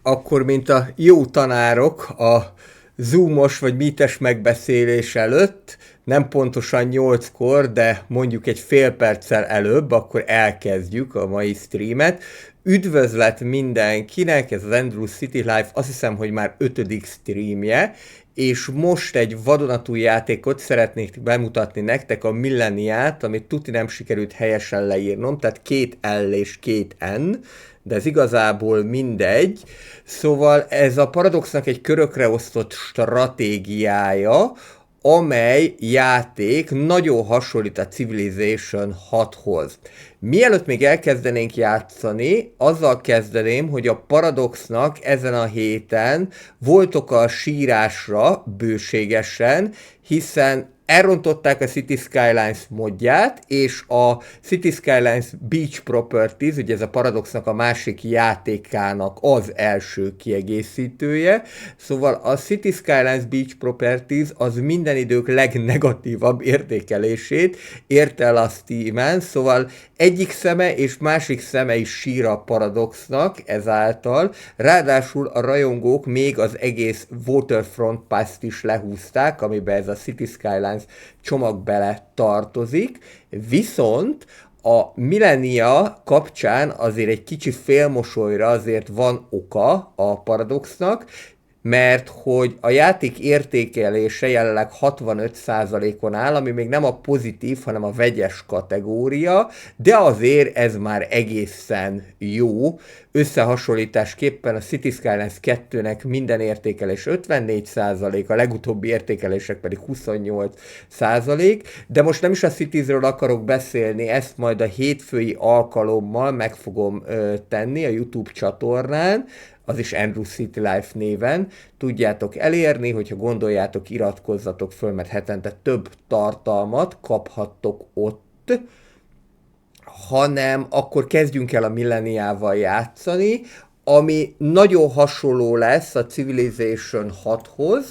Akkor, mint a jó tanárok a Zoomos vagy Meetes megbeszélés előtt, nem pontosan 8-kor, de mondjuk egy fél perccel előbb, akkor elkezdjük a mai streamet. Üdvözlet mindenkinek, ez az Andrew City Life, azt hiszem, hogy már 5. streamje, és most egy vadonatúj játékot szeretnék bemutatni nektek, a Millenniát, amit tuti nem sikerült helyesen leírnom, tehát 2 L és 2 N, de ez igazából mindegy. Szóval ez a Paradoxnak egy körökre osztott stratégiája, amely játék nagyon hasonlít a Civilization 6-hoz. Mielőtt még elkezdenénk játszani, azzal kezdeném, hogy a Paradoxnak ezen a héten voltok a sírásra bőségesen, hiszen elrontották a City Skylines modját, és a City Skylines Beach Properties, ugye ez a Paradoxnak a másik játékának az első kiegészítője, szóval a City Skylines Beach Properties az minden idők legnegatívabb értékelését érte el a Steam-en, szóval egyik szeme és másik szeme is sír a Paradoxnak ezáltal, ráadásul a rajongók még az egész Waterfront Pass-t is lehúzták, amiben ez a City Skylines csomag bele tartozik, viszont a Millennia kapcsán azért egy kicsi félmosolyra azért van oka a Paradoxnak, mert hogy a játék értékelése jelenleg 65%-on áll, ami még nem a pozitív, hanem a vegyes kategória, de azért ez már egészen jó. Összehasonlításképpen a City Skylines 2-nek minden értékelés 54%, a legutóbbi értékelések pedig 28%, de most nem is a Citiesről akarok beszélni, ezt majd a hétfői alkalommal meg fogom tenni a YouTube csatornán, az is Andrew City Life néven tudjátok elérni, hogyha gondoljátok, iratkozzatok föl, mert hetente több tartalmat kaphattok ott, hanem akkor kezdjünk el a Millenniával játszani, ami nagyon hasonló lesz a Civilization 6-hoz,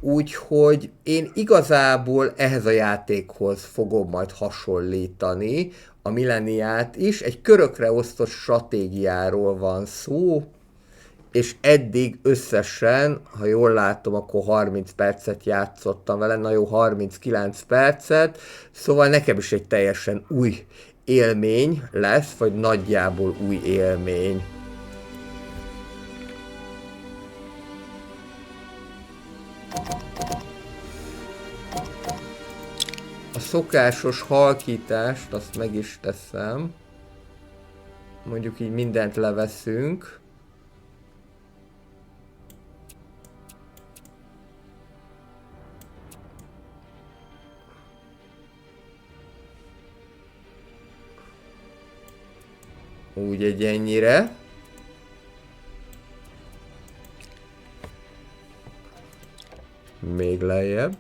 úgyhogy én igazából ehhez a játékhoz fogom majd hasonlítani a Millenniát is. Egy körökre osztott stratégiáról van szó, és eddig összesen, ha jól látom, akkor 30 percet játszottam vele, na jó, 39 percet, szóval nekem is egy teljesen új élmény lesz, vagy nagyjából új élmény. A szokásos halkítást, azt meg is teszem. Mondjuk így mindent leveszünk. Úgy egy ennyire. Még lejjebb.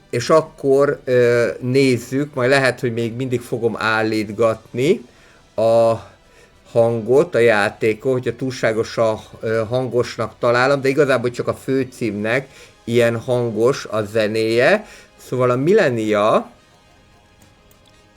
És akkor nézzük, majd lehet, hogy még mindig fogom állítgatni a hangot, a játékot, hogyha túlságosan hangosnak találom, de igazából csak a főcímnek ilyen hangos a zenéje. Szóval a Millennia,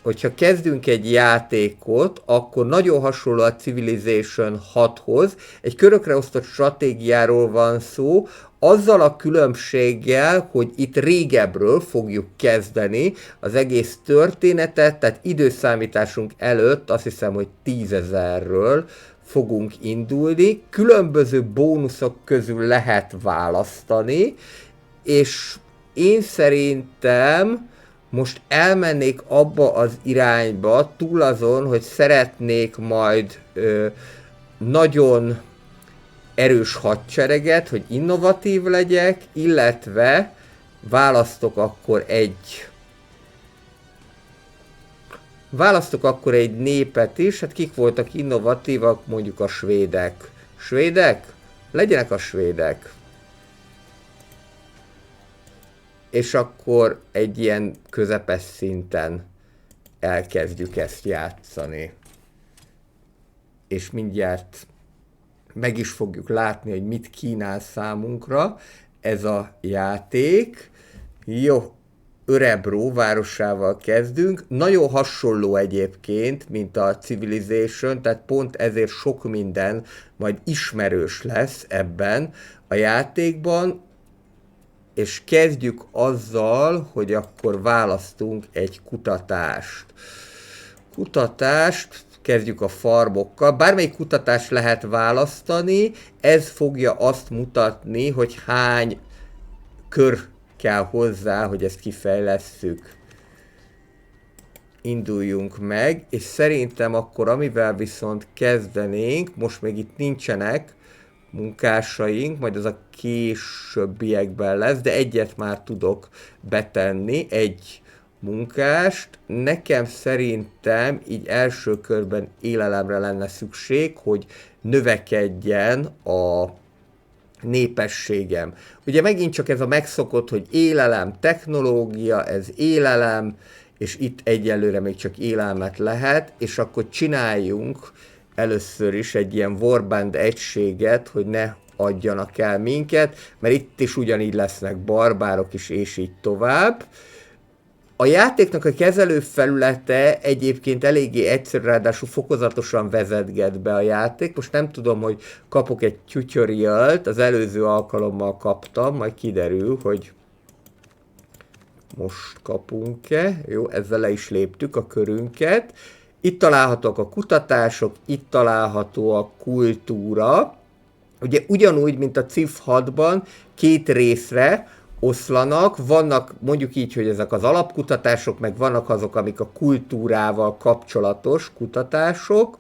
hogyha kezdünk egy játékot, akkor nagyon hasonló a Civilization 6-hoz. Egy körökre osztott stratégiáról van szó, azzal a különbséggel, hogy itt régebről fogjuk kezdeni az egész történetet, tehát időszámításunk előtt azt hiszem, hogy 10.000-ről fogunk indulni. Különböző bónuszok közül lehet választani, és én szerintem most elmennék abba az irányba, túl azon, hogy szeretnék majd nagyon erős hadsereget, hogy innovatív legyek, illetve választok akkor egy népet is, hát kik voltak innovatívak, mondjuk a svédek. Svédek? Legyenek a svédek. És akkor egy ilyen közepes szinten elkezdjük ezt játszani. És mindjárt meg is fogjuk látni, hogy mit kínál számunkra ez a játék. Jó, Örebro városával kezdünk. Nagyon hasonló egyébként, mint a Civilization, tehát pont ezért sok minden majd ismerős lesz ebben a játékban, és kezdjük azzal, hogy akkor választunk egy kutatást. Kezdjük a farmokkal. Bármelyik kutatást lehet választani, ez fogja azt mutatni, hogy hány kör kell hozzá, hogy ezt kifejlesszük. Induljunk meg, és szerintem akkor amivel viszont kezdenénk, most még itt nincsenek munkásaink, majd az a későbbiekben lesz, de egyet már tudok betenni, egy munkást. Nekem szerintem így első körben élelemre lenne szükség, hogy növekedjen a népességem. Ugye megint csak ez a megszokott, hogy élelem, technológia, ez élelem, és itt egyelőre még csak élelmet lehet, és akkor csináljunk először is egy ilyen warband egységet, hogy ne adjanak el minket, mert itt is ugyanígy lesznek barbárok is, és így tovább. A játéknak a kezelőfelülete egyébként eléggé egyszerű, ráadásul fokozatosan vezetget be a játék. Most nem tudom, hogy kapok egy tutorialt, az előző alkalommal kaptam, majd kiderül, hogy most kapunk-e. Jó, ezzel le is léptük a körünket. Itt találhatók a kutatások, itt található a kultúra. Ugye ugyanúgy, mint a Civ 6-ban, két részre oszlanak, vannak mondjuk így, hogy ezek az alapkutatások, meg vannak azok, amik a kultúrával kapcsolatos kutatások.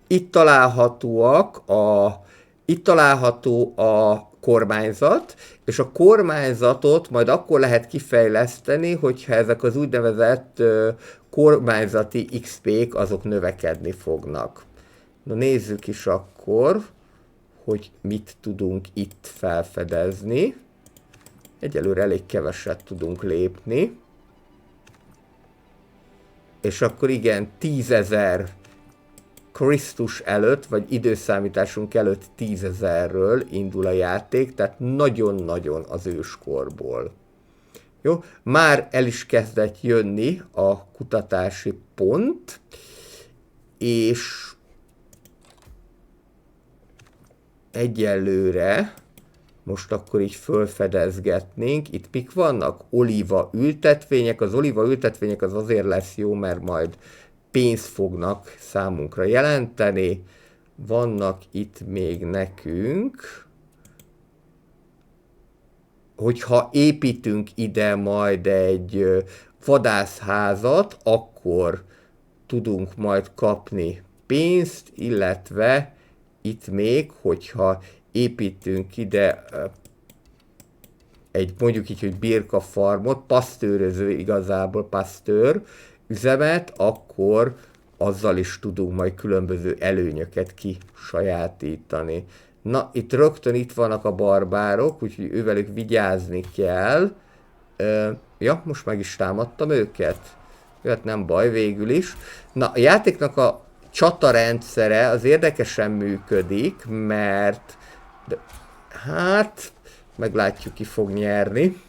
Itt található a kormányzat, és a kormányzatot majd akkor lehet kifejleszteni, hogyha ezek az úgynevezett kormányzati XP-k azok növekedni fognak. Na nézzük is akkor, hogy mit tudunk itt felfedezni. Egyelőre elég keveset tudunk lépni. És akkor igen, 10.000 Krisztus előtt, vagy időszámításunk előtt 10.000-ről indul a játék, tehát nagyon-nagyon az őskorból. Jó, már el is kezdett jönni a kutatási pont, és egyelőre most akkor így fölfedezgetnénk. Itt mik vannak? Olíva ültetvények. Az olíva ültetvények az azért lesz jó, mert majd pénzt fognak számunkra jelenteni. Vannak itt még nekünk. Hogyha építünk ide majd egy vadászházat, akkor tudunk majd kapni pénzt, illetve itt még, hogyha építünk ide egy mondjuk így, hogy birka farmot, pasztőröző igazából, pasztőr üzemet, akkor azzal is tudunk majd különböző előnyöket kisajátítani. Na, itt rögtön itt vannak a barbárok, úgyhogy ővelük vigyázni kell. Ja, most meg is támadtam őket. Hát nem baj, végül is. Na, a játéknak a csatarendszere az érdekesen működik, mert hát meglátjuk, ki fog nyerni.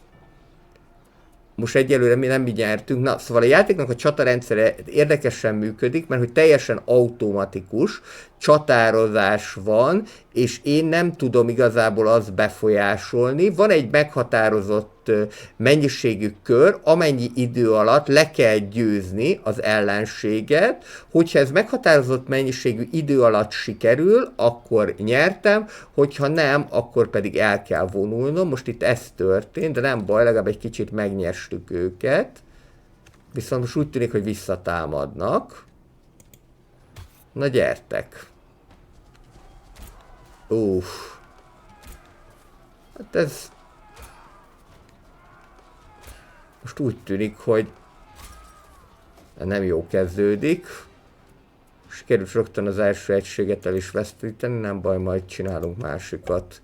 Most egyelőre mi nem mi nyertünk. Na, szóval a játéknak a csatarendszere érdekesen működik, mert hogy teljesen automatikus csatározás van, és én nem tudom igazából azt befolyásolni. Van egy meghatározott mennyiségű kör, amennyi idő alatt le kell győzni az ellenséget. Hogyha ez meghatározott mennyiségű idő alatt sikerül, akkor nyertem, hogyha nem, akkor pedig el kell vonulnom. Most itt ez történt, de nem baj, legalább egy kicsit megnyerstük őket. Viszont most úgy tűnik, hogy visszatámadnak. Na gyertek! Hát ez... Most úgy tűnik, hogy nem jó kezdődik. Sikerült rögtön az első egységet el is vesztíteni, nem baj, majd csinálunk másikat.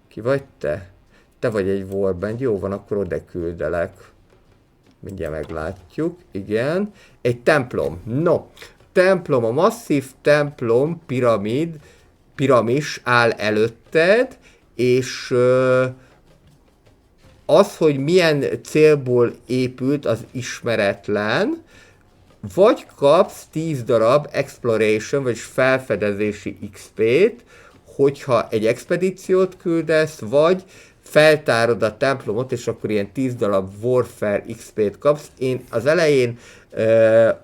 Ki vagy te? Te vagy egy warband, jó van, akkor oda küldelek. Mindjárt meglátjuk, igen. Egy templom, no. Templom, a masszív templom, piramis áll előtted, és az, hogy milyen célból épült, az ismeretlen, vagy kapsz 10 darab exploration, vagy felfedezési XP-t, hogyha egy expedíciót küldesz, vagy feltárod a templomot, és akkor ilyen 10 darab Warfare XP-t kapsz. Én az elején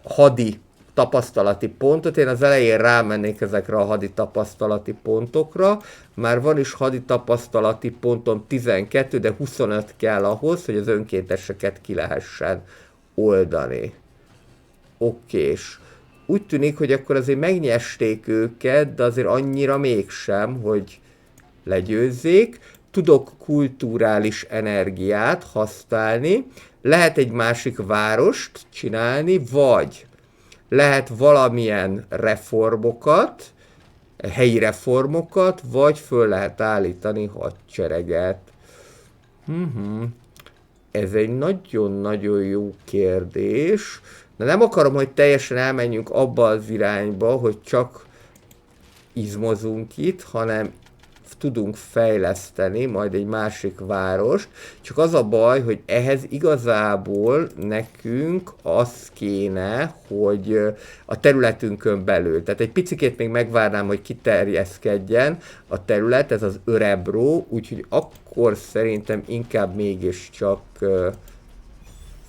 hadi tapasztalati pontot, én az elején rámennék ezekre a hadi tapasztalati pontokra, már van is hadi tapasztalati pontom 12, de 25 kell ahhoz, hogy az önkénteseket ki lehessen oldani. Okés. Úgy tűnik, hogy akkor azért megnyesték őket, de azért annyira mégsem, hogy legyőzzék. Tudok kulturális energiát használni, lehet egy másik várost csinálni, vagy lehet valamilyen reformokat, helyi reformokat, vagy föl lehet állítani hadsereget. Ez egy nagyon-nagyon jó kérdés. De nem akarom, hogy teljesen elmenjünk abba az irányba, hogy csak izmozunk itt, hanem tudunk fejleszteni majd egy másik várost. Csak az a baj, hogy ehhez igazából nekünk az kéne, hogy a területünkön belül. Tehát egy picikét még megvárnám, hogy kiterjeszkedjen a terület, ez az Örebró, úgyhogy akkor szerintem inkább mégiscsak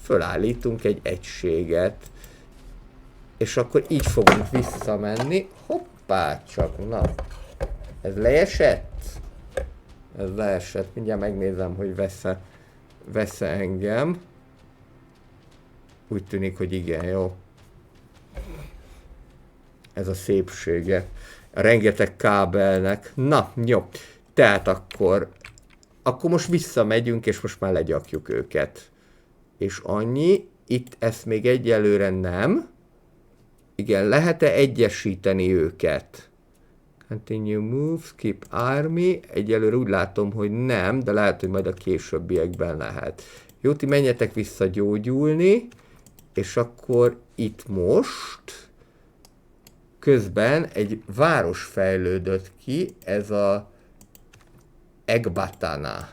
fölállítunk egy egységet. És akkor így fogunk visszamenni. Hoppá, csak na. Ez leesett? Ez leesett. Mindjárt megnézem, hogy vesz-e engem. Úgy tűnik, hogy igen, jó. Ez a szépsége. A rengeteg kábelnek. Na, jó. Tehát akkor most visszamegyünk, és most már legyakjuk őket. És annyi. Itt ezt még egyelőre nem. Igen, lehet-e egyesíteni őket? Continue move, skip army. Egyelőre úgy látom, hogy nem, de lehet, hogy majd a későbbiekben lehet. Jó, ti menjetek vissza gyógyulni, és akkor itt most közben egy város fejlődött ki, ez a Ekbatana.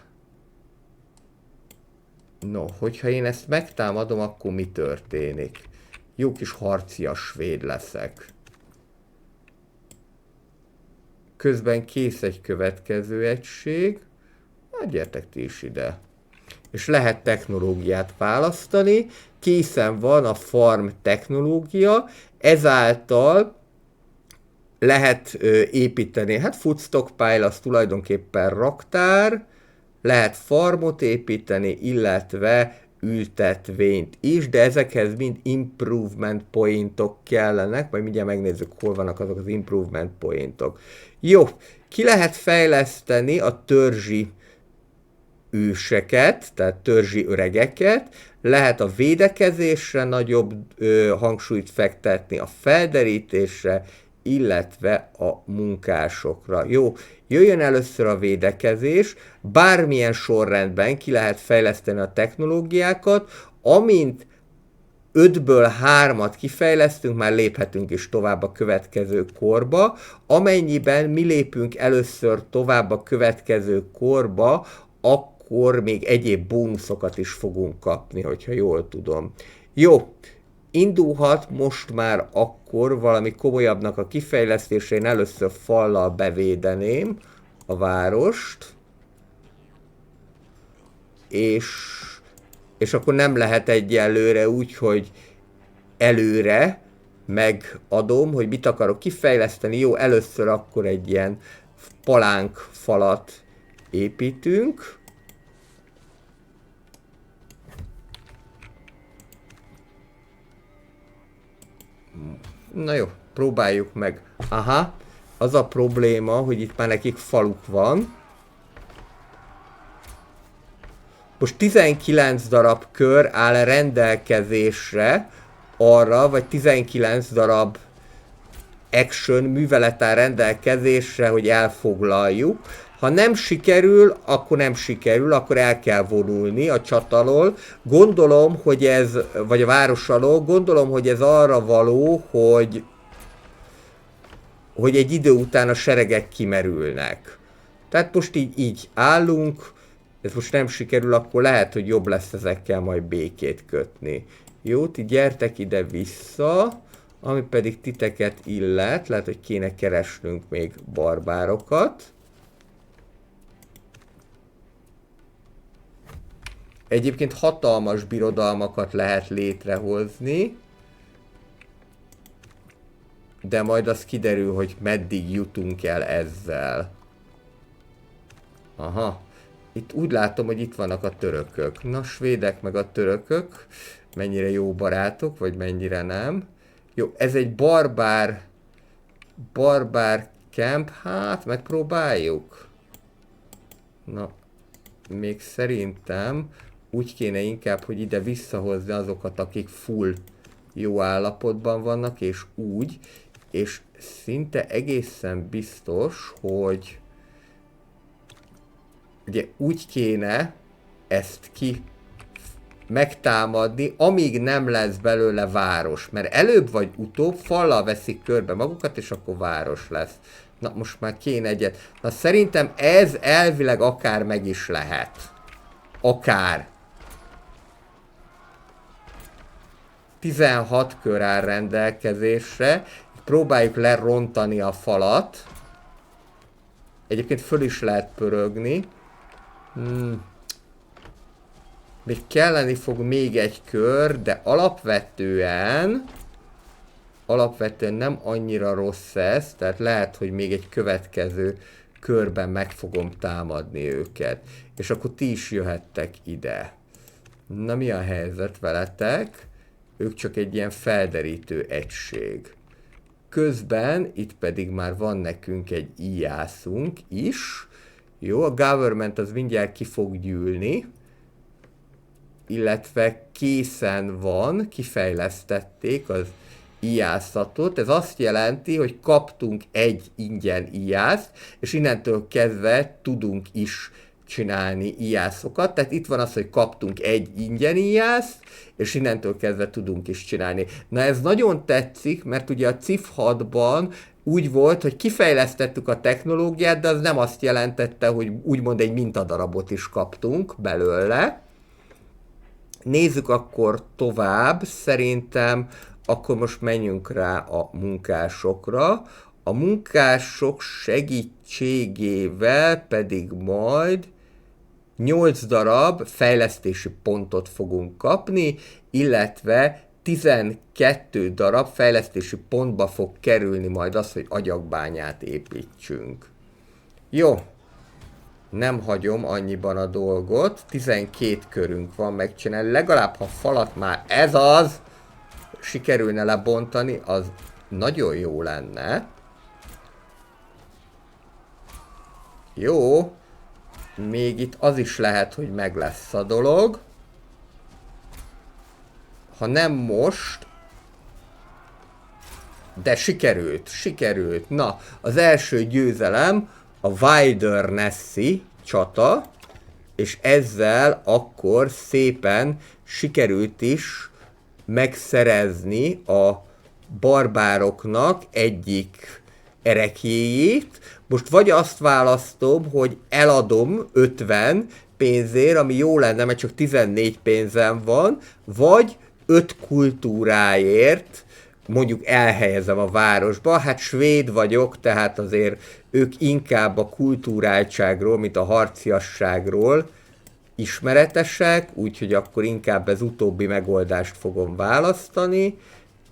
No, hogyha én ezt megtámadom, akkor mi történik? Jó kis harcias svéd leszek. Közben kész egy következő egység. Hát gyertek ti is ide. És lehet technológiát választani. Készen van a farm technológia. Ezáltal lehet építeni. Hát food stockpile az tulajdonképpen raktár. Lehet farmot építeni, illetve ültetvényt is, de ezekhez mind improvement pointok kellenek, majd mindjárt megnézzük, hol vannak azok az improvement pointok. Jó, ki lehet fejleszteni a törzsi őseket, tehát törzsi öregeket, lehet a védekezésre nagyobb hangsúlyt fektetni, a felderítésre, illetve a munkásokra. Jó, jöjjön először a védekezés, bármilyen sorrendben ki lehet fejleszteni a technológiákat, amint 5-ből 3-at kifejlesztünk, már léphetünk is tovább a következő korba. Amennyiben mi lépünk először tovább a következő korba, akkor még egyéb bónuszokat is fogunk kapni, hogyha jól tudom. Jó, indulhat most már akkor valami komolyabbnak a kifejlesztése, én először fallal bevédeném a várost, és akkor nem lehet egyelőre úgy, hogy előre megadom, hogy mit akarok kifejleszteni. Jó, először akkor egy ilyen palánk falat építünk. Na jó, próbáljuk meg. Aha, az a probléma, hogy itt már nekik faluk van. Most 19 darab kör áll rendelkezésre arra, vagy 19 darab action művelet áll rendelkezésre, hogy elfoglaljuk. Ha nem sikerül, akkor nem sikerül, akkor el kell vonulni a csatalól. Gondolom, hogy ez, vagy a város alól, gondolom, hogy ez arra való, hogy egy idő után a seregek kimerülnek. Tehát most így állunk, ez most nem sikerül, akkor lehet, hogy jobb lesz ezekkel majd békét kötni. Jó, ti gyertek ide vissza, ami pedig titeket illet, lehet, hogy kéne keresnünk még barbárokat. Egyébként hatalmas birodalmakat lehet létrehozni, de majd az kiderül, hogy meddig jutunk el ezzel. Aha. Itt úgy látom, hogy itt vannak a törökök. Na, svédek meg a törökök. Mennyire jó barátok, vagy mennyire nem. Jó, ez egy barbár camp. Hát, megpróbáljuk. Na, még szerintem úgy kéne inkább, hogy ide visszahozni azokat, akik full jó állapotban vannak, és úgy, és szinte egészen biztos, hogy ugye úgy kéne ezt megtámadni, amíg nem lesz belőle város, mert előbb vagy utóbb fallal veszik körbe magukat, és akkor város lesz. Na, most már kéne egyet. Na, szerintem ez elvileg akár meg is lehet. Akár. 16 kör áll rendelkezésre. Próbáljuk lerontani a falat. Egyébként föl is lehet pörögni. Még kelleni fog még egy kör, de alapvetően nem annyira rossz ez, tehát lehet, hogy még egy következő körben meg fogom támadni őket. És akkor ti is jöhettek ide. Na, mi a helyzet veletek? Ők csak egy ilyen felderítő egység. Közben itt pedig már van nekünk egy íjászunk is. Jó, a government az mindjárt ki fog gyűlni. Illetve készen van, kifejlesztették az íjászatot. Ez azt jelenti, hogy kaptunk egy ingyen íjászt, és innentől kezdve tudunk is csinálni íjászokat. Tehát itt van az, hogy kaptunk egy ingyen íjászt, és innentől kezdve tudunk is csinálni. Na, ez nagyon tetszik, mert ugye a Civ 6-ban úgy volt, hogy kifejlesztettük a technológiát, de az nem azt jelentette, hogy úgymond egy mintadarabot is kaptunk belőle. Nézzük akkor tovább, szerintem akkor most menjünk rá a munkásokra. A munkások segítségével pedig majd 8 darab fejlesztési pontot fogunk kapni, illetve 12 darab fejlesztési pontba fog kerülni majd az, hogy agyagbányát építsünk. Jó, nem hagyom annyiban a dolgot, 12 körünk van megcsinálni, legalább ha falat már ez az sikerülne lebontani, az nagyon jó lenne. Jó, még itt az is lehet, hogy meg lesz a dolog. Ha nem most, de sikerült. Na, az első győzelem a Wilderness-i csata, és ezzel akkor szépen sikerült is megszerezni a barbároknak egyik ereklyéjét. Most vagy azt választom, hogy eladom 50 pénzért, ami jó lenne, mert csak 14 pénzem van, vagy 5 kultúráért mondjuk elhelyezem a városba. Hát svéd vagyok, tehát azért ők inkább a kultúráltságról, mint a harciasságról ismeretesek, úgyhogy akkor inkább ez utóbbi megoldást fogom választani.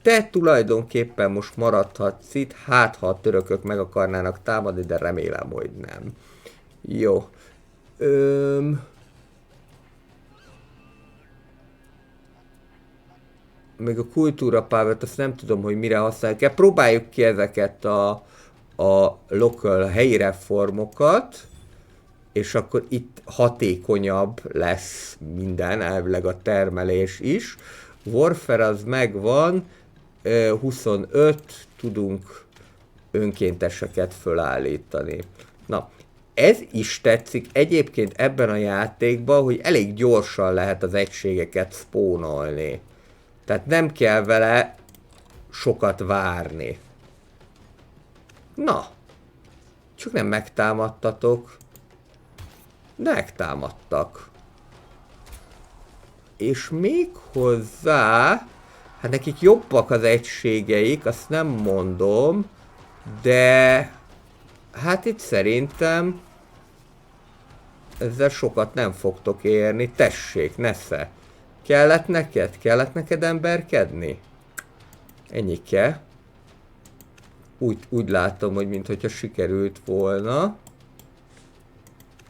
Te tulajdonképpen most maradhatsz itt, hát ha a törökök meg akarnának támadni, de remélem, hogy nem. Jó. Még a kultúra powert, azt nem tudom, hogy mire használjuk. Próbáljuk ki ezeket a local helyi reformokat, és akkor itt hatékonyabb lesz minden, elvileg a termelés is. Warfare az megvan, 25, tudunk önkénteseket fölállítani. Na, ez is tetszik egyébként ebben a játékban, hogy elég gyorsan lehet az egységeket spónolni. Tehát nem kell vele sokat várni. Na, csak nem megtámadtatok. megtámadtak. És még hozzá, hát nekik jobbak az egységeik, azt nem mondom, de hát itt szerintem ezzel sokat nem fogtok érni. Tessék, nesze. Kellett neked? Kellett neked emberkedni? Ennyike. Úgy látom, hogy mintha sikerült volna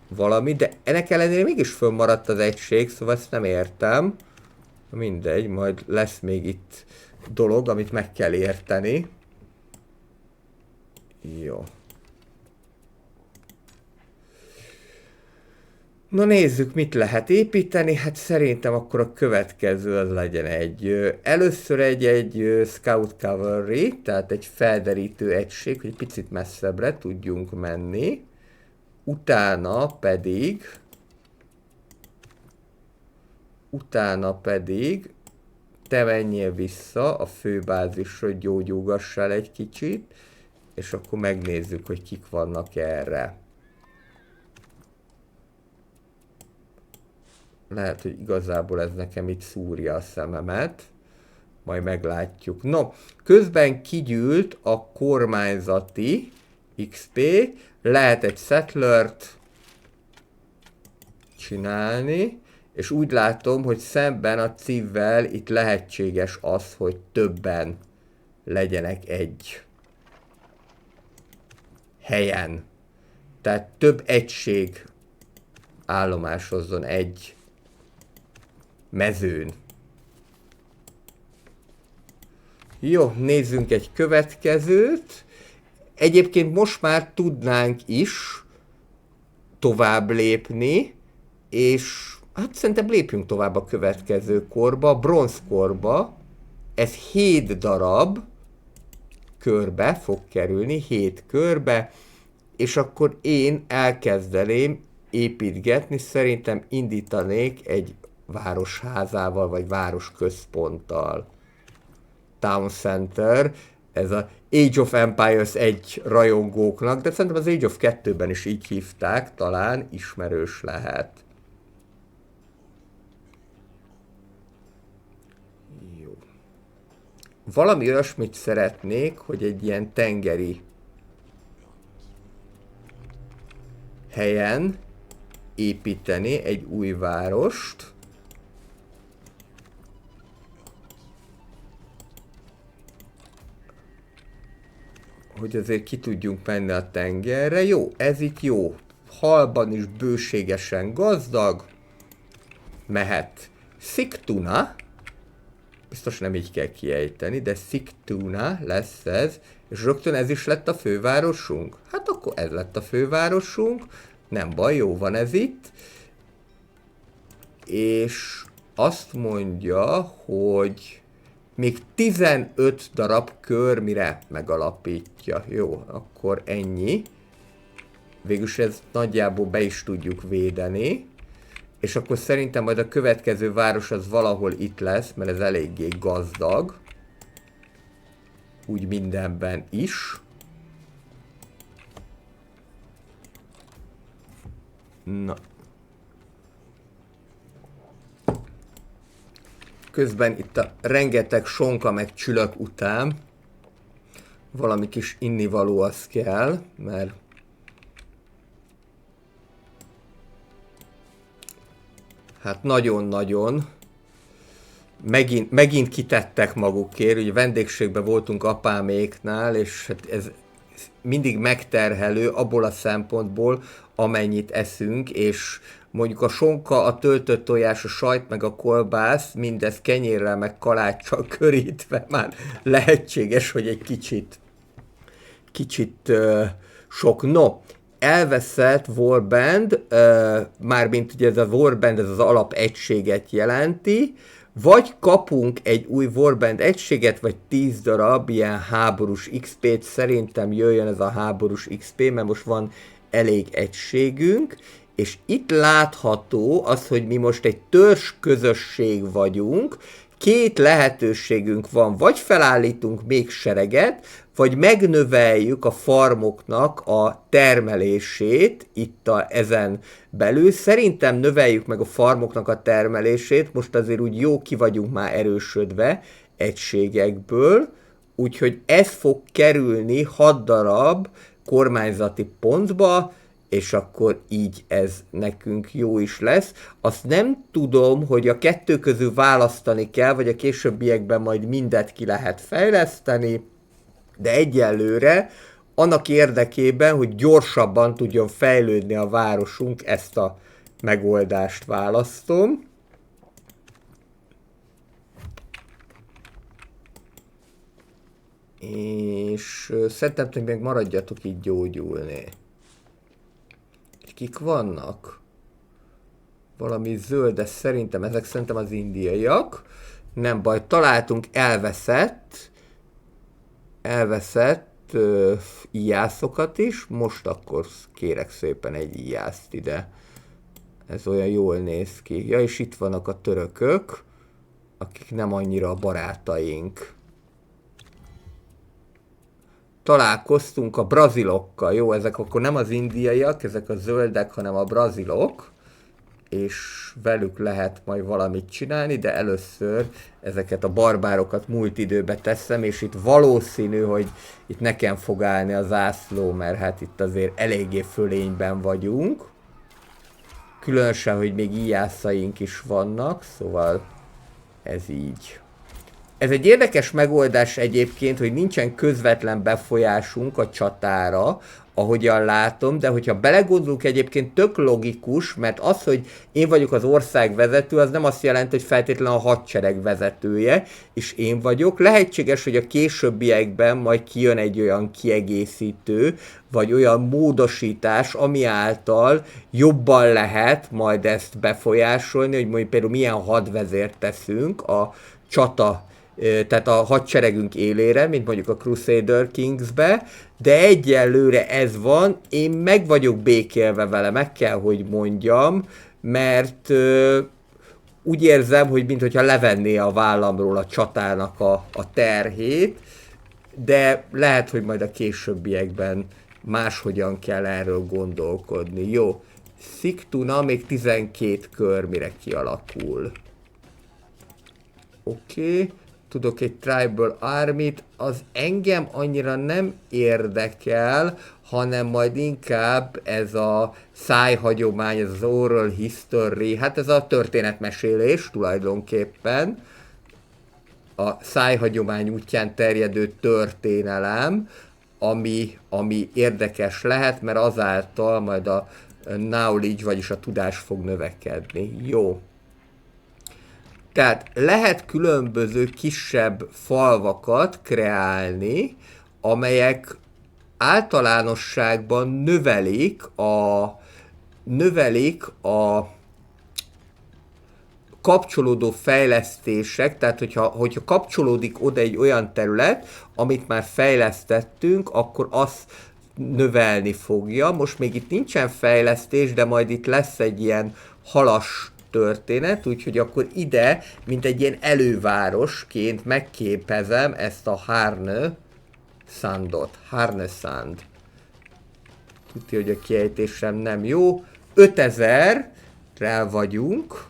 valami, de ennek ellenére mégis fönnmaradt az egység, szóval ezt nem értem. Mindegy, majd lesz még itt dolog, amit meg kell érteni. Jó. Na nézzük, mit lehet építeni. Hát szerintem akkor a következő az legyen először egy Scout Cavalry, tehát egy felderítő egység, hogy egy picit messzebbre tudjunk menni. Utána pedig te menjél vissza a főbázisra, hogy gyógyulgassál egy kicsit, és akkor megnézzük, hogy kik vannak erre. Lehet, hogy igazából ez nekem itt szúrja a szememet. Majd meglátjuk. No, közben kigyűlt a kormányzati XP. Lehet egy settlert csinálni. És úgy látom, hogy szemben a civvel itt lehetséges az, hogy többen legyenek egy helyen. Tehát több egység állomásozzon egy mezőn. Jó, nézzünk egy következőt. Egyébként most már tudnánk is tovább lépni, és hát szerintem lépjünk tovább a következő korba, a bronzkorba. Ez 7 darab körbe fog kerülni, 7 körbe, és akkor én elkezdeném építgetni, szerintem indítanék egy városházával, vagy városközponttal. Town Center, ez a Age of Empires 1 rajongóknak, de szerintem az Age of 2-ben is így hívták, talán ismerős lehet. Jó. Valami olyasmit szeretnék, hogy egy ilyen tengeri helyen építeni egy új várost. Hogy azért ki tudjunk menni a tengerre. Jó, ez itt jó. Halban is bőségesen gazdag. Mehet. Sigtuna. Biztos nem így kell kiejteni, de Sigtuna lesz ez. És rögtön ez is lett a fővárosunk? Hát akkor ez lett a fővárosunk. Nem baj, jó van ez itt. És azt mondja, hogy még 15 darab kör mire megalapítja. Jó, akkor ennyi. Végülis ez nagyjából be is tudjuk védeni. És akkor szerintem majd a következő város az valahol itt lesz, mert ez eléggé gazdag. Úgy mindenben is. Na. Közben itt a rengeteg sonka meg csülök után valami kis innivaló az kell, mert hát nagyon-nagyon megint kitettek magukért, ugye vendégségben voltunk apáméknál, és hát ez mindig megterhelő abból a szempontból, amennyit eszünk, és mondjuk a sonka, a töltött tojás, a sajt, meg a kolbász, mindez kenyérrel, meg kaláccsal körítve már lehetséges, hogy egy kicsit sok. No, elveszett Warband, mármint ugye ez a Warband, ez az alapegységet jelenti, vagy kapunk egy új Warband egységet, vagy 10 darab ilyen háborús XP-t, szerintem jöjjön ez a háborús XP, mert most van elég egységünk, és itt látható az, hogy mi most egy törzs közösség vagyunk, két lehetőségünk van, vagy felállítunk még sereget, vagy megnöveljük a farmoknak a termelését ezen belül. Szerintem növeljük meg a farmoknak a termelését, most azért úgy jó ki vagyunk már erősödve egységekből, úgyhogy ez fog kerülni 6 darab kormányzati pontba, és akkor így ez nekünk jó is lesz. Azt nem tudom, hogy a kettő közül választani kell, vagy a későbbiekben majd mindet ki lehet fejleszteni, de egyelőre annak érdekében, hogy gyorsabban tudjon fejlődni a városunk, ezt a megoldást választom. És szerintem, hogy még maradjatok így gyógyulni. Kik vannak? Valami zöld, de szerintem ezek az indiaiak. Nem baj, találtunk elveszett íjászokat is. Most akkor kérek szépen egy íjászt ide. Ez olyan jól néz ki. Ja, és itt vannak a törökök, akik nem annyira a barátaink. Találkoztunk a brazilokkal, jó, ezek akkor nem az indiaiak, ezek a zöldek, hanem a brazilok, és velük lehet majd valamit csinálni, de először ezeket a barbárokat múlt időbe teszem, és itt valószínű, hogy itt nekem fog állni a zászló, mert hát itt azért eléggé fölényben vagyunk. Különösen, hogy még íjászaink is vannak, szóval ez így. Ez egy érdekes megoldás egyébként, hogy nincsen közvetlen befolyásunk a csatára, ahogyan látom, de hogyha belegondolunk, egyébként tök logikus, mert az, hogy én vagyok az ország vezető, az nem azt jelenti, hogy feltétlenül a hadsereg vezetője, és én vagyok. Lehetséges, hogy a későbbiekben majd kijön egy olyan kiegészítő, vagy olyan módosítás, ami által jobban lehet majd ezt befolyásolni, hogy mondjuk például milyen hadvezért teszünk a csata, tehát a hadseregünk élére, mint mondjuk a Crusader Kingsbe, de egyelőre ez van, én meg vagyok békélve vele, meg kell, hogy mondjam, mert úgy érzem, hogy mintha levenné a vállamról a csatának a terhét, de lehet, hogy majd a későbbiekben máshogyan kell erről gondolkodni. Jó, Sziktuna még 12 kör, mire kialakul. Oké. Tudok egy Tribal Army-t, az engem annyira nem érdekel, hanem majd inkább ez a szájhagyomány, ez az oral history, hát ez a történetmesélés tulajdonképpen, a szájhagyomány útján terjedő történelem, ami érdekes lehet, mert azáltal majd a knowledge, vagyis a tudás fog növekedni. Jó. Tehát lehet különböző kisebb falvakat kreálni, amelyek általánosságban növelik a kapcsolódó fejlesztések, tehát hogyha kapcsolódik oda egy olyan terület, amit már fejlesztettünk, akkor azt növelni fogja. Most még itt nincsen fejlesztés, de majd itt lesz egy ilyen halas történet, úgyhogy akkor ide, mint egy ilyen elővárosként megképezem ezt a Harnesandot. Harnesand. Tudja, hogy a kiejtésem nem jó. 5000-rel vagyunk.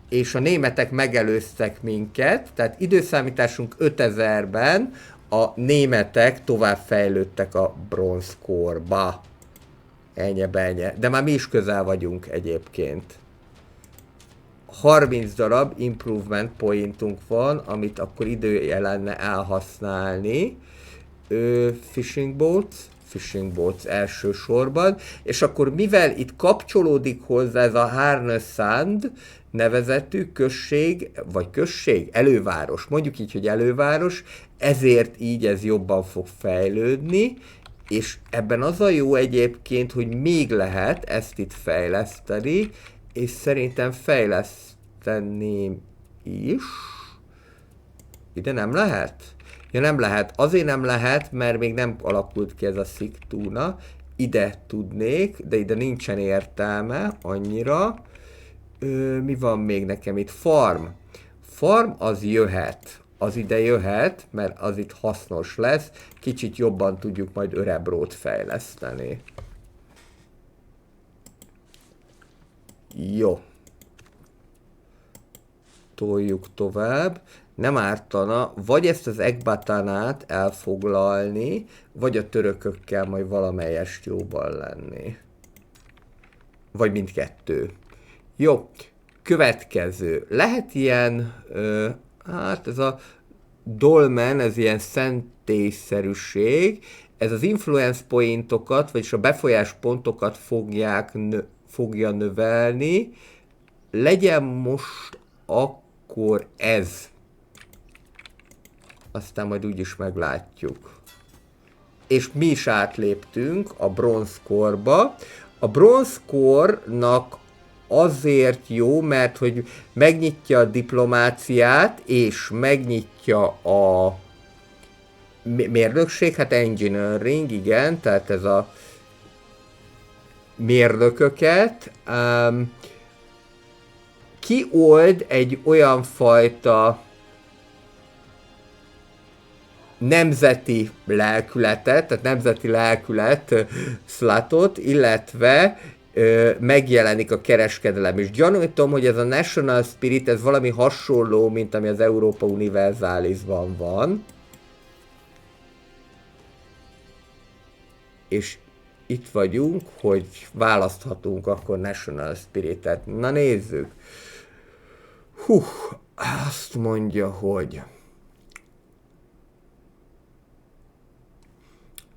És a németek megelőztek minket, tehát időszámításunk 5000-ben a németek tovább fejlődtek a bronzkorba. Ennyi-benye. De már mi is közel vagyunk egyébként. 30 darab improvement pointunk van, amit akkor ideje lenne elhasználni. Fishing boats elsősorban. És akkor mivel itt kapcsolódik hozzá ez a Harnesand nevezetű előváros, mondjuk így, hogy előváros, ezért így ez jobban fog fejlődni, és ebben az a jó egyébként, hogy még lehet ezt itt fejleszteni, és szerintem fejleszteném is. Ide nem lehet? Ja, nem lehet. Azért nem lehet, mert még nem alakult ki ez a Sziktuna. Ide tudnék, de ide nincsen értelme annyira. Mi van még nekem itt? Farm. Farm az jöhet. Az ide jöhet, mert az itt hasznos lesz. Kicsit jobban tudjuk majd örebrót fejleszteni. Jó. Toljuk tovább. Nem ártana, vagy ezt az Ekbatánát elfoglalni, vagy a törökökkel majd valamelyest jóban lenni. Vagy mindkettő. Jó, következő. Lehet ilyen, hát ez a dolmen, ez ilyen szentélyszerűség, ez az influence pointokat, vagyis a befolyás pontokat fogja növelni. Legyen most akkor ez. Aztán majd úgyis meglátjuk. És mi is átléptünk a bronzkorba. A bronzkornak azért jó, mert hogy megnyitja a diplomáciát, és megnyitja a mérnökség, hát engineering, igen, tehát ez a mérnököket. Kiold egy olyan fajta nemzeti lelkületet, tehát nemzeti lelkület szlátot, illetve megjelenik a kereskedelem. És gyanítom, hogy ez a National Spirit, ez valami hasonló, mint ami az Europa Universalis-ban van. És itt vagyunk, hogy választhatunk akkor National Spirit-et. Na nézzük. Azt mondja, hogy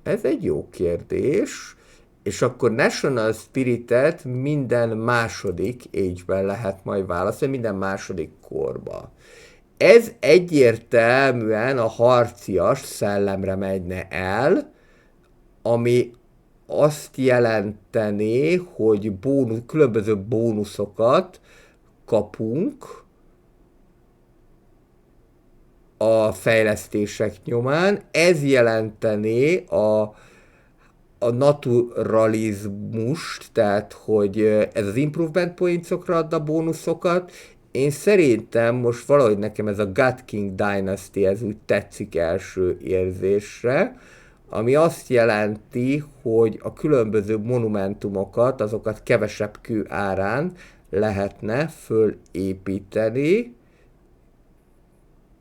ez egy jó kérdés, és akkor National Spirit-et minden második age-ben lehet majd választani, minden második korba. Ez egyértelműen a harcias szellemre megyne el, ami azt jelenteni, hogy különböző bónuszokat kapunk a fejlesztések nyomán. Ez jelentené a naturalizmust, tehát hogy ez az improvement pointsokra adna bónuszokat. Én szerintem most valahogy nekem ez a God King Dynasty, ez úgy tetszik első érzésre, ami azt jelenti, hogy a különböző monumentumokat, azokat kevesebb kő árán lehetne fölépíteni.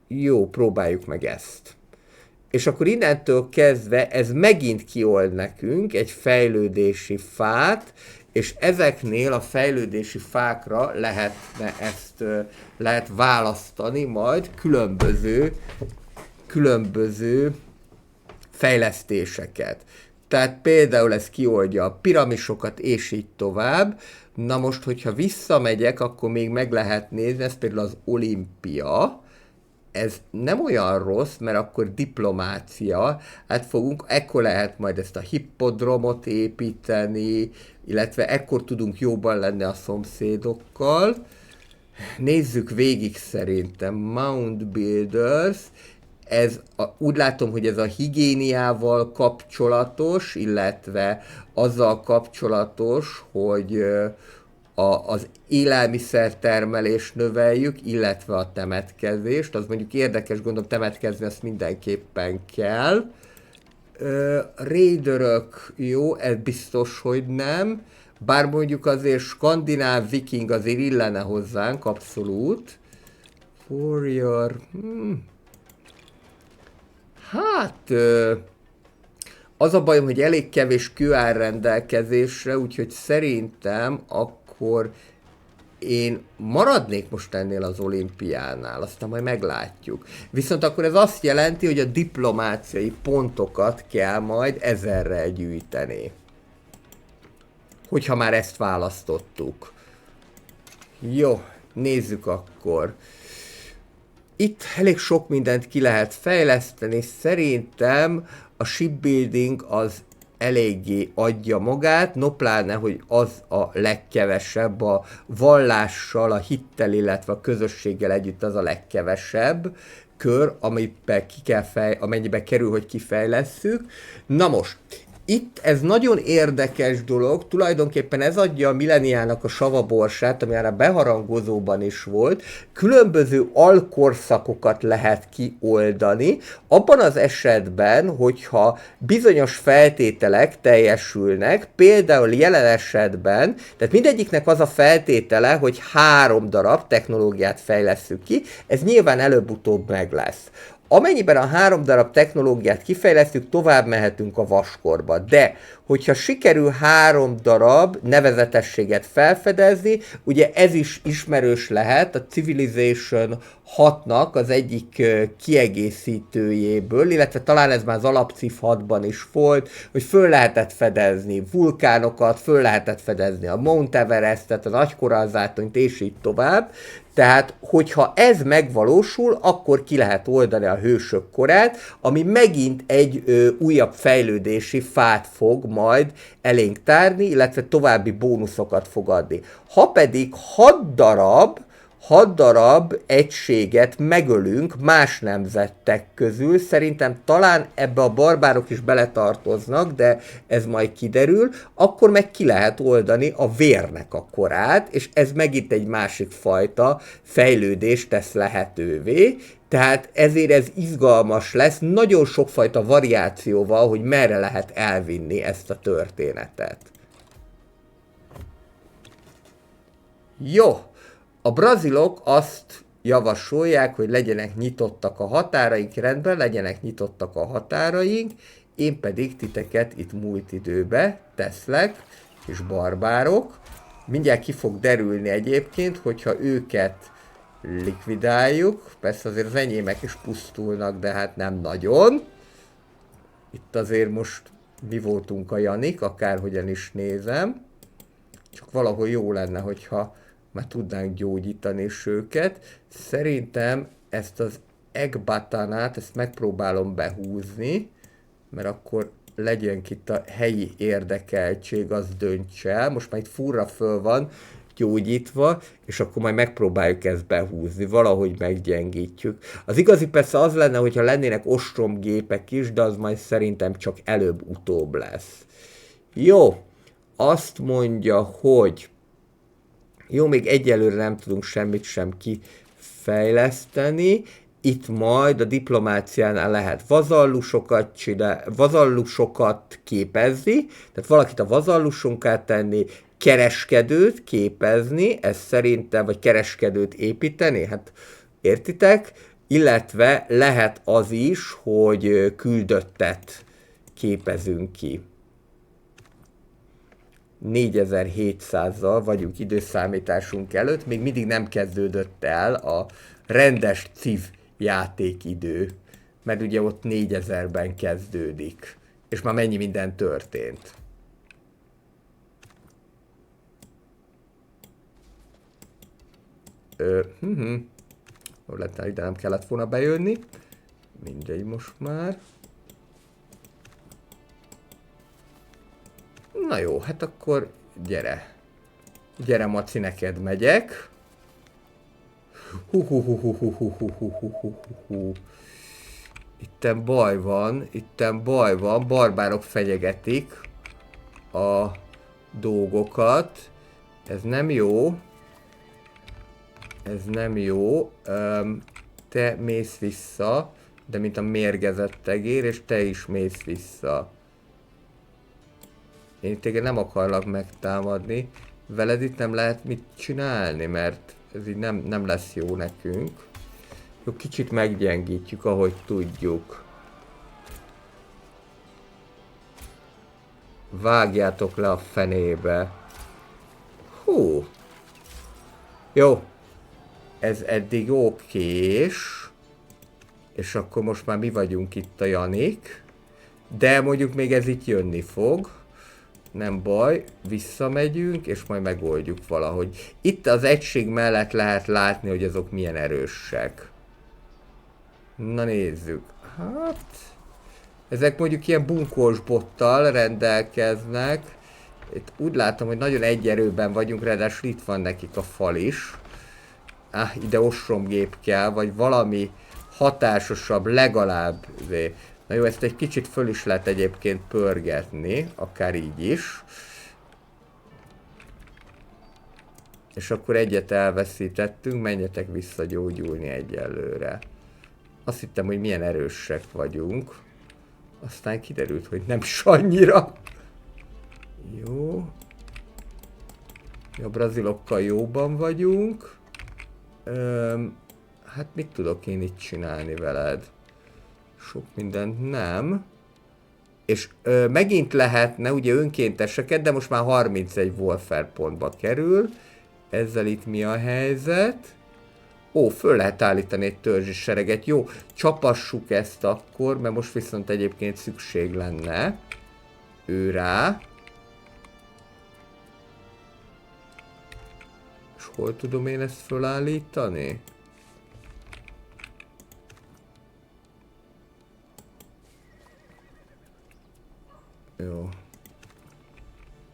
Jó, próbáljuk meg ezt. És akkor innentől kezdve ez megint kiold nekünk egy fejlődési fát, és ezeknél a fejlődési fákra lehet választani majd különböző fejlesztéseket. Tehát például ez kioldja a piramisokat, és így tovább. Na most, hogyha visszamegyek, akkor még meg lehet nézni, ez például az Olimpia. Ez nem olyan rossz, mert akkor diplomácia, ekkor lehet majd ezt a hippodromot építeni, illetve ekkor tudunk jobban lenni a szomszédokkal. Nézzük végig szerintem. Mound Builders, úgy látom, hogy ez a higiéniával kapcsolatos, illetve azzal kapcsolatos, hogy az élelmiszertermelést növeljük, illetve a temetkezést. Az mondjuk érdekes, gondolom temetkezni ezt mindenképpen kell. Raiderök, jó, ez biztos, hogy nem. Bár mondjuk azért skandináv viking azért illene hozzánk, abszolút. Warrior. Hát... az a bajom, hogy elég kevés kő áll rendelkezésre, úgyhogy szerintem akkor én maradnék most ennél az olimpiánál, aztán majd meglátjuk. Viszont akkor ez azt jelenti, hogy a diplomáciai pontokat kell majd 1000-rel gyűjteni. Hogyha már ezt választottuk. Jó, nézzük akkor. Itt elég sok mindent ki lehet fejleszteni, szerintem a shipbuilding az eléggé adja magát, no pláne, hogy az a legkevesebb, a vallással, a hittel, illetve a közösséggel együtt az a legkevesebb kör, amennyibe kerül, hogy kifejlesszük. Na most, Itt ez nagyon érdekes dolog, tulajdonképpen ez adja a Milleniának a savaborsát, ami már a beharangozóban is volt, különböző alkorszakokat lehet kioldani, abban az esetben, hogyha bizonyos feltételek teljesülnek, például jelen esetben, tehát mindegyiknek az a feltétele, hogy 3 darab technológiát fejlesszük ki, ez nyilván előbb-utóbb meg lesz. Amennyiben a 3 darab technológiát kifejlesztjük, tovább mehetünk a vaskorba. De, hogyha sikerül 3 darab nevezetességet felfedezni, ugye ez is ismerős lehet a Civilization 6-nak az egyik kiegészítőjéből, illetve talán ez már az alapciv 6-ban is volt, hogy föl lehetett fedezni vulkánokat, föl lehetett fedezni a Mount Everestet, a nagykorallzátonyt és így tovább. Tehát, hogyha ez megvalósul, akkor ki lehet oldani a hősök korát, ami megint egy újabb fejlődési fát fog majd elénk tárni, illetve további bónuszokat fog adni. Ha pedig 6 darab egységet megölünk más nemzetek közül, szerintem talán ebbe a barbárok is beletartoznak, de ez majd kiderül, akkor meg ki lehet oldani a vérnek a korát, és ez megint egy másik fajta fejlődést tesz lehetővé, tehát ezért ez izgalmas lesz, nagyon sokfajta variációval, hogy merre lehet elvinni ezt a történetet. Jó! A brazilok azt javasolják, hogy legyenek nyitottak a határaink, rendben, legyenek nyitottak a határaink, én pedig titeket itt múlt időbe teszlek, és barbárok. Mindjárt ki fog derülni egyébként, hogyha őket likvidáljuk, persze azért az enyémek is pusztulnak, de hát nem nagyon. Itt azért most mi voltunk a Janik, akárhogyan is nézem, csak valahol jó lenne, hogyha már tudnánk gyógyítani is őket. Szerintem ezt az Ekbatanát, ezt megpróbálom behúzni, mert akkor legyen itt a helyi érdekeltség, az döntse el. Most már itt furra föl van gyógyítva, és akkor majd megpróbáljuk ezt behúzni, valahogy meggyengítjük. Az igazi persze az lenne, hogyha lennének ostromgépek is, de az majd szerintem csak előbb-utóbb lesz. Jó, azt mondja, hogy jó, még egyelőre nem tudunk semmit sem kifejleszteni. Itt majd a diplomáciánál lehet vazallusokat képezni, tehát valakit a vazallusunká tenni, kereskedőt képezni, ez szerintem, vagy kereskedőt építeni, hát értitek? Illetve lehet az is, hogy küldöttet képezünk ki. 4700-zal vagyunk időszámításunk előtt, még mindig nem kezdődött el a rendes civ játékidő, mert ugye ott 4000-ben kezdődik, és már mennyi minden történt. Lehet, ide nem kellett volna bejönni, mindegy most már. Na jó, hát akkor gyere. Gyere, Maci, neked megyek. Itten baj van, barbárok fenyegetik a dolgokat. Ez nem jó. Te mész vissza, de mint a mérgezett tegér, és te is mész vissza. Én téged nem akarlak megtámadni. Veled itt nem lehet mit csinálni, mert ez így nem lesz jó nekünk. Jó, kicsit meggyengítjük, ahogy tudjuk. Vágjátok le a fenébe. Hú. Jó. Ez eddig okés. És akkor most már mi vagyunk itt a Janik. De mondjuk még ez itt jönni fog. Nem baj, visszamegyünk, és majd megoldjuk valahogy. Itt az egység mellett lehet látni, hogy azok milyen erősek. Na nézzük. Hát... ezek mondjuk ilyen bunkós bottal rendelkeznek. Itt úgy látom, hogy nagyon egy erőben vagyunk, ráadásul itt van nekik a fal is. Ide ostromgép kell, vagy valami hatásosabb, legalább Na jó, ezt egy kicsit föl is lehet egyébként pörgetni, akár így is. És akkor egyet elveszítettünk, menjetek vissza gyógyulni egyelőre. Azt hittem, hogy milyen erősek vagyunk. Aztán kiderült, hogy nem is annyira. Jó. A brazilokkal jóban vagyunk. Hát mit tudok én itt csinálni veled? Sok mindent nem. És megint lehetne ugye önkénteseket, de most már 31 Warfare pontba kerül. Ezzel itt mi a helyzet? Ó, föl lehet állítani egy törzsi sereget. Jó, csapassuk ezt akkor, mert most viszont egyébként szükség lenne ő rá. És hol tudom én ezt fölállítani? Jó.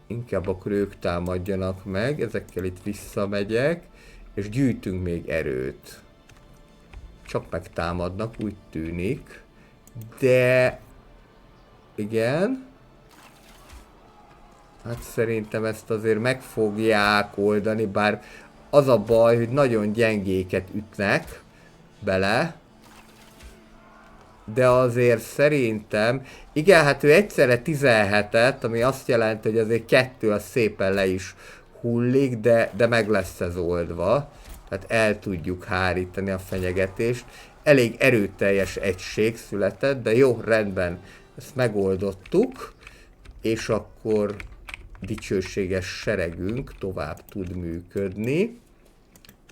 Inkább akkor ők támadjanak meg, ezekkel itt visszamegyek, és gyűjtünk még erőt. Csak megtámadnak, úgy tűnik. De... igen. Hát szerintem ezt azért meg fogják oldani, bár az a baj, hogy nagyon gyengéket ütnek bele. De azért szerintem, igen, hát ő egyszerre 17-et, ami azt jelenti, hogy azért 2 az szépen le is hullik, de meg lesz ez oldva. Tehát el tudjuk hárítani a fenyegetést. Elég erőteljes egység született, de jó, rendben, ezt megoldottuk. És akkor dicsőséges seregünk tovább tud működni.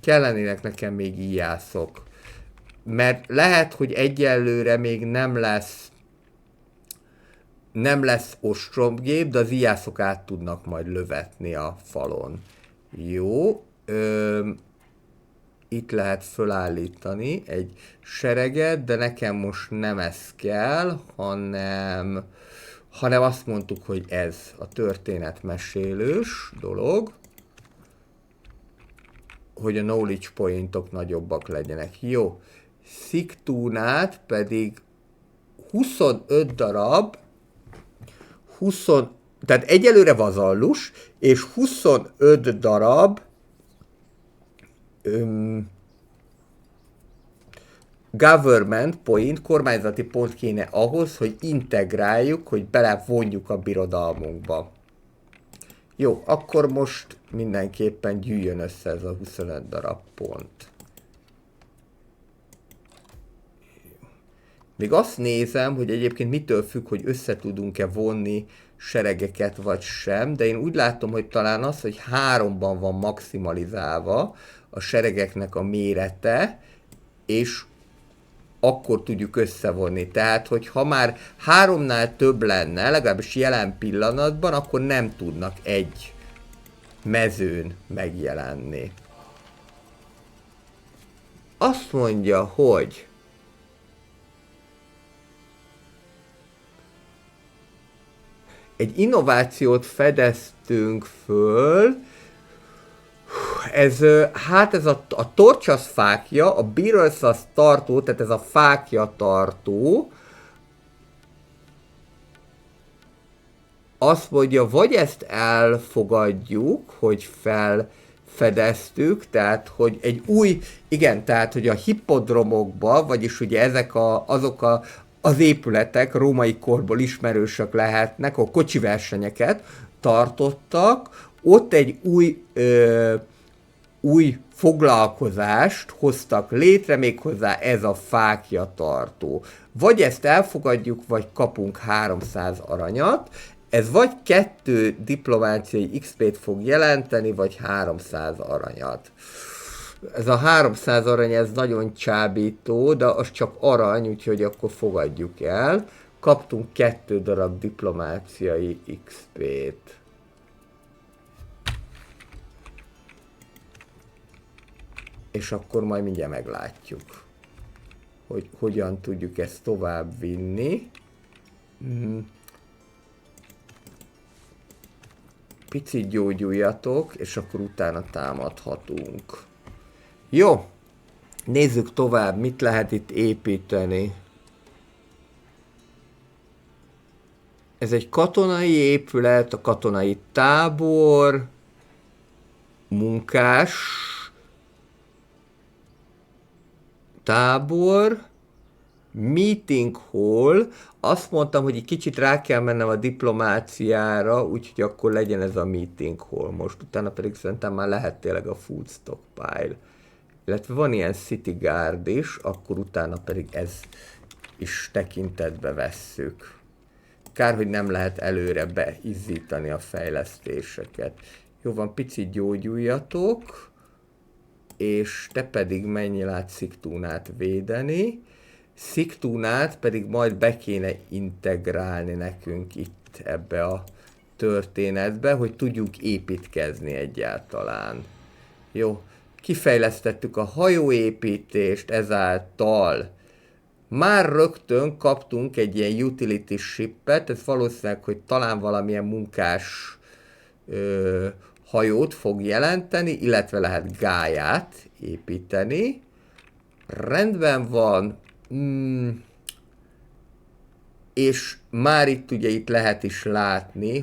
Kellenének nekem még íjászok. Mert lehet, hogy egyelőre még nem lesz ostromgép, de az íjászok át tudnak majd lövetni a falon. Jó. Itt lehet fölállítani egy sereget, de nekem most nem ez kell, hanem azt mondtuk, hogy ez a történetmesélős dolog, hogy a knowledge pointok nagyobbak legyenek. Jó. Sziktúnát pedig 25 darab, tehát egyelőre vazallus, és 25 darab government point, kormányzati pont kéne ahhoz, hogy integráljuk, hogy belevonjuk a birodalmunkba. Jó, akkor most mindenképpen gyűjjön össze ez a 25 darab pont. Még azt nézem, hogy egyébként mitől függ, hogy össze tudunk-e vonni seregeket vagy sem, de én úgy látom, hogy talán az, hogy 3-ban van maximalizálva a seregeknek a mérete, és akkor tudjuk összevonni. Tehát, hogy ha már 3-nál több lenne, legalábbis jelen pillanatban, akkor nem tudnak egy mezőn megjelenni. Azt mondja, hogy egy innovációt fedeztünk föl, ez a torcs az fákja, a barrels az tartó, tehát ez a fákja tartó. Azt mondja, vagy ezt elfogadjuk, hogy felfedeztük, tehát hogy egy új, igen, tehát hogy a hippodromokba, vagyis ugye ezek az épületek római korból ismerősök lehetnek, a kocsi versenyeket tartottak, ott egy új foglalkozást hoztak létre, méghozzá ez a fákja tartó. Vagy ezt elfogadjuk, vagy kapunk 300 aranyat, ez vagy 2 diplomáciai XP-t fog jelenteni, vagy 300 aranyat. Ez a 300 arany, ez nagyon csábító, de az csak arany, úgyhogy akkor fogadjuk el. Kaptunk 2 darab diplomáciai XP-t. És akkor majd mindjárt meglátjuk, hogy hogyan tudjuk ezt tovább vinni. Picit gyógyuljatok, és akkor utána támadhatunk. Jó, nézzük tovább, mit lehet itt építeni. Ez egy katonai épület, a katonai tábor, munkás tábor, meeting hall. Azt mondtam, hogy egy kicsit rá kell mennem a diplomáciára, úgyhogy akkor legyen ez a meeting hall most. Utána pedig szerintem már lehet tényleg a food stockpile. Illetve van ilyen city guard is, akkor utána pedig ez is tekintetbe vesszük. Kár, hogy nem lehet előre beizzítani a fejlesztéseket. Jó van, picit gyógyuljatok, és te pedig menj át Sziktunát védeni. Sziktunát pedig majd be kéne integrálni nekünk itt ebbe a történetbe, hogy tudjunk építkezni egyáltalán. Jó, kifejlesztettük a hajóépítést, ezáltal már rögtön kaptunk egy ilyen utility ship-et, ez valószínűleg, hogy talán valamilyen munkás hajót fog jelenteni, illetve lehet gályát építeni. Rendben van. És már itt lehet is látni,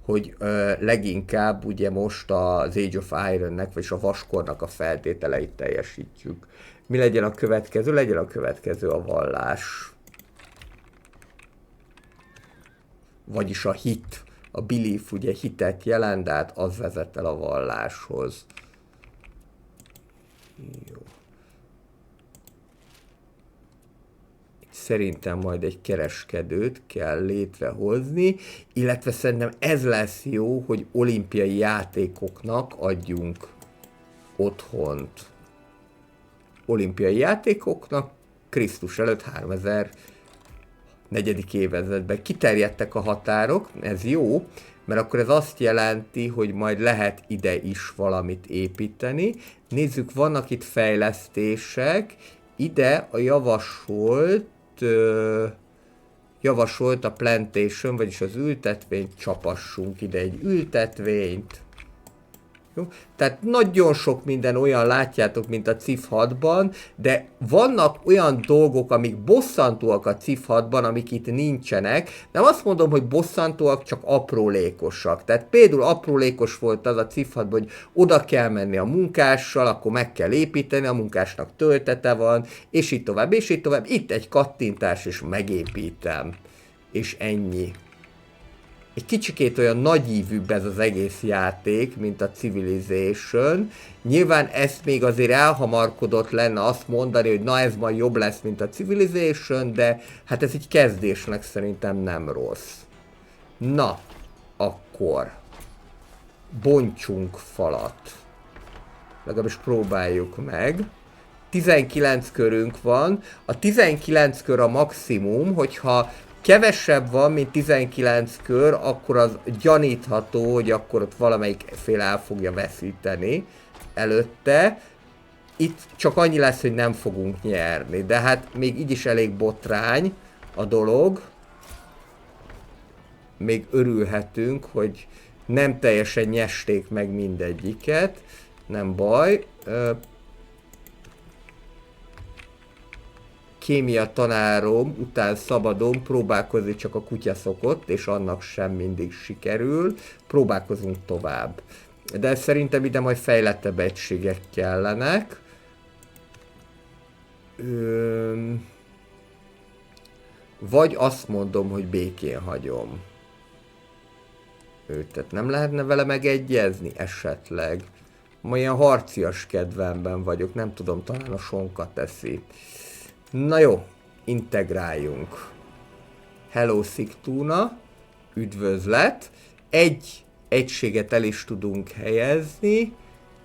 hogy leginkább ugye most az Age of Ironnek, vagy a vaskornak a feltételeit teljesítjük. Mi legyen a következő? Legyen a következő a vallás. Vagyis a hit. A belief ugye hitet jelent, de hát az vezet el a valláshoz. Jó. Szerintem majd egy kereskedőt kell létrehozni, illetve szerintem ez lesz jó, hogy olimpiai játékoknak adjunk otthont. Olimpiai játékoknak Krisztus előtt 3000 negyedik évezredben kiterjedtek a határok, ez jó, mert akkor ez azt jelenti, hogy majd lehet ide is valamit építeni. Nézzük, vannak itt fejlesztések, ide a javasolt a plantation, vagyis az ültetvényt, csapassunk ide egy ültetvényt. Jó? Tehát nagyon sok minden olyan látjátok, mint a Civ 6-ban, de vannak olyan dolgok, amik bosszantóak a Civ 6-ban, amik itt nincsenek. Nem azt mondom, hogy bosszantóak, csak aprólékosak. Tehát például aprólékos volt az a Civ 6-ban, hogy oda kell menni a munkással, akkor meg kell építeni, a munkásnak töltete van, és így tovább, és így tovább. Itt egy kattintás, és megépítem. És ennyi. Egy kicsikét olyan nagyívűbb ez az egész játék, mint a Civilization. Nyilván ezt még azért elhamarkodott lenne azt mondani, hogy na ez majd jobb lesz, mint a Civilization, de hát ez egy kezdésnek szerintem nem rossz. Na, akkor bontsunk falat. Legalábbis próbáljuk meg. 19 körünk van. A 19 kör a maximum, hogyha kevesebb van, mint 19 kör, akkor az gyanítható, hogy akkor ott valamelyik fél el fogja veszíteni előtte. Itt csak annyi lesz, hogy nem fogunk nyerni, de hát még így is elég botrány a dolog. Még örülhetünk, hogy nem teljesen nyesték meg mindegyiket, nem baj. Kémia tanárom után szabadon próbálkozni, csak a kutya szokott, és annak sem mindig sikerül. Próbálkozunk tovább. De szerintem ide majd fejlettebb egységek kellenek. Vagy azt mondom, hogy békén hagyom őt. Tehát nem lehetne vele megegyezni esetleg. Ma ilyen harcias kedvemben vagyok, nem tudom, talán a sonka teszi. Na jó, integráljunk. Hello Sziktuna, üdvözlet. Egy egységet el is tudunk helyezni.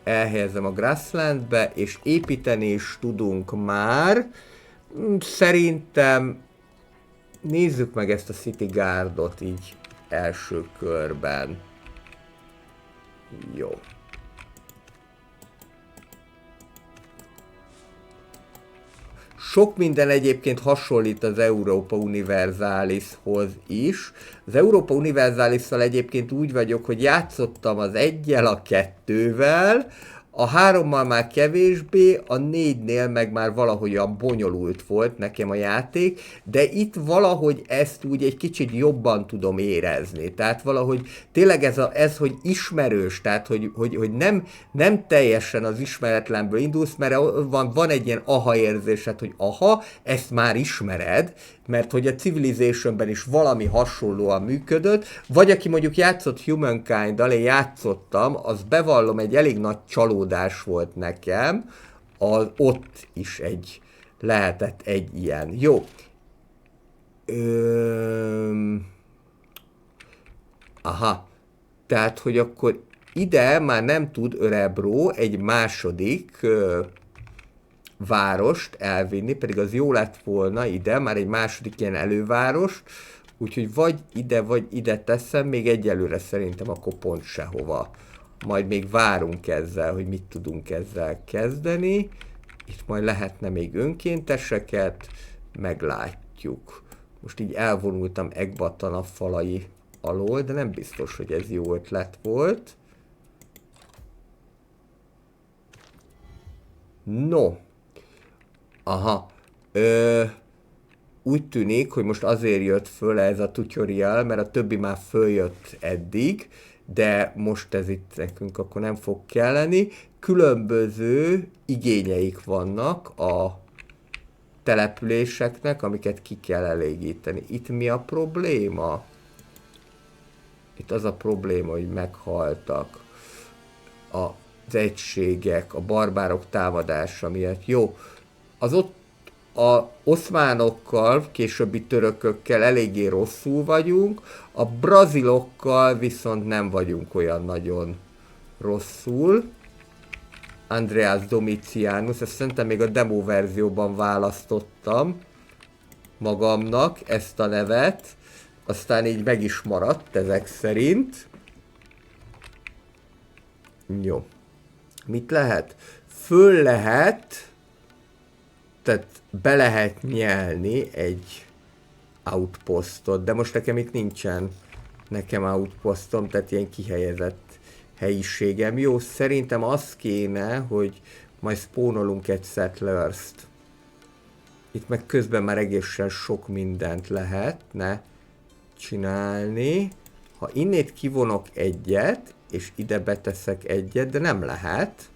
Elhelyezem a Grasslandbe, és építeni is tudunk már. Szerintem nézzük meg ezt a City Guardot így első körben. Jó. Sok minden egyébként hasonlít az Europa Universalishoz is. Az Europa Universalisszal egyébként úgy vagyok, hogy játszottam az 1-jel, a 2-vel, A 3-mal már kevésbé, a 4-nél meg már valahogyan bonyolult volt nekem a játék, de itt valahogy ezt úgy egy kicsit jobban tudom érezni. Tehát valahogy tényleg ez hogy ismerős, tehát hogy nem teljesen az ismeretlenből indulsz, mert van egy ilyen aha érzésed, hogy aha, ezt már ismered, mert hogy a Civilizationben is valami hasonlóan működött, vagy aki mondjuk játszott Humankind-dal, én játszottam, az bevallom, egy elég nagy csalódás volt nekem, ott is lehetett egy ilyen. Jó. Aha. Tehát, hogy akkor ide már nem tud Örebro egy második várost elvinni, pedig az jó lett volna ide, már egy második ilyen elővárost, úgyhogy vagy ide teszem, még egyelőre szerintem akkor pont sehova. Majd még várunk ezzel, hogy mit tudunk ezzel kezdeni. Itt majd lehetne még önkénteseket, meglátjuk. Most így elvonultam Ekbatan a falai alól, de nem biztos, hogy ez jó ötlet volt. No. Aha. Úgy tűnik, hogy most azért jött föl ez a tutorial, mert a többi már följött eddig, de most ez itt nekünk akkor nem fog kelleni. Különböző igényeik vannak a településeknek, amiket ki kell elégíteni. Itt mi a probléma? Itt az a probléma, hogy meghaltak az egységek, a barbárok támadása miatt. Jó, az ott a oszmánokkal, későbbi törökökkel eléggé rosszul vagyunk, a brazilokkal viszont nem vagyunk olyan nagyon rosszul. Andreas Domitianus, ezt szerintem még a demo verzióban választottam magamnak ezt a nevet, aztán így meg is maradt ezek szerint. Jó. Mit lehet? Föl lehet, tehát be lehet nyelni egy outpostot, de most nekem itt nincsen outpostom, tehát ilyen kihelyezett helyiségem. Jó, szerintem az kéne, hogy majd spónolunk egy settlers-t. Itt meg közben már egészen sok mindent lehetne csinálni. Ha innét kivonok egyet, és ide beteszek egyet, de nem lehet.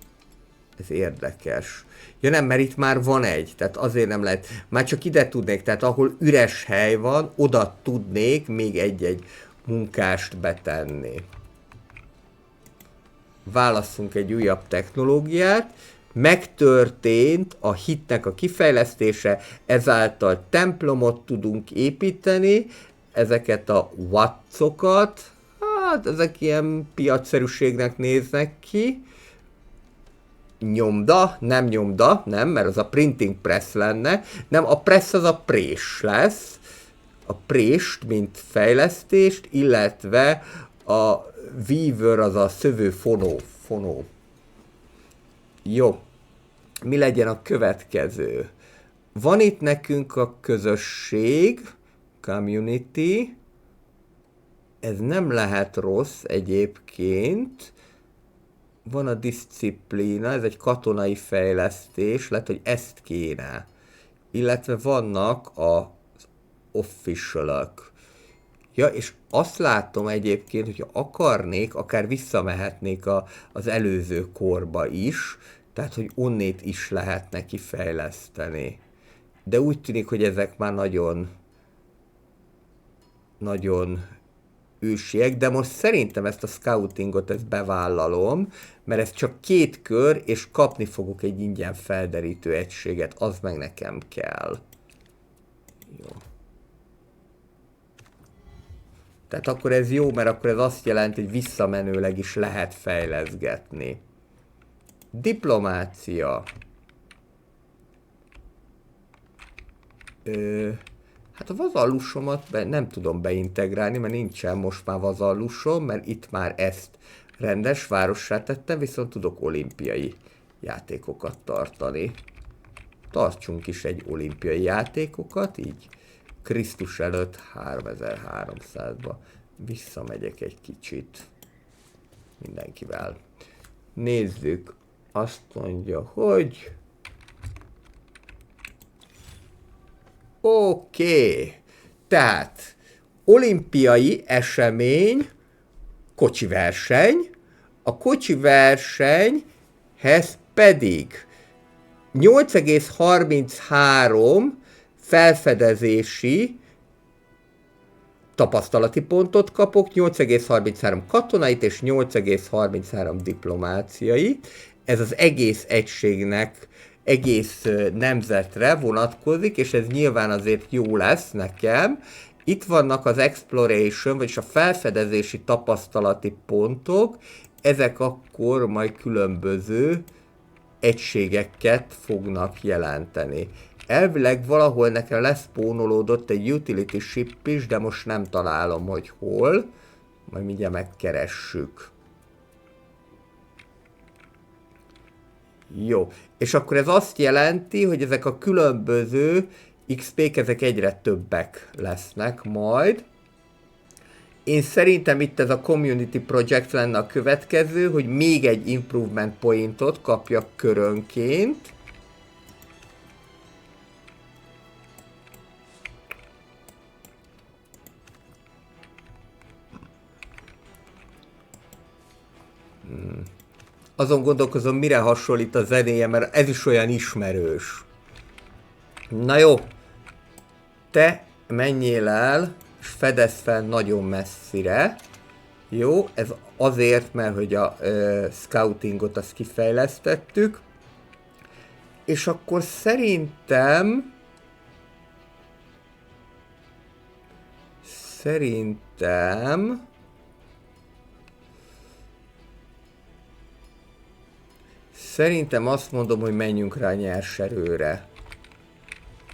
Ez érdekes. Ja nem, mert itt már van egy, tehát azért nem lehet. Már csak ide tudnék, tehát ahol üres hely van, oda tudnék még egy-egy munkást betenni. Válasszunk egy újabb technológiát. Megtörtént a hitnek a kifejlesztése, ezáltal templomot tudunk építeni, ezeket a wattokat, hát ezek ilyen piacszerűségnek néznek ki. Nyomda, nem, mert az a printing press lenne, nem, a press az a prés lesz, a prést, mint fejlesztést, illetve a weaver az a szövő fonó. Jó, mi legyen a következő? Van itt nekünk a közösség, community, ez nem lehet rossz egyébként. Van a diszciplína, ez egy katonai fejlesztés, lehet, hogy ezt kéne. Illetve vannak az officialok. Ja, és azt látom egyébként, hogyha akarnék, akár visszamehetnék az előző korba is, tehát, hogy onnét is lehetne kifejleszteni. De úgy tűnik, hogy ezek már nagyon ősiek, de most szerintem ezt a scoutingot ezt bevállalom, mert ez csak 2 kör, és kapni fogok egy ingyen felderítő egységet, az meg nekem kell. Jó. Tehát akkor ez jó, mert akkor ez azt jelenti, hogy visszamenőleg is lehet fejleszgetni. Diplomácia. Hát a vazallusomat nem tudom beintegrálni, mert nincsen most már vazallusom, mert itt már ezt rendes várossá tettem, viszont tudok olimpiai játékokat tartani. Tartsunk is egy olimpiai játékokat, így Krisztus előtt 3300-ba. Visszamegyek egy kicsit mindenkivel. Nézzük. azt mondja, hogy oké. Tehát olimpiai esemény, kocsi verseny, a kocsi versenyhez pedig 8,33 felfedezési tapasztalati pontot kapok, 8,33 katonait és 8,33 diplomáciai. Ez az egész egységnek, egész nemzetre vonatkozik, és ez nyilván azért jó lesz nekem. Itt vannak az exploration, vagyis a felfedezési tapasztalati pontok, ezek akkor majd különböző egységeket fognak jelenteni. Elvileg valahol nekem leszpónolódott egy utility ship is, de most nem találom, hogy hol. Majd mindjárt megkeressük. Jó, és akkor ez azt jelenti, hogy ezek a különböző XP-k, ezek egyre többek lesznek majd. Én szerintem itt ez a Community Project lenne a következő, hogy még egy Improvement Pointot kapjak körönként. Azon gondolkozom, mire hasonlít a zenéje, mert ez is olyan ismerős. Na jó, te menjél el, és fedezz fel nagyon messzire. Jó, ez azért, mert hogy a scoutingot azt kifejlesztettük. És akkor szerintem azt mondom, hogy menjünk rá a nyers erőre.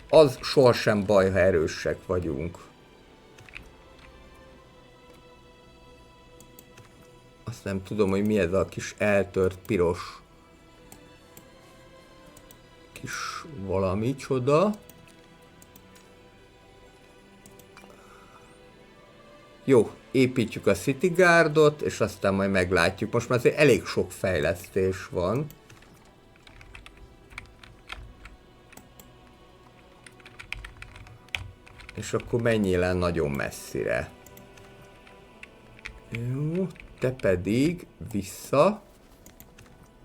Az sohasem baj, ha erősek vagyunk. Azt nem tudom, hogy mi ez a kis eltört piros kis valami csoda. Jó, építjük a City Guardot, és aztán majd meglátjuk. Most már azért elég sok fejlesztés van. És akkor menjél el nagyon messzire. Jó, te pedig vissza,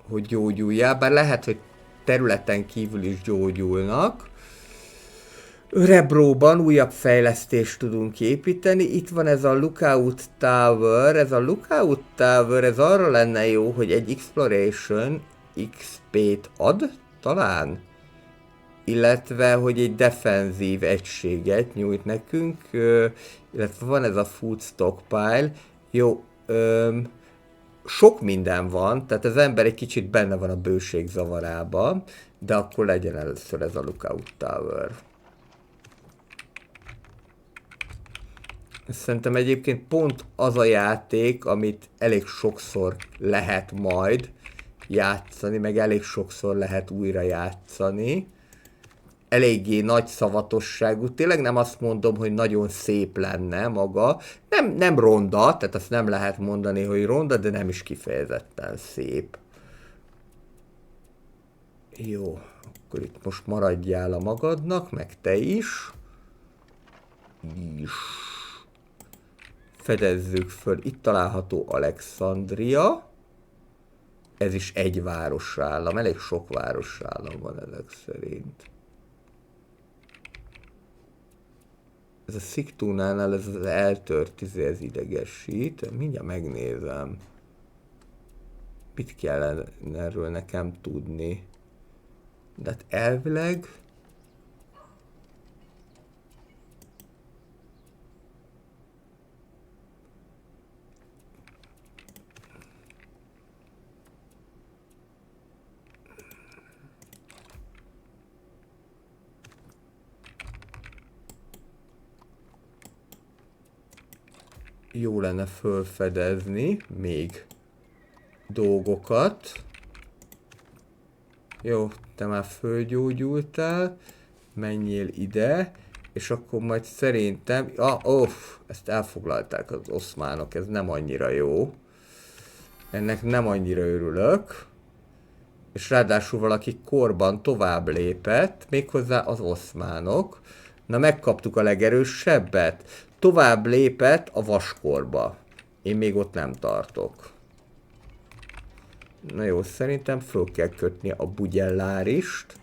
hogy gyógyuljál, bár lehet, hogy területen kívül is gyógyulnak. Rebróban újabb fejlesztést tudunk építeni. Itt van ez a Lookout Tower. Ez a Lookout Tower, ez arra lenne jó, hogy egy Exploration XP-t ad, talán? Illetve, hogy egy defenzív egységet nyújt nekünk, illetve van ez a food stockpile. Jó, sok minden van, tehát az ember egy kicsit benne van a bőség zavarában, de akkor legyen először ez a Lookout Tower. Szerintem egyébként pont az a játék, amit elég sokszor lehet majd játszani, meg elég sokszor lehet újra játszani. Eléggé nagy szavatosságú, tényleg nem azt mondom, hogy nagyon szép lenne maga. Nem ronda, tehát azt nem lehet mondani, hogy ronda, de nem is kifejezetten szép. Jó, akkor itt most maradjál a magadnak, meg te is. Fedezzük föl, itt található Alexandria. Ez is egy városállam, elég sok városállam van ezek szerint. Ez a Sziktunánál ez az eltört ez idegesít. Mindjárt megnézem. Mit kellene erről nekem tudni? De hát elvileg... Jó lenne felfedezni még dolgokat. Jó, te már fölgyógyultál, menjél ide, és akkor majd szerintem... ezt elfoglalták az oszmánok, ez nem annyira jó. Ennek nem annyira örülök. És ráadásul valaki korban tovább lépett, méghozzá az oszmánok. Na, megkaptuk a legerősebbet. Tovább lépett a vaskorba. Én még ott nem tartok. Na jó, szerintem föl kell kötni a bugyellárist.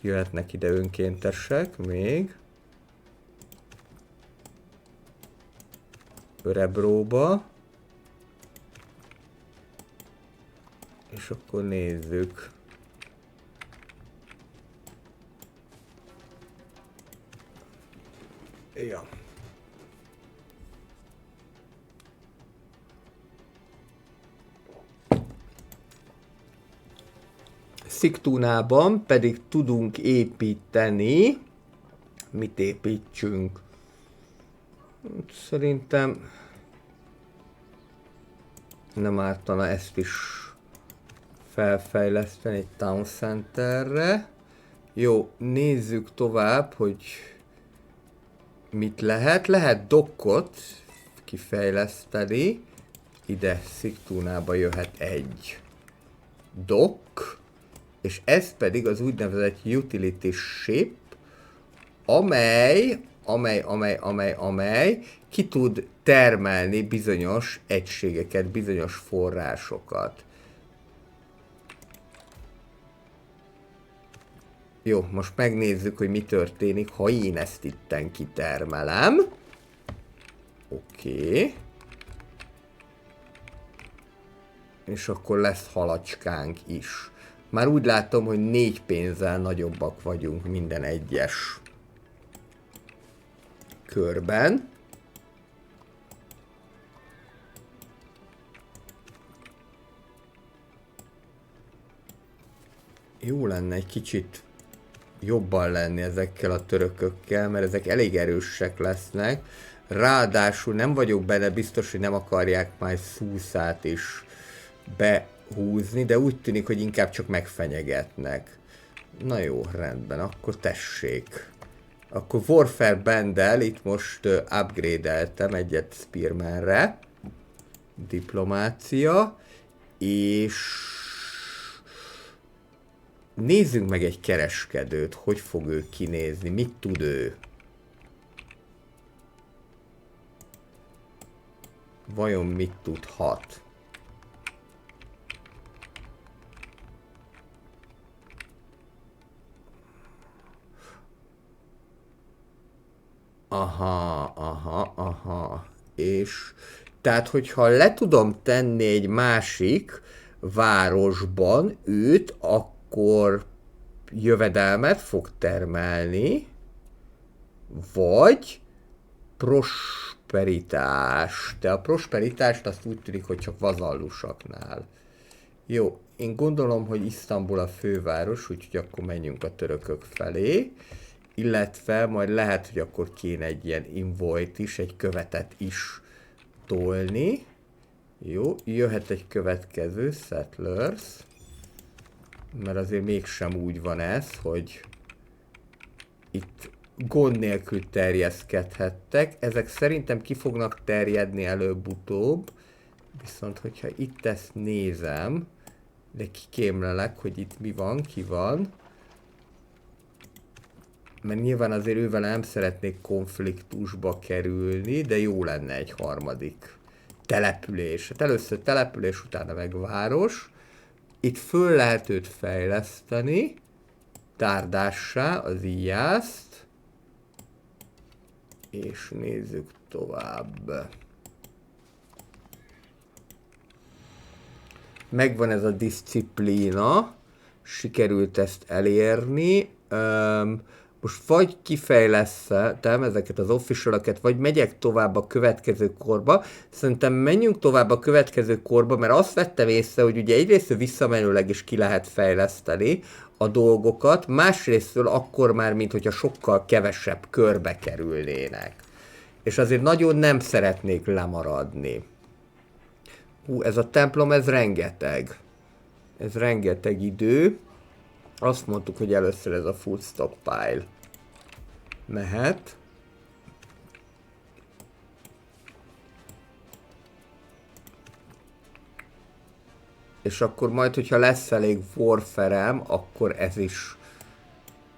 Jöhetnek ide önkéntesek még. Örebróba. És akkor nézzük. Ja. Sziktúnában pedig tudunk építeni. Mit építsünk? Szerintem nem ártana ezt is felfejleszteni egy town centerre. Jó, nézzük tovább, hogy mit lehet. Lehet dokkot kifejleszteni. Ide Sziktúnába jöhet egy dock, és ez pedig az úgynevezett utility ship, amely ki tud termelni bizonyos egységeket, bizonyos forrásokat. Jó, most megnézzük, hogy mi történik, ha én ezt itten kitermelem. Oké. És akkor lesz halacskánk is. Már úgy látom, hogy 4 pénzzel nagyobbak vagyunk minden egyes körben. Jó lenne egy kicsit jobban lenni ezekkel a törökökkel, mert ezek elég erősek lesznek. Ráadásul nem vagyok benne biztos, hogy nem akarják majd Szúszát is behúzni, de úgy tűnik, hogy inkább csak megfenyegetnek. Na jó, rendben, akkor tessék. Akkor Warfare Band-el itt most upgrade-eltem egyet Spearmanre. Diplomácia. És nézzünk meg egy kereskedőt, hogy fog ő kinézni, mit tud ő. Vajon mit tudhat? Aha. És tehát, hogyha le tudom tenni egy másik városban őt, akkor jövedelmet fog termelni, vagy prosperitás. De a prosperitást azt úgy tűnik, hogy csak vazallusaknál. Jó, én gondolom, hogy Isztambul a főváros, úgyhogy akkor menjünk a törökök felé. Illetve majd lehet, hogy akkor kéne egy ilyen invoit is, egy követet is tolni. Jó, jöhet egy következő, Settlers. Mert azért mégsem úgy van ez, hogy itt gond nélkül terjeszkedhettek. Ezek szerintem ki fognak terjedni előbb-utóbb. Viszont, hogyha itt ezt nézem, de kikémlelek, hogy itt mi van, ki van. Mert nyilván azért ővel nem szeretnék konfliktusba kerülni, de jó lenne egy harmadik település. Hát először település, utána meg város. Itt föl lehet őt fejleszteni, tárdássá az íjászt, és nézzük tovább. Megvan ez a diszciplína, sikerült ezt elérni. Most vagy kifejlesztem ezeket az official-öket, vagy megyek tovább a következő korba. Szerintem menjünk tovább a következő korba, mert azt vettem észre, hogy ugye egyrészt visszamenőleg is ki lehet fejleszteni a dolgokat, másrésztől akkor már, mint hogyha sokkal kevesebb körbe kerülnének. És azért nagyon nem szeretnék lemaradni. Ez a templom, ez rengeteg. Ez rengeteg idő. Azt mondtuk, hogy először ez a food stockpile mehet. És akkor majd, hogyha lesz elég warfarem, akkor ez is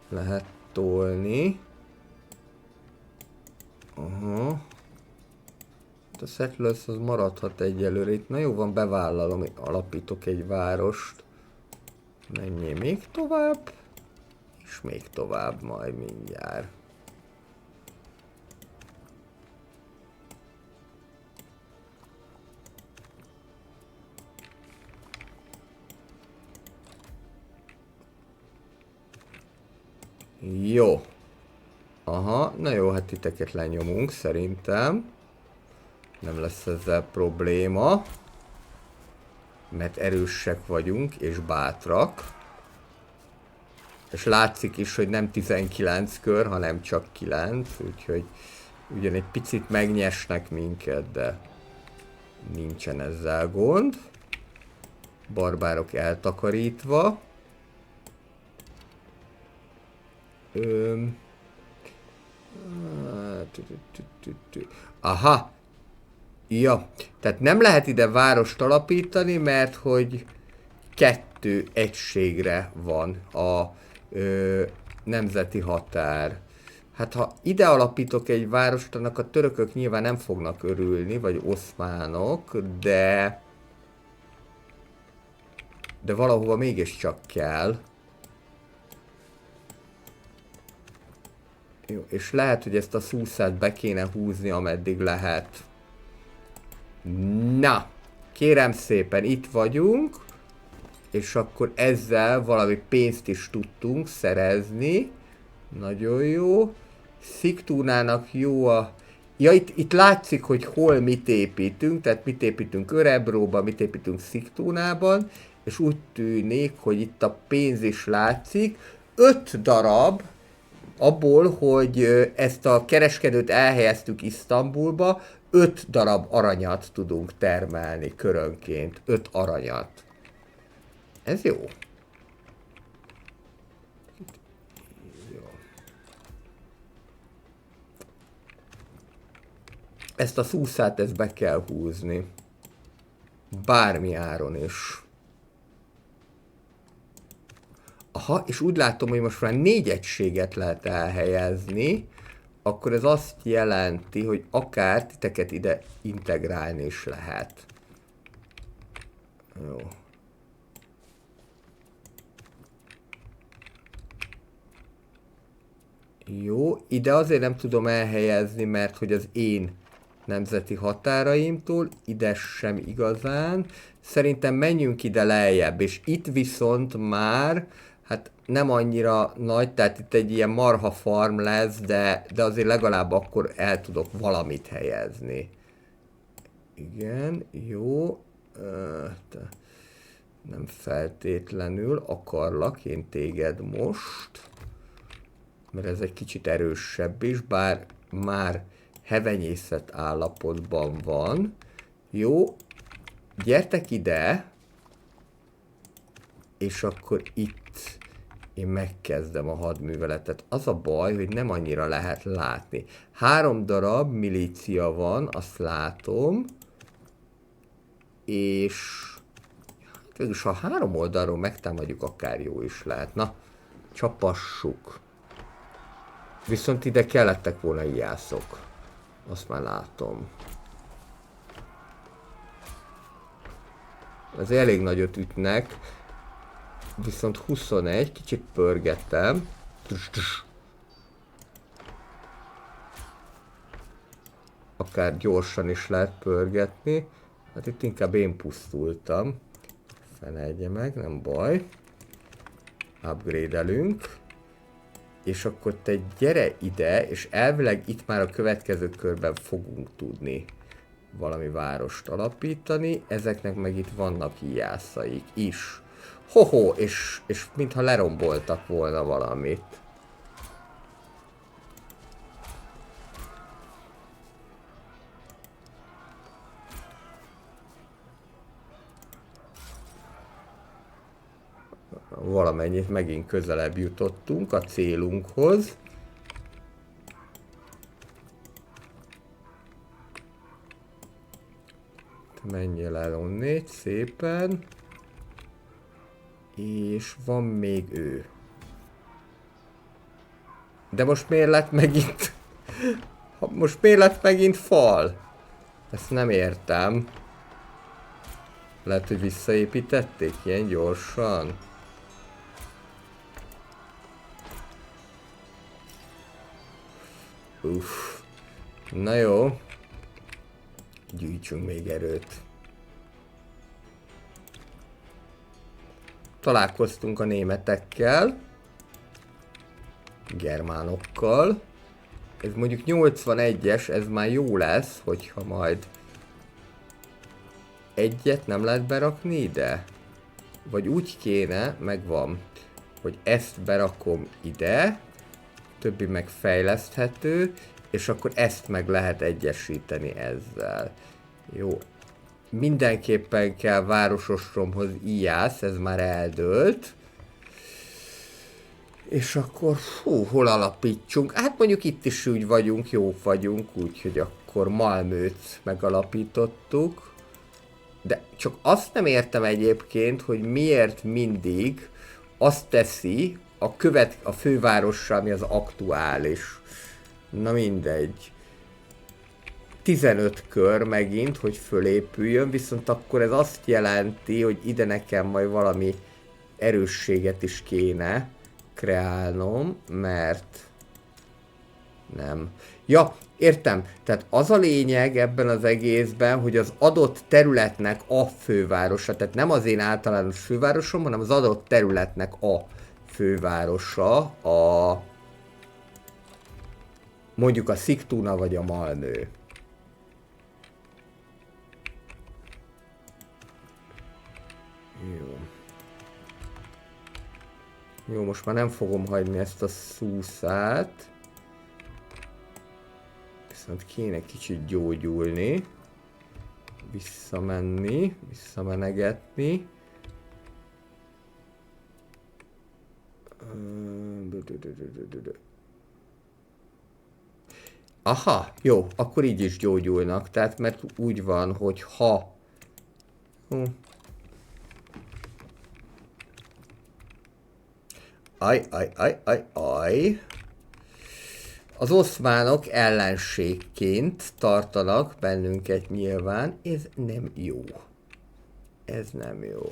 lehet tolni. Aha. A Settlers az maradhat egyelőre itt. Na jó van, bevállalom, alapítok egy várost. Menjél még tovább. És még tovább majd mindjárt. Jó. Aha, na jó, hát titeket lenyomunk szerintem. Nem lesz ezzel probléma. Mert erősek vagyunk és bátrak. És látszik is, hogy nem 19 kör, hanem csak 9, úgyhogy ugyan egy picit megnyesnek minket, de nincsen ezzel gond. Barbárok eltakarítva. Aha! Ja, tehát nem lehet ide várost alapítani, mert hogy 2 egységre van a nemzeti határ. Hát ha ide alapítok egy várost, annak a törökök nyilván nem fognak örülni, vagy oszmánok, de valahova mégiscsak kell. Jó, és lehet, hogy ezt a szúszát be kéne húzni, ameddig lehet. Na, kérem szépen, itt vagyunk, és akkor ezzel valami pénzt is tudtunk szerezni. Nagyon jó. Sziktúnának jó a... Ja, itt látszik, hogy hol mit építünk, tehát mit építünk Örebróban, mit építünk Sziktúnában, és úgy tűnik, hogy itt a pénz is látszik. 5 darab, abból, hogy ezt a kereskedőt elhelyeztük Isztambulba, 5 darab aranyat tudunk termelni körönként. 5 aranyat. Ez jó. Jó. Ezt a szúszát, ezt be kell húzni. Bármi áron is. Aha, és úgy látom, hogy most már 4 egységet lehet elhelyezni, akkor ez azt jelenti, hogy akár titeket ide integrálni is lehet. Jó. Jó, ide azért nem tudom elhelyezni, mert hogy az én nemzeti határaimtól, ide sem igazán. Szerintem menjünk ide lejjebb, és itt viszont már, hát nem annyira nagy, tehát itt egy ilyen marha farm lesz, de azért legalább akkor el tudok valamit helyezni. Igen, jó. Nem feltétlenül akarlak én téged most, mert ez egy kicsit erősebb is, bár már hevenyészet állapotban van. Jó, gyertek ide, és akkor itt én megkezdem a hadműveletet. Az a baj, hogy nem annyira lehet látni. 3 darab milícia van, azt látom, és végülis ha 3 oldalról megtámadjuk, akár jó is lehet. Na, csapassuk. Viszont ide kellettek volna ijászok. Azt már látom. Ez elég nagyot ütnek. Viszont 21, kicsit pörgettem. Akár gyorsan is lehet pörgetni. Hát itt inkább én pusztultam. Felejtje meg, nem baj. Upgrade-elünk. És akkor te gyere ide, és elvileg itt már a következő körben fogunk tudni valami várost alapítani. Ezeknek meg itt vannak ijászaik is. Hoho, és mintha leromboltak volna valamit. Valamennyit megint közelebb jutottunk a célunkhoz. Menjél el onnét szépen. És van még ő. De most miért lett megint... Most miért lett megint fal? Ezt nem értem. Lehet, hogy visszaépítették ilyen gyorsan. Uff. Na jó. Gyűjtsünk még erőt. Találkoztunk a németekkel. Germánokkal. Ez mondjuk 81-es, ez már jó lesz, hogyha majd egyet nem lehet berakni ide. Vagy úgy kéne, megvan, hogy ezt berakom ide, többi meg fejleszthető, és akkor ezt meg lehet egyesíteni ezzel. Jó. Mindenképpen kell városostromhoz íjász, ez már eldőlt. És akkor, hol alapítsunk? Hát mondjuk itt is úgy vagyunk, jók vagyunk, úgyhogy akkor Malmöt megalapítottuk. De csak azt nem értem egyébként, hogy miért mindig azt teszi a fővárossal, ami az aktuális. Na mindegy. 15 kör megint, hogy fölépüljön, viszont akkor ez azt jelenti, hogy ide nekem majd valami erősséget is kéne kreálnom, mert nem. Ja, értem. Tehát az a lényeg ebben az egészben, hogy az adott területnek a fővárosa, tehát nem az én általános fővárosom, hanem az adott területnek a fővárosa, mondjuk a Sigtuna vagy a Malmö. Jó. Jó, most már nem fogom hagyni ezt a szúszát. Viszont kéne kicsit gyógyulni. Visszamenni, visszamenegetni. Aha, jó, akkor így is gyógyulnak. Tehát mert úgy van, hogy ha... Aj. Az oszmánok ellenségként tartanak bennünket nyilván. Ez nem jó. Ez nem jó.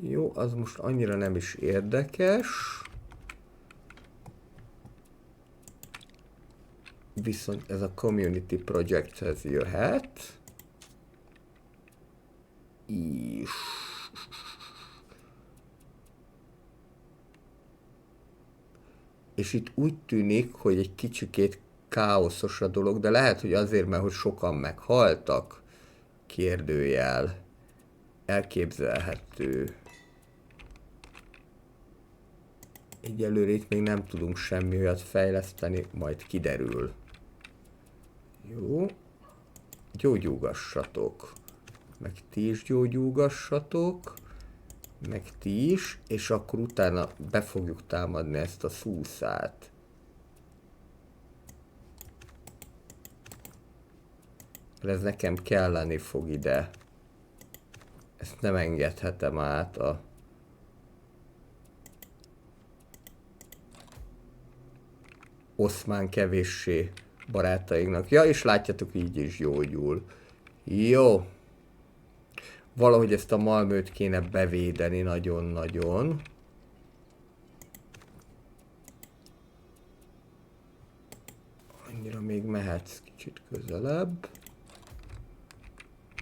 Jó, az most annyira nem is érdekes. Viszont ez a community projecthez jöhet. És itt úgy tűnik, hogy egy kicsikét káoszos a dolog, de lehet, hogy azért, mert hogy sokan meghaltak. Kérdőjel. Elképzelhető. Egyelőre itt még nem tudunk semmi olyat fejleszteni, majd kiderül. Jó. Gyógyulgassatok. Meg ti is gyógyulgassatok. Meg ti is, és akkor utána be fogjuk támadni ezt a szúszát. Ez nekem kelleni fog ide. Ezt nem engedhetem át a... oszmán kevéssé barátainknak. Ja, és látjátok, így is gyógyul. Jó. Valahogy ezt a Malmöt kéne bevédeni nagyon-nagyon. Annyira még mehetsz kicsit közelebb.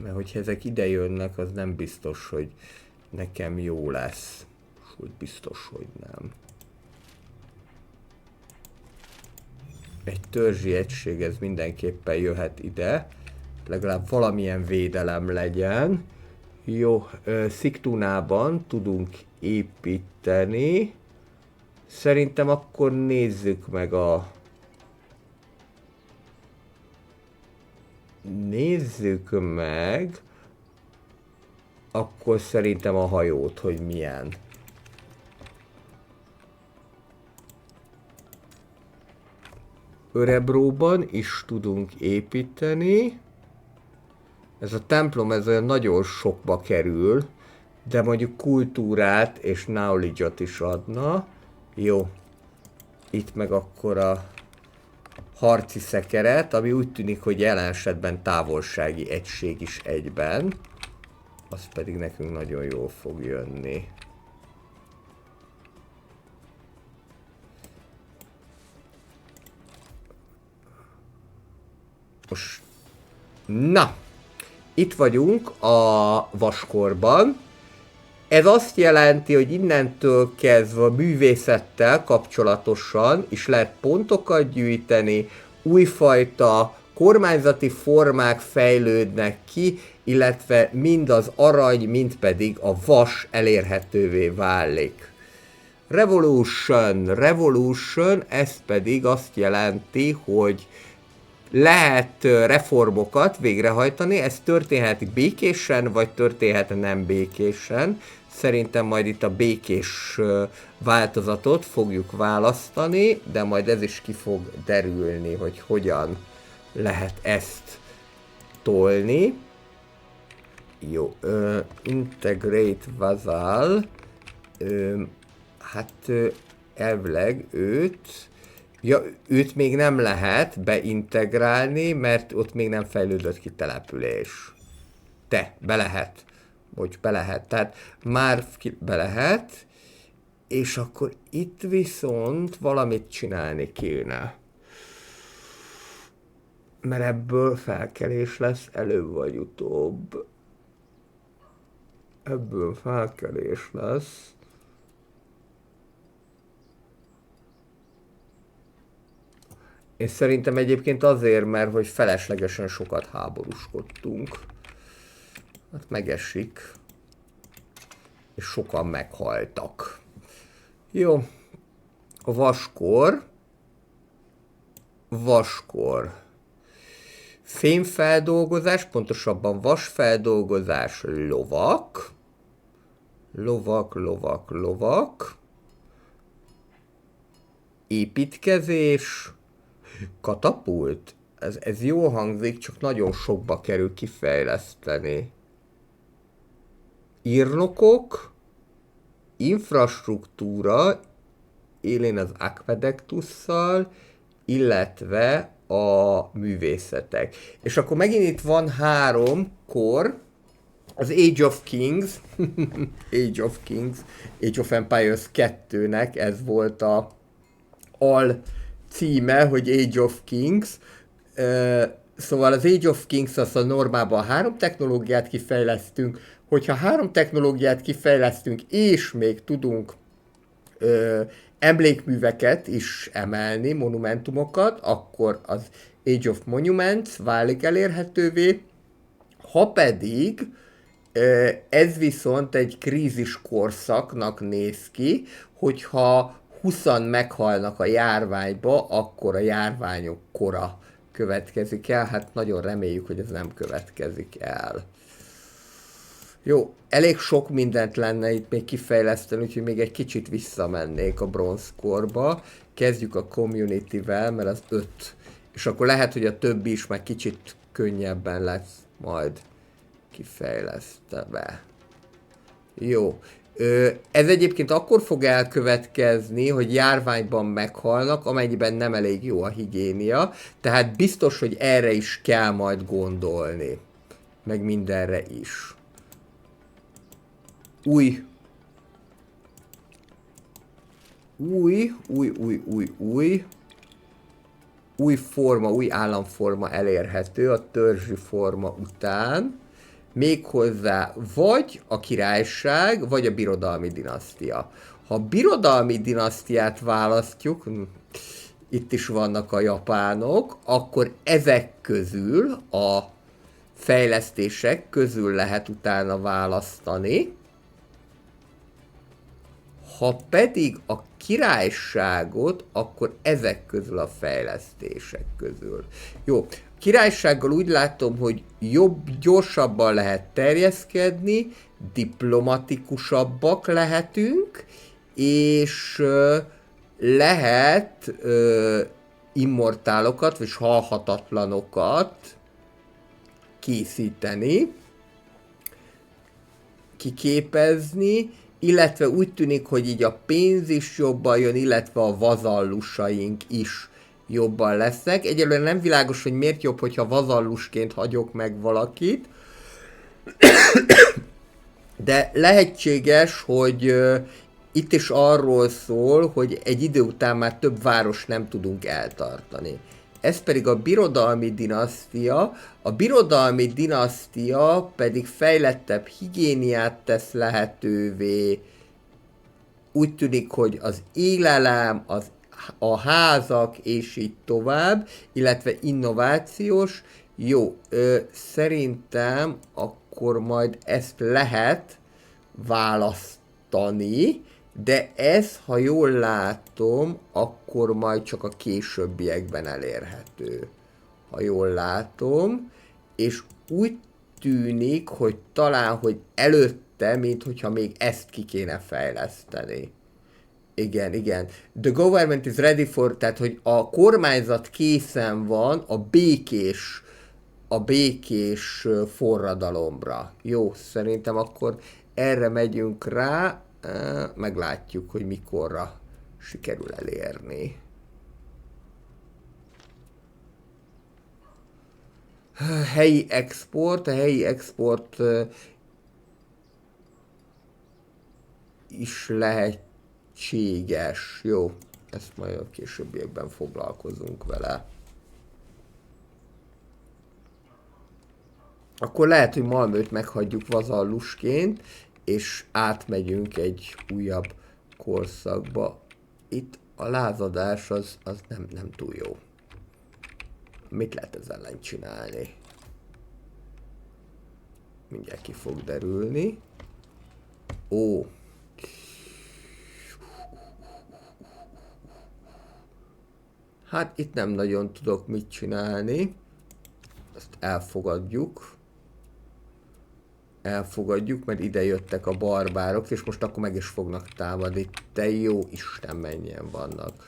Mert hogyha ezek ide jönnek, az nem biztos, hogy nekem jó lesz. Úgy biztos, hogy nem. Egy törzsi egység, ez mindenképpen jöhet ide. Legalább valamilyen védelem legyen. Jó, Sigtunában tudunk építeni. Szerintem akkor nézzük meg a... Nézzük meg... Akkor szerintem a hajót, hogy milyen. Örebróban is tudunk építeni. Ez a templom, ez olyan nagyon sokba kerül, De mondjuk kultúrát és knowledge-ot is adna. Jó. Itt meg akkor a harci szekeret, ami úgy tűnik, hogy jelen esetben távolsági egység is egyben. Az pedig nekünk nagyon jól fog jönni. Most... Na! Itt vagyunk a vaskorban. Ez azt jelenti, hogy innentől kezdve a művészettel kapcsolatosan is lehet pontokat gyűjteni, újfajta kormányzati formák fejlődnek ki, illetve mind az arany, mind pedig a vas elérhetővé válik. Revolution, ez pedig azt jelenti, hogy lehet reformokat végrehajtani, ez történhet békésen, vagy történhet nem békésen. Szerintem majd itt a békés változatot fogjuk választani, de majd ez is ki fog derülni, hogy hogyan lehet ezt tolni. Jó, integrate vassal, hát elvileg őt még nem lehet beintegrálni, mert ott még nem fejlődött ki település. Be lehet. Tehát már be lehet, és akkor itt viszont valamit csinálni kéne. Mert ebből felkelés lesz előbb vagy utóbb. Ebből felkelés lesz. És szerintem egyébként azért, mert hogy feleslegesen sokat háborúskodtunk. Hát megesik. És sokan meghaltak. Jó. A vaskor. Fémfeldolgozás, pontosabban vasfeldolgozás, lovak. Építkezés, katapult. Ez jól hangzik, csak nagyon sokba kerül kifejleszteni. Írnokok, infrastruktúra, élén az akvedektusszal, illetve a művészetek. És akkor megint itt van 3 kor, az Age of Kings, Age of Empires 2-nek ez volt a al címe, hogy Age of Kings. Szóval az Age of Kings az a normálban 3 technológiát kifejlesztünk, hogyha 3 technológiát kifejlesztünk, és még tudunk emlékműveket is emelni, monumentumokat, akkor az Age of Monuments válik elérhetővé. Ha pedig ez viszont egy krízis korszaknak néz ki, hogyha 20 meghalnak a járványba, akkor a járványok kora következik el. Hát nagyon reméljük, hogy ez nem következik el. Jó, elég sok mindent lenne itt még kifejleszteni, úgyhogy még egy kicsit visszamennék a bronzkorba. Kezdjük a community-vel, mert az 5. És akkor lehet, hogy a többi is már kicsit könnyebben lesz majd kifejlesztve. Jó. Ez egyébként akkor fog elkövetkezni, hogy járványban meghalnak, amennyiben nem elég jó a higiénia, tehát biztos, hogy erre is kell majd gondolni. Meg mindenre is. Új forma, új államforma elérhető a törzsi forma után, méghozzá vagy a királyság, vagy a birodalmi dinasztia. Ha a birodalmi dinasztiát választjuk, itt is vannak a japánok, akkor ezek közül, a fejlesztések közül lehet utána választani. Ha pedig a királyságot, akkor ezek közül a fejlesztések közül. Jó, királysággal úgy látom, hogy gyorsabban lehet terjeszkedni, diplomatikusabbak lehetünk, és lehet immortálokat, vagy halhatatlanokat készíteni. kiképezni, illetve úgy tűnik, hogy így a pénz is jobban jön, illetve a vazallusaink is jobban lesznek. Egyelőre nem világos, hogy miért jobb, hogyha vazallusként hagyok meg valakit, de lehetséges, hogy itt is arról szól, hogy egy idő után már több város nem tudunk eltartani. Ez pedig a birodalmi dinasztia. A birodalmi dinasztia pedig fejlettebb higiéniát tesz lehetővé. Úgy tűnik, hogy az élelem, a házak és így tovább, illetve innovációs. Jó, szerintem akkor majd ezt lehet választani, de ez, ha jól látom, akkor majd csak a későbbiekben elérhető. Ha jól látom, és úgy tűnik, hogy talán, hogy előtte, mint hogyha még ezt ki kéne fejleszteni. Igen, igen. The government is ready for, tehát, hogy a kormányzat készen van a békés forradalomra. Jó, szerintem akkor erre megyünk rá, meglátjuk, hogy mikorra sikerül elérni. Helyi export, a helyi export is lehetséges. Jó, ezt majd a későbbiekben foglalkozunk vele. Akkor lehet, hogy Malmöt meghagyjuk vazallusként, és átmegyünk egy újabb korszakba. Itt a lázadás az nem túl jó. Mit lehet ezzel ellen csinálni? Mindjárt ki fog derülni. Ó. Hát itt nem nagyon tudok mit csinálni. Ezt elfogadjuk. Mert ide jöttek a barbárok, és most akkor meg is fognak támadni. Te jó Isten, mennyien vannak.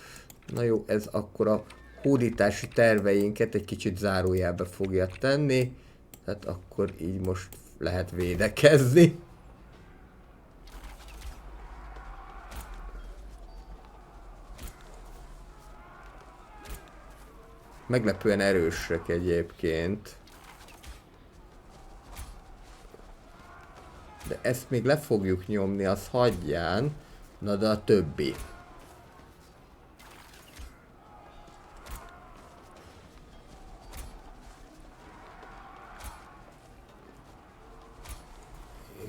Na jó, ez akkor a hódítási terveinket egy kicsit zárójelbe fogja tenni. Tehát akkor így most lehet védekezni. Meglepően erősek egyébként. De ezt még le fogjuk nyomni, az hagyján. Na de a többi.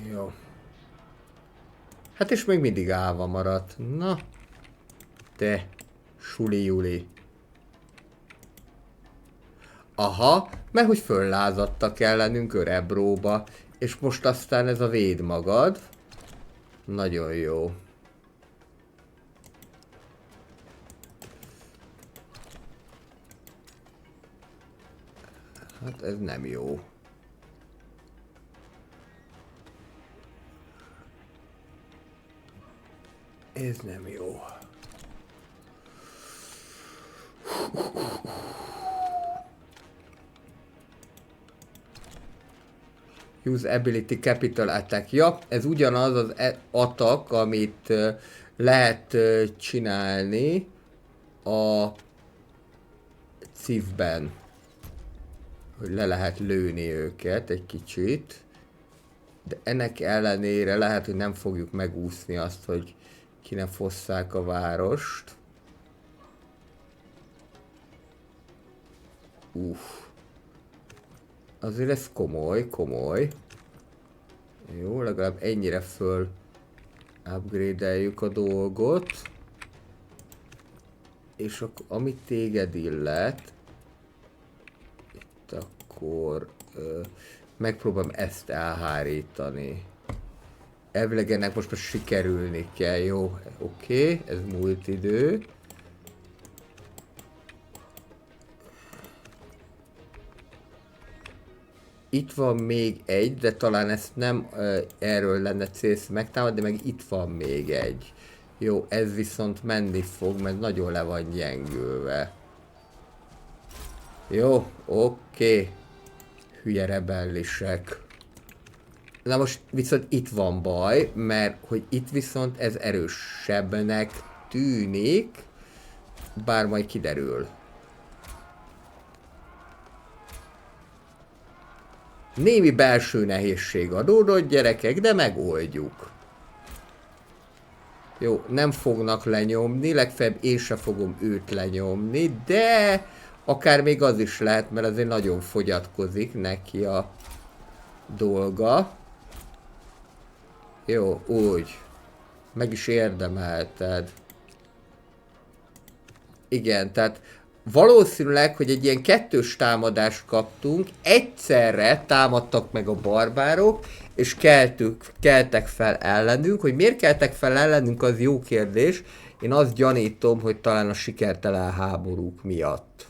Jó. Hát és még mindig állva maradt. Na. Te. Suli-juli. Aha, mert hogy föllázadtak ellenünk Örebróba. És most aztán ez a véd magad. Nagyon jó. Hát ez nem jó. Ez nem jó. Use ability capital attack. Ja, ez ugyanaz az attack, amit lehet csinálni a civben. Hogy le lehet lőni őket egy kicsit. De ennek ellenére lehet, hogy nem fogjuk megúszni azt, hogy ki ne fosszák a várost. Azért ez komoly. Jó, legalább ennyire föl upgrade-eljük a dolgot. És akkor, amit téged illet, itt akkor megpróbálom ezt elhárítani. Elvileg ennek most sikerülni kell, jó, oké, ez múlt idő. Itt van még egy, de talán ezt nem erről lenne célsz megtámadni, de meg itt van még egy. Jó, ez viszont menni fog, mert nagyon le van gyengülve. Jó, oké. Hülye rebellisek. Na most viszont itt van baj, mert hogy itt viszont ez erősebbnek tűnik, bár majd kiderül. Némi belső nehézség adódott, gyerekek, de megoldjuk. Jó, nem fognak lenyomni, legfeljebb én se fogom őt lenyomni, de akár még az is lehet, mert azért nagyon fogyatkozik neki a dolga. Jó, úgy. Meg is érdemelted. Igen, tehát valószínűleg, hogy egy ilyen kettős támadást kaptunk, egyszerre támadtak meg a barbárok, és keltek fel ellenünk. Hogy miért keltek fel ellenünk, az jó kérdés. Én azt gyanítom, hogy talán a sikertelen háborúk miatt.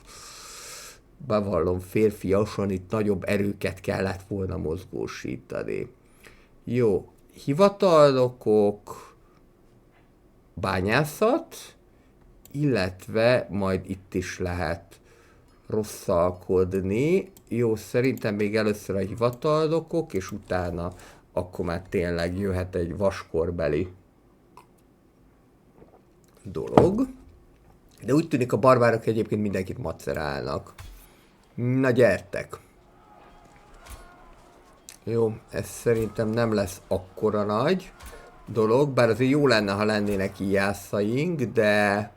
Bevallom, férfiasan itt nagyobb erőket kellett volna mozgósítani. Jó, hivatalnokok, bányászat, illetve majd itt is lehet rosszalkodni. Jó, szerintem még először a hivatalnokok, és utána akkor már tényleg jöhet egy vaskorbeli dolog. De úgy tűnik a barbárok egyébként mindenkit macerálnak. Na gyertek! Jó, ez szerintem nem lesz akkora nagy dolog, bár azért jó lenne, ha lennének íjászaink, de...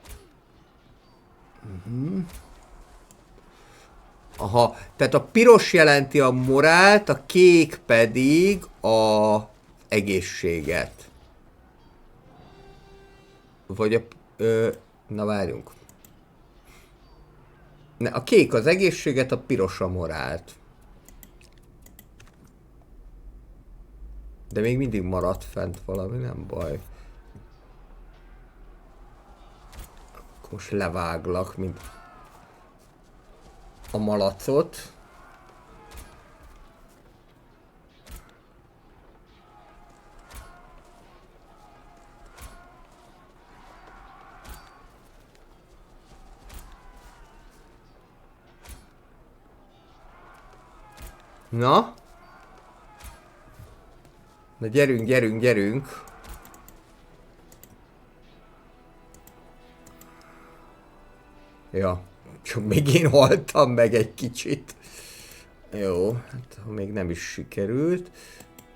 Aha, tehát a piros jelenti a morált, a kék pedig a egészséget. Vagy a... na várjunk. Ne, a kék az egészséget, a piros a morált. De még mindig maradt fent valami, nem baj. Akkor most leváglak, mint a malacot. Na? Na gyerünk, gyerünk, gyerünk! Ja, csak még én haltam meg egy kicsit. Jó, hát még nem is sikerült.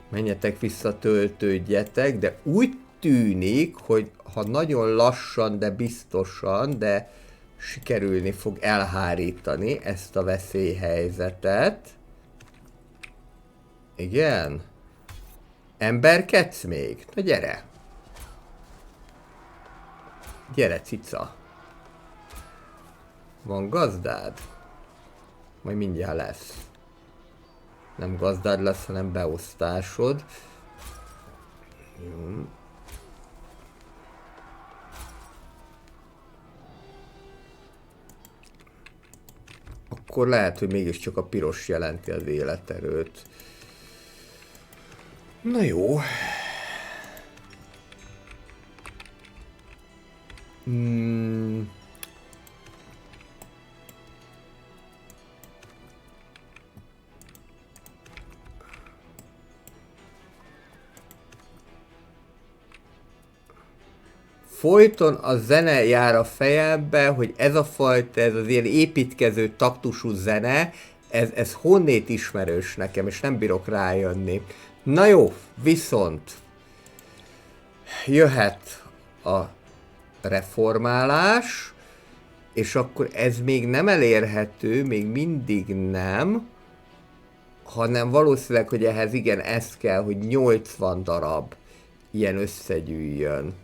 Menjetek vissza, töltődjetek, de úgy tűnik, hogy ha nagyon lassan, de biztosan, de sikerülni fog elhárítani ezt a veszélyhelyzetet. Igen? Emberkedsz még? Na gyere! Gyere, cica! Van gazdád? Majd mindjárt lesz. Nem gazdád lesz, hanem beosztásod. Jó. Akkor lehet, hogy mégiscsak a piros jelenti az életerőt. Na jó. Folyton a zene jár a fejembe, hogy ez a fajta, ez az ilyen építkező taktusú zene, ez honnét ismerős nekem, és nem bírok rájönni. Na jó, viszont jöhet a reformálás, és akkor ez még nem elérhető, még mindig nem, hanem valószínűleg, hogy ehhez igen, ez kell, hogy 80 darab ilyen összegyűjjön.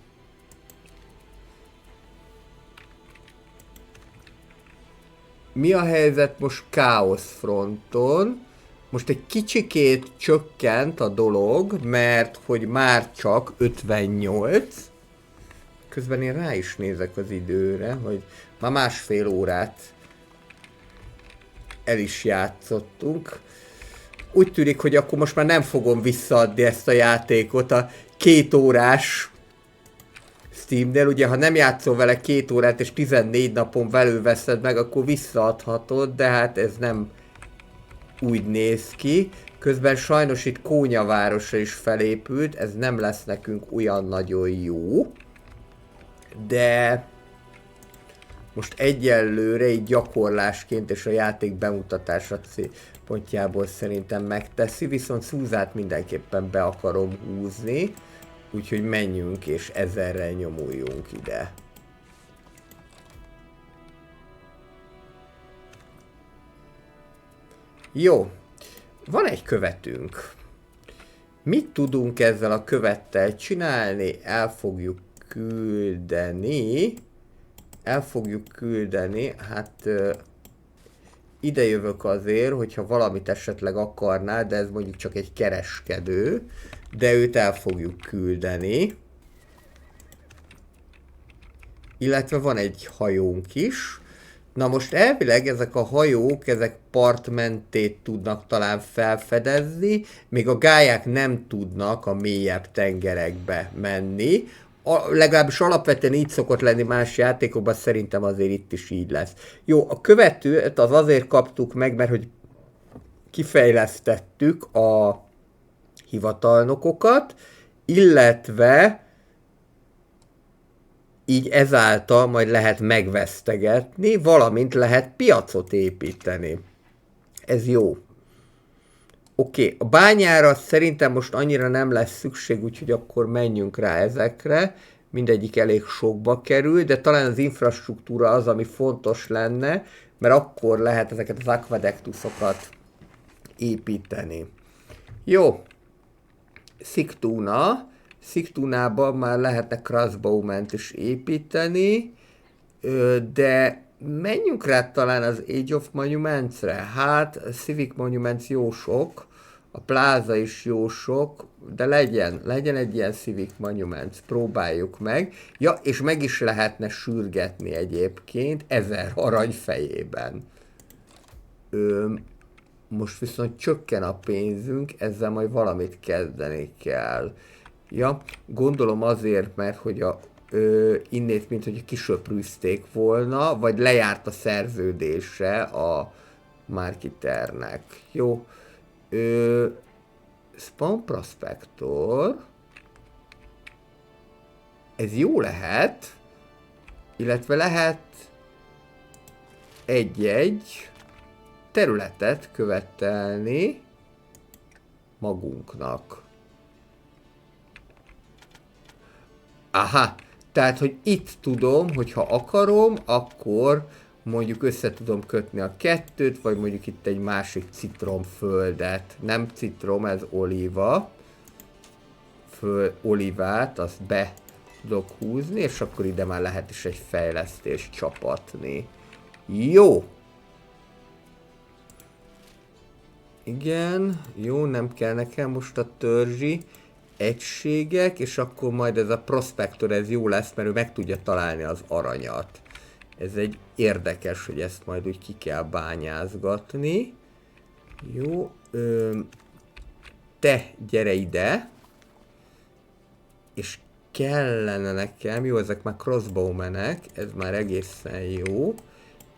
Mi a helyzet most Káosz fronton? Most egy kicsikét csökkent a dolog, mert hogy már csak 58. Közben én rá is nézek az időre, hogy már másfél órát el is játszottunk. Úgy tűnik, hogy akkor most már nem fogom visszaadni ezt a játékot a 2 órás Steamnél. Ugye, ha nem játszol vele 2 órát és 14 napon belül veszed meg, akkor visszaadhatod, de hát ez nem úgy néz ki. Közben sajnos itt Kónya városa is felépült, ez nem lesz nekünk olyan nagyon jó. De most egyelőre így gyakorlásként és a játék bemutatása pontjából szerintem megteszi, viszont Szúzát mindenképpen be akarom húzni, úgyhogy menjünk és 1000-rel nyomuljunk ide. Jó, van egy követünk. Mit tudunk ezzel a követtel csinálni? El fogjuk küldeni, hát ide jövök azért, hogyha valamit esetleg akarnál, de ez mondjuk csak egy kereskedő, de őt el fogjuk küldeni. Illetve van egy hajónk is. Na most elvileg ezek a hajók, ezek part mentét tudnak talán felfedezni, még a gályák nem tudnak a mélyebb tengerekbe menni. Legalábbis alapvetően így szokott lenni más játékokban, szerintem azért itt is így lesz. Jó, a követőt az azért kaptuk meg, mert hogy kifejlesztettük a hivatalnokokat, illetve így ezáltal majd lehet megvesztegetni, valamint lehet piacot építeni. Ez jó. Oké, a bányára szerintem most annyira nem lesz szükség, úgyhogy akkor menjünk rá ezekre. Mindegyik elég sokba kerül, de talán az infrastruktúra az, ami fontos lenne, mert akkor lehet ezeket az aqueductusokat építeni. Jó. Sigtunában már lehetne crossbowment is építeni, de menjünk rá talán az Age of Monuments-re. Hát, a Civic Monuments jó sok, a Plaza is jó sok, de legyen egy ilyen Civic Monuments, próbáljuk meg. Ja, és meg is lehetne sürgetni egyébként 1000 arany fejében. Most viszont csökken a pénzünk, ezzel majd valamit kezdeni kell. Ja, gondolom azért, mert hogy innét, mint hogy kisöprűzték volna, vagy lejárt a szerződése a marketernek. Jó. Spawn Prospector. Ez jó lehet. Illetve lehet egy-egy területet követelni magunknak. Aha, tehát, hogy itt tudom, hogy ha akarom, akkor mondjuk össze tudom kötni a kettőt, vagy mondjuk itt egy másik citromföldet. Nem citrom, ez olíva. Olivát, azt be tudok húzni, és akkor ide már lehet is egy fejlesztést csapatni. Jó! Igen, jó, nem kell nekem most a törzsi egységek, és akkor majd ez a prospektor, ez jó lesz, mert ő meg tudja találni az aranyat. Ez egy érdekes, hogy ezt majd úgy ki kell bányázgatni. Jó, te gyere ide, és kellene nekem, jó, ezek már crossbowmenek, ez már egészen jó.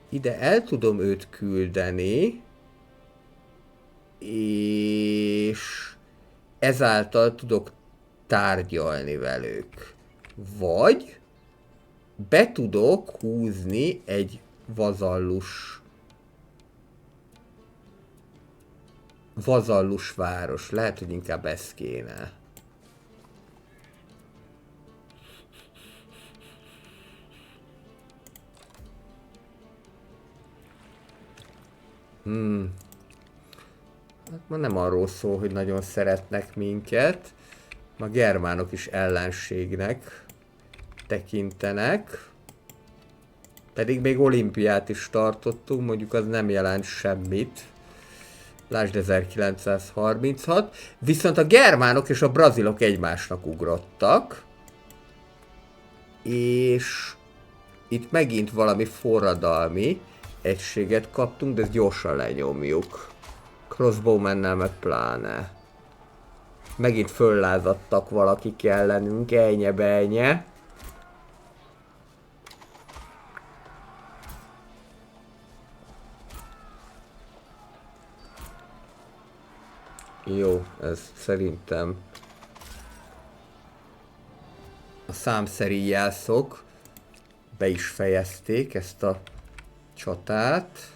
Ide el tudom őt küldeni, és ezáltal tudok tárgyalni velük. Vagy be tudok húzni egy vazallus város. Lehet, hogy inkább ez kéne. Hát ma nem arról szól, hogy nagyon szeretnek minket. A germánok is ellenségnek tekintenek. Pedig még olimpiát is tartottunk, mondjuk az nem jelent semmit. Lásd 1936. Viszont a germánok és a brazilok egymásnak ugrottak. És itt megint valami forradalmi egységet kaptunk, de ezt gyorsan lenyomjuk. Crossbowmennel meg pláne. Megint föllázadtak valakik ellenünk, ejnye-bejnye. Jó, ez szerintem a számszeri jelszók be is fejezték ezt a csatát.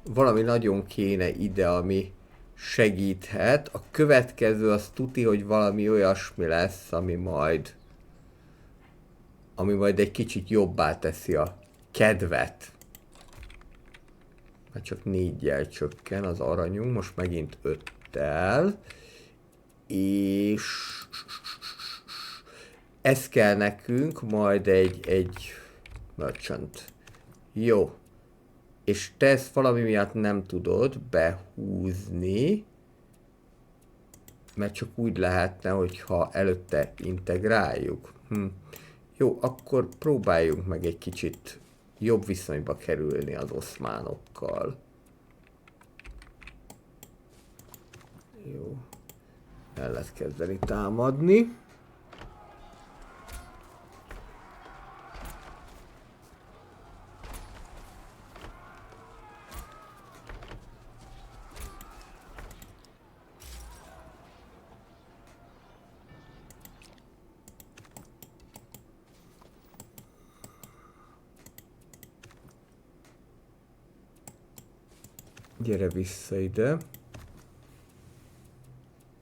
Valami nagyon kéne ide, ami segíthet. A következő az tuti, hogy valami olyasmi lesz, ami majd egy kicsit jobbá teszi a kedvet. Mert csak 4-jel csökken az aranyunk, most megint 5-tel. És ez kell nekünk, majd egy merchant. Jó. És te ezt valami miatt nem tudod behúzni, mert csak úgy lehetne, hogyha előtte integráljuk. Jó, akkor próbáljunk meg egy kicsit jobb viszonyba kerülni az oszmánokkal. Jó. El lehet kezdeni támadni. Gyere vissza ide.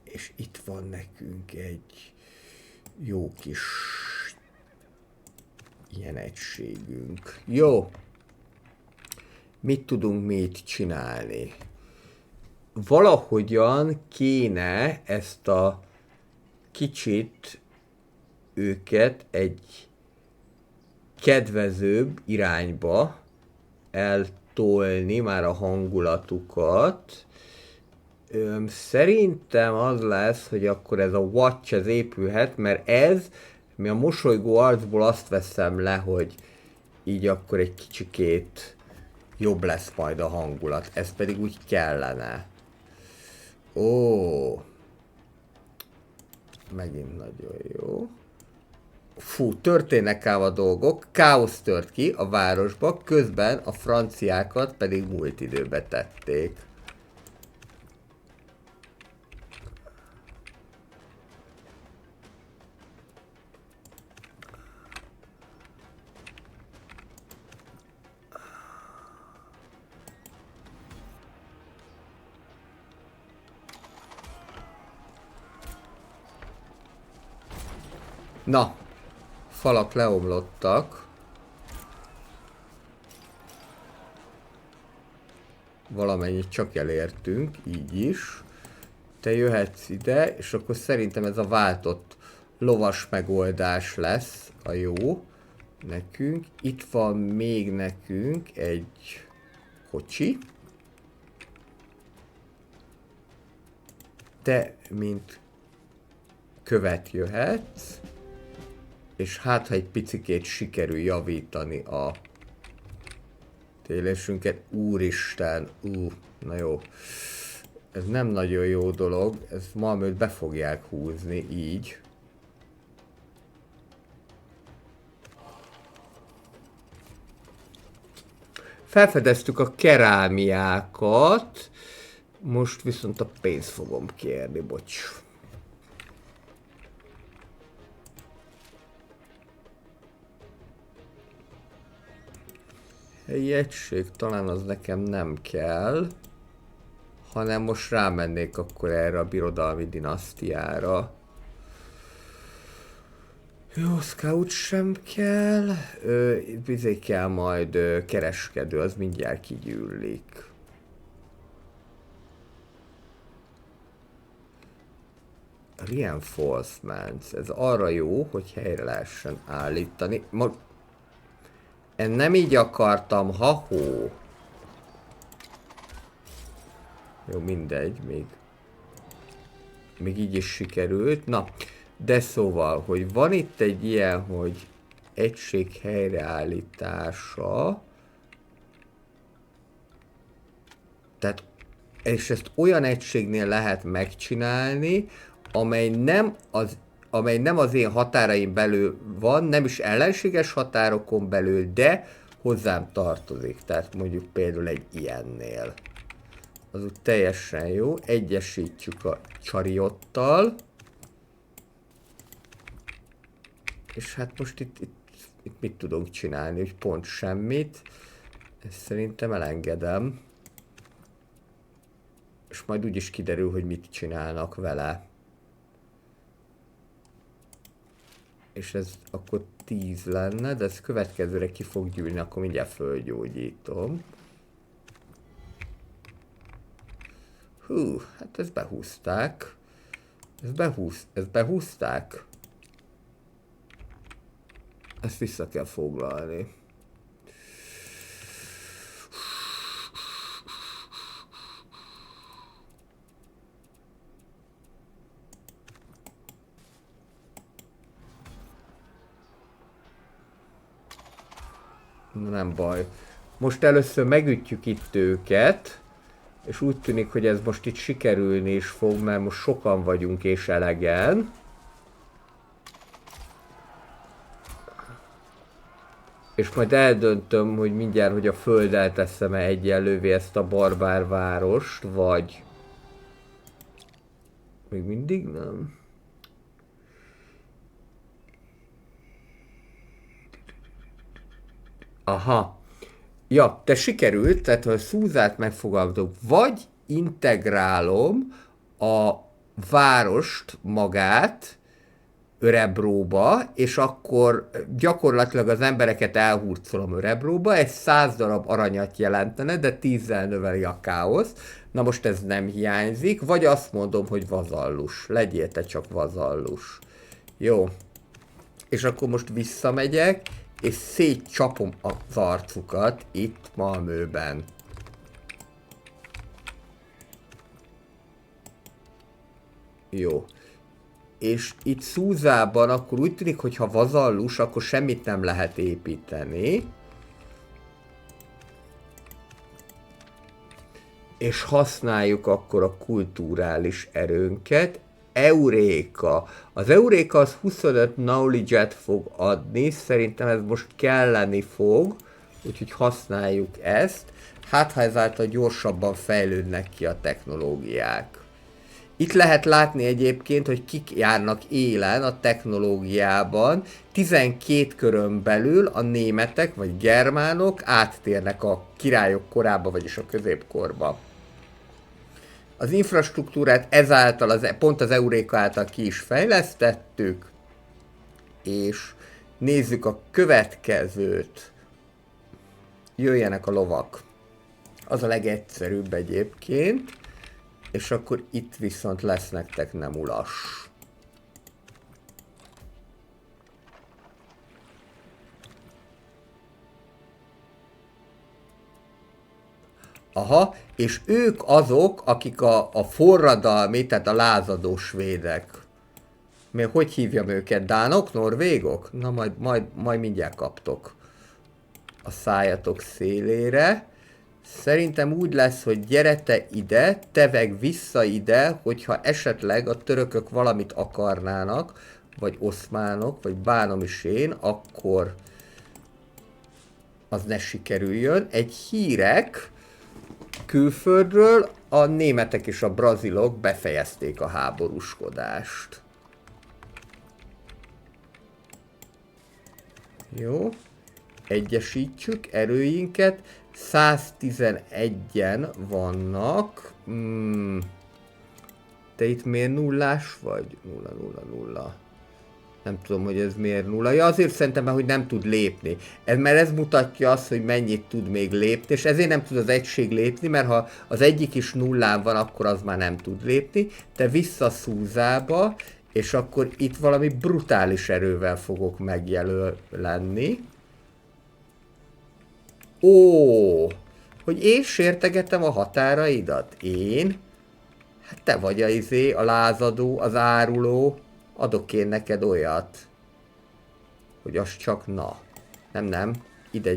És itt van nekünk egy jó kis ilyen egységünk. Jó. Mit tudunk mi itt csinálni? Valahogyan kéne ezt a kicsit őket egy kedvezőbb irányba eltolni már a hangulatukat. Szerintem az lesz, hogy akkor ez a watch ez épülhet, mert ez, mi a mosolygó arcból azt veszem le, hogy így akkor egy kicsikét jobb lesz majd a hangulat. Ez pedig úgy kellene. Ó. Megint nagyon jó. Fú, történnek ám a dolgok. Káosz tört ki a városba, közben a franciákat pedig múlt időbe tették. Na, falak leomlottak. Valamennyit csak elértünk, így is. Te jöhetsz ide, és akkor szerintem ez a váltott lovas megoldás lesz a jó nekünk. Itt van még nekünk egy kocsi. Te, mint követ jöhetsz. És hát, ha egy picikét sikerül javítani a télésünket, úristen, na jó. Ez nem nagyon jó dolog, ez Malmöt be fogják húzni így. Felfedeztük a kerámiákat, most viszont a pénzt fogom kérni, bocs. Helyi egység, talán az nekem nem kell, hanem most rámennék akkor erre a birodalmi dinasztiára. Jó, scout sem kell, bizony kell majd kereskedő, az mindjárt kigyűlik. Reinforcements, ez arra jó, hogy helyre lehessen állítani. Én nem így akartam, ha-hó. Jó, mindegy, még így is sikerült. Na, de szóval, hogy van itt egy ilyen, hogy egység helyreállítása. Tehát, és ezt olyan egységnél lehet megcsinálni, amely nem az én határaim belül van, nem is ellenséges határokon belül, de hozzám tartozik. Tehát mondjuk például egy ilyennél. Az úgy teljesen jó. Egyesítjük a csariottal. És hát most itt mit tudunk csinálni, hogy pont semmit. Ezt szerintem elengedem. És majd úgyis kiderül, hogy mit csinálnak vele. És ez akkor 10 lenne, de ez következőre ki fog gyűlni, akkor mindjárt fölgyógyítom. Hú, hát ezt behúzták. Ezt behúzták. Ezt vissza kell foglalni. Nem baj. Most először megütjük itt őket, és úgy tűnik, hogy ez most itt sikerülni is fog, mert most sokan vagyunk és elegen. És majd eldöntöm, hogy mindjárt, hogy a földdel teszem-e egyenlővé ezt a barbárvárost, vagy... Még mindig nem. Aha. Ja, te sikerült, tehát ha a Szúzát megfogalmazok, vagy integrálom a várost magát Örebróba, és akkor gyakorlatilag az embereket elhurcolom Örebróba, egy 100 darab aranyat jelentene, de 10-zel növeli a káoszt. Na most ez nem hiányzik, vagy azt mondom, hogy vazallus. Legyél te csak vazallus. Jó. És akkor most visszamegyek, és szétcsapom az arcukat itt Malmöben. Jó. És itt Szúzában akkor úgy tűnik, hogy ha vazallus, akkor semmit nem lehet építeni. És használjuk akkor a kulturális erőnket. Euréka. Az Euréka az 25 knowledge-et fog adni, szerintem ez most kelleni fog, úgyhogy használjuk ezt. Hát ha ezáltal gyorsabban fejlődnek ki a technológiák. Itt lehet látni egyébként, hogy kik járnak élen a technológiában. 12 körön belül a németek vagy germánok áttérnek a királyok korába, vagyis a középkorba. Az infrastruktúrát ezáltal, pont az Euréka által ki is fejlesztettük, és nézzük a következőt. Jöjjenek a lovak. Az a legegyszerűbb egyébként, és akkor itt viszont lesz nektek nem ulas. Aha, és ők azok, akik a forradalmi, tehát a lázadó svédek. Még hogy hívjam őket? Dánok? Norvégok? Na majd mindjárt kaptok a szájatok szélére. Szerintem úgy lesz, hogy gyere te ide, te meg vissza ide, hogyha esetleg a törökök valamit akarnának, vagy oszmánok, vagy bánom is én, akkor az ne sikerüljön. Egy hírek külföldről, a németek és a brazilok befejezték a háborúskodást. Jó. Egyesítsük erőinket. 111-en vannak. Te itt miért nullás vagy? 0. Nem tudom, hogy ez miért nulla. Ja, azért szerintem, hogy nem tud lépni. Mert ez mutatja azt, hogy mennyit tud még lépni, és ezért nem tud az egység lépni, mert ha az egyik is nullán van, akkor az már nem tud lépni. Te vissza Szúzába, és akkor itt valami brutális erővel fogok megjelölni. Ó, hogy én sértegetem a határaidat? Én? Hát te vagy a lázadó, az áruló. Adok én neked olyat, hogy az csak na. Nem, ide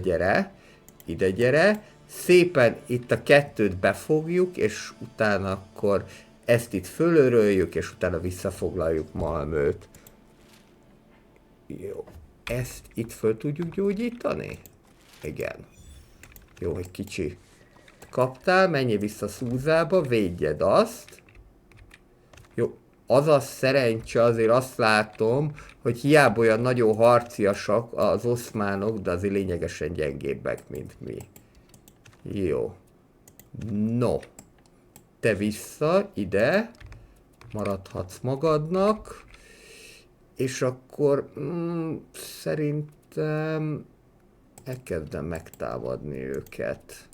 gyere. Szépen itt a kettőt befogjuk, és utána akkor ezt itt fölöröljük, és utána visszafoglaljuk Malmöt. Jó, ezt itt föl tudjuk gyógyítani? Igen. Jó, hogy kicsi. Kaptál, menjél vissza Szúzába, védjed azt. Jó, az a szerencse, azért azt látom, hogy hiába olyan nagyon harciasak az oszmánok, de azért lényegesen gyengébbek, mint mi. Jó. No. Te vissza, ide. Maradhatsz magadnak. És akkor szerintem elkezdem megtámadni őket.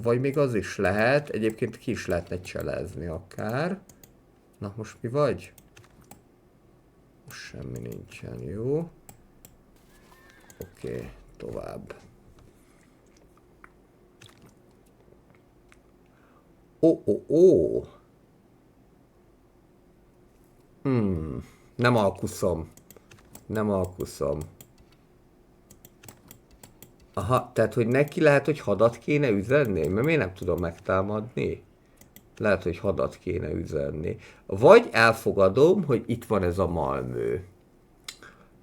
Vagy még az is lehet, egyébként ki is lehetne cselezni akár. Na most mi vagy? Most semmi nincsen, jó? Oké, tovább. Ó. Nem alkuszom. Nem alkuszom. Aha, tehát hogy neki lehet, hogy hadat kéne üzenni? Mert miért nem tudom megtámadni? Lehet, hogy hadat kéne üzenni. Vagy elfogadom, hogy itt van ez a Malmö.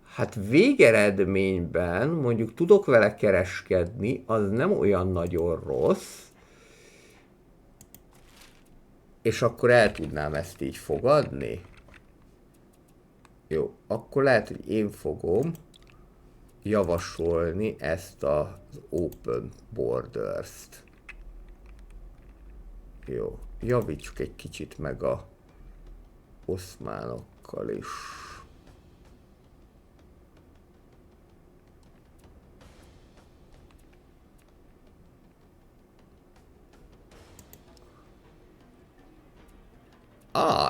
Hát végeredményben mondjuk tudok vele kereskedni, az nem olyan nagyon rossz. És akkor el tudnám ezt így fogadni. Jó, akkor lehet, hogy én fogom javasolni ezt az Open Borders-t. Jó, javítsuk egy kicsit meg a oszmánokkal is.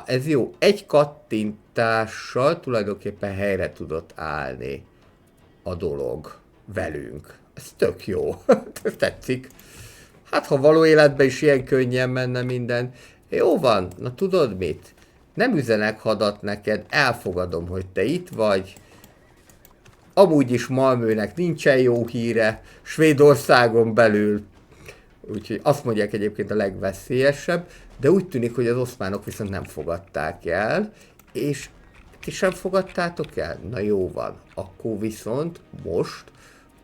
Ez jó. Egy kattintással tulajdonképpen helyre tudott állni a dolog velünk. Ez tök jó. Ez tetszik. Hát, ha való életben is ilyen könnyen menne minden. Jó van, na tudod mit? Nem üzenek hadat neked, elfogadom, hogy te itt vagy. Amúgy is Malmönek nincsen jó híre, Svédországon belül. Úgyhogy azt mondják egyébként a legveszélyesebb, de úgy tűnik, hogy az oszmánok viszont nem fogadták el, és ti sem fogadtátok el? Na jó van, akkor viszont most,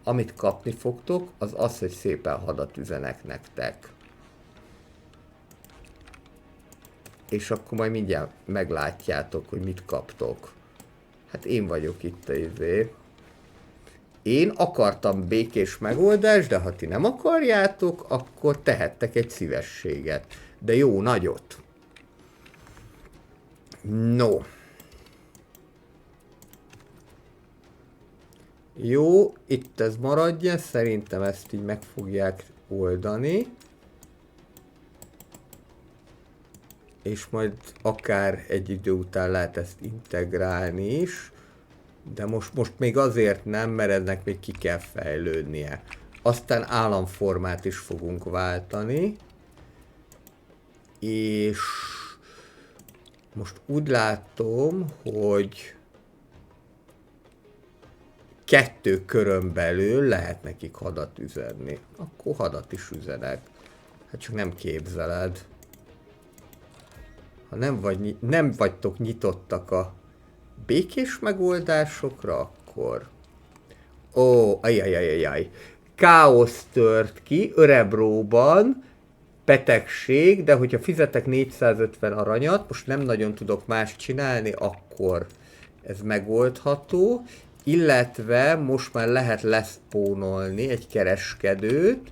amit kapni fogtok, az az, hogy szépen hadat üzenek nektek. És akkor majd mindjárt meglátjátok, hogy mit kaptok. Hát én vagyok itt a izé. Én akartam békés megoldást, de ha ti nem akarjátok, akkor tehettek egy szívességet. De jó nagyot. No. Jó, itt ez maradja, szerintem ezt így meg fogják oldani. És majd akár egy idő után lehet ezt integrálni is. De most még azért nem, mert ennek még ki kell fejlődnie. Aztán államformát is fogunk váltani. És most úgy látom, hogy 2 körön belül lehet nekik hadat üzenni. Akkor hadat is üzenek. Hát csak nem képzeled. Ha nem vagytok nyitottak a békés megoldásokra, akkor... Ajajajajaj. Káosz tört ki Örebróban, betegség, de hogyha fizetek 450 aranyat, most nem nagyon tudok más csinálni, akkor ez megoldható, illetve most már lehet leszpónolni egy kereskedőt,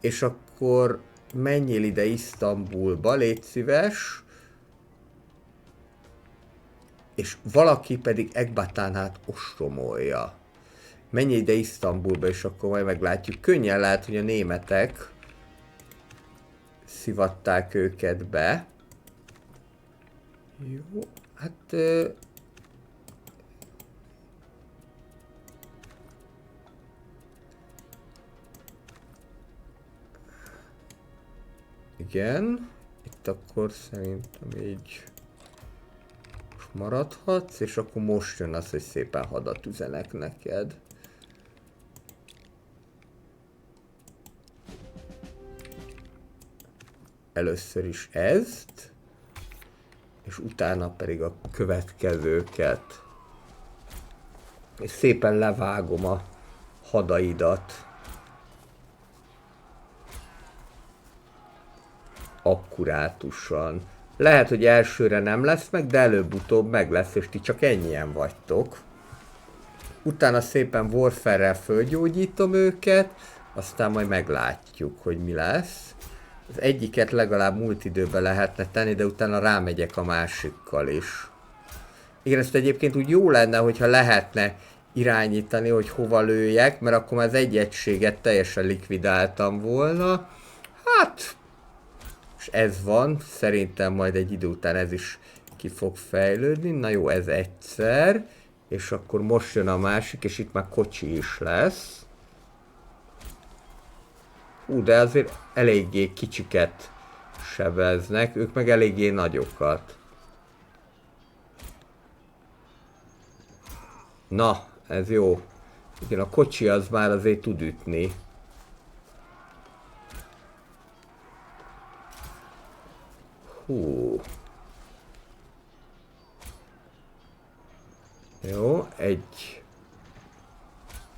és akkor menjél ide Isztambulba, légy szíves, és valaki pedig Ekbatánát ostromolja. Menj ide Isztambulba, és akkor majd meglátjuk. Könnyen lehet, hogy a németek szivatták őket be. Jó, hát... igen, itt akkor szerintem így maradhatsz, és akkor most jön az, hogy szépen hadat üzenek neked. Először is ezt, és utána pedig a következőket. És szépen levágom a hadaidat. Akkurátusan. Lehet, hogy elsőre nem lesz meg, de előbb-utóbb meg lesz, és ti csak ennyien vagytok. Utána szépen Warfare-rel fölgyógyítom őket, aztán majd meglátjuk, hogy mi lesz. Az egyiket legalább múlt időben lehetne tenni, de utána rámegyek a másikkal is. Igen, ezt egyébként úgy jó lenne, hogyha lehetne irányítani, hogy hova lőjek, mert akkor már az egy egységet teljesen likvidáltam volna. Hát, és ez van, szerintem majd egy idő után ez is ki fog fejlődni. Na jó, ez egyszer, és akkor most jön a másik, és itt már kocsi is lesz. Hú, de azért eléggé kicsiket sebeznek, ők meg eléggé nagyokat. Na, ez jó. Igen, a kocsi az már azért tud ütni. Hú. Jó, egy.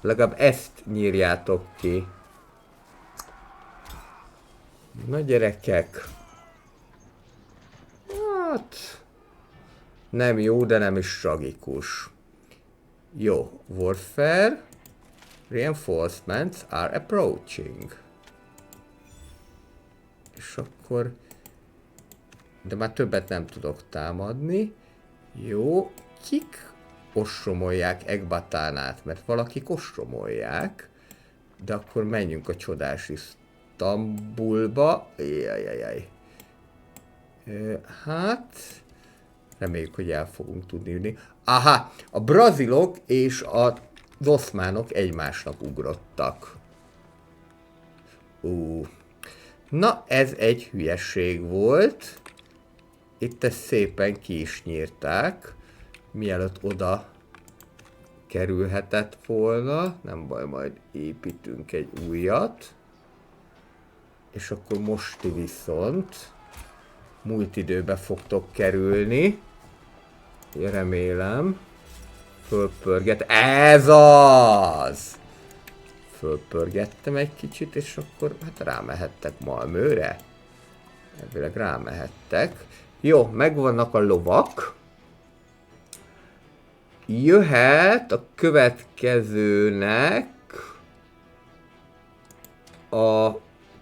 Legalább ezt nyírjátok ki. Na gyerekek. Hát. Nem jó, de nem is tragikus. Jó, Warfare. Reinforcements are approaching. És akkor... De már többet nem tudok támadni. Jó, kik ostromolják Ekbatánát? Mert valakik ostromolják. De akkor menjünk a csodás Isztambulba. Jajjajjaj. Hát... Reméljük, hogy el fogunk tudni írni. Aha! A brazilok és az oszmánok egymásnak ugrottak. Na, ez egy hülyeség volt. Itt ezt szépen ki is nyírták, mielőtt oda kerülhetett volna. Nem baj, majd építünk egy újat. És akkor most viszont múlt időbe fogtok kerülni. Remélem. Fölpörget. Ez az! Fölpörgettem egy kicsit, és akkor hát rámehettek Malmöre. Elvileg rámehettek. Jó, megvannak a lovak. Jöhet a következőnek a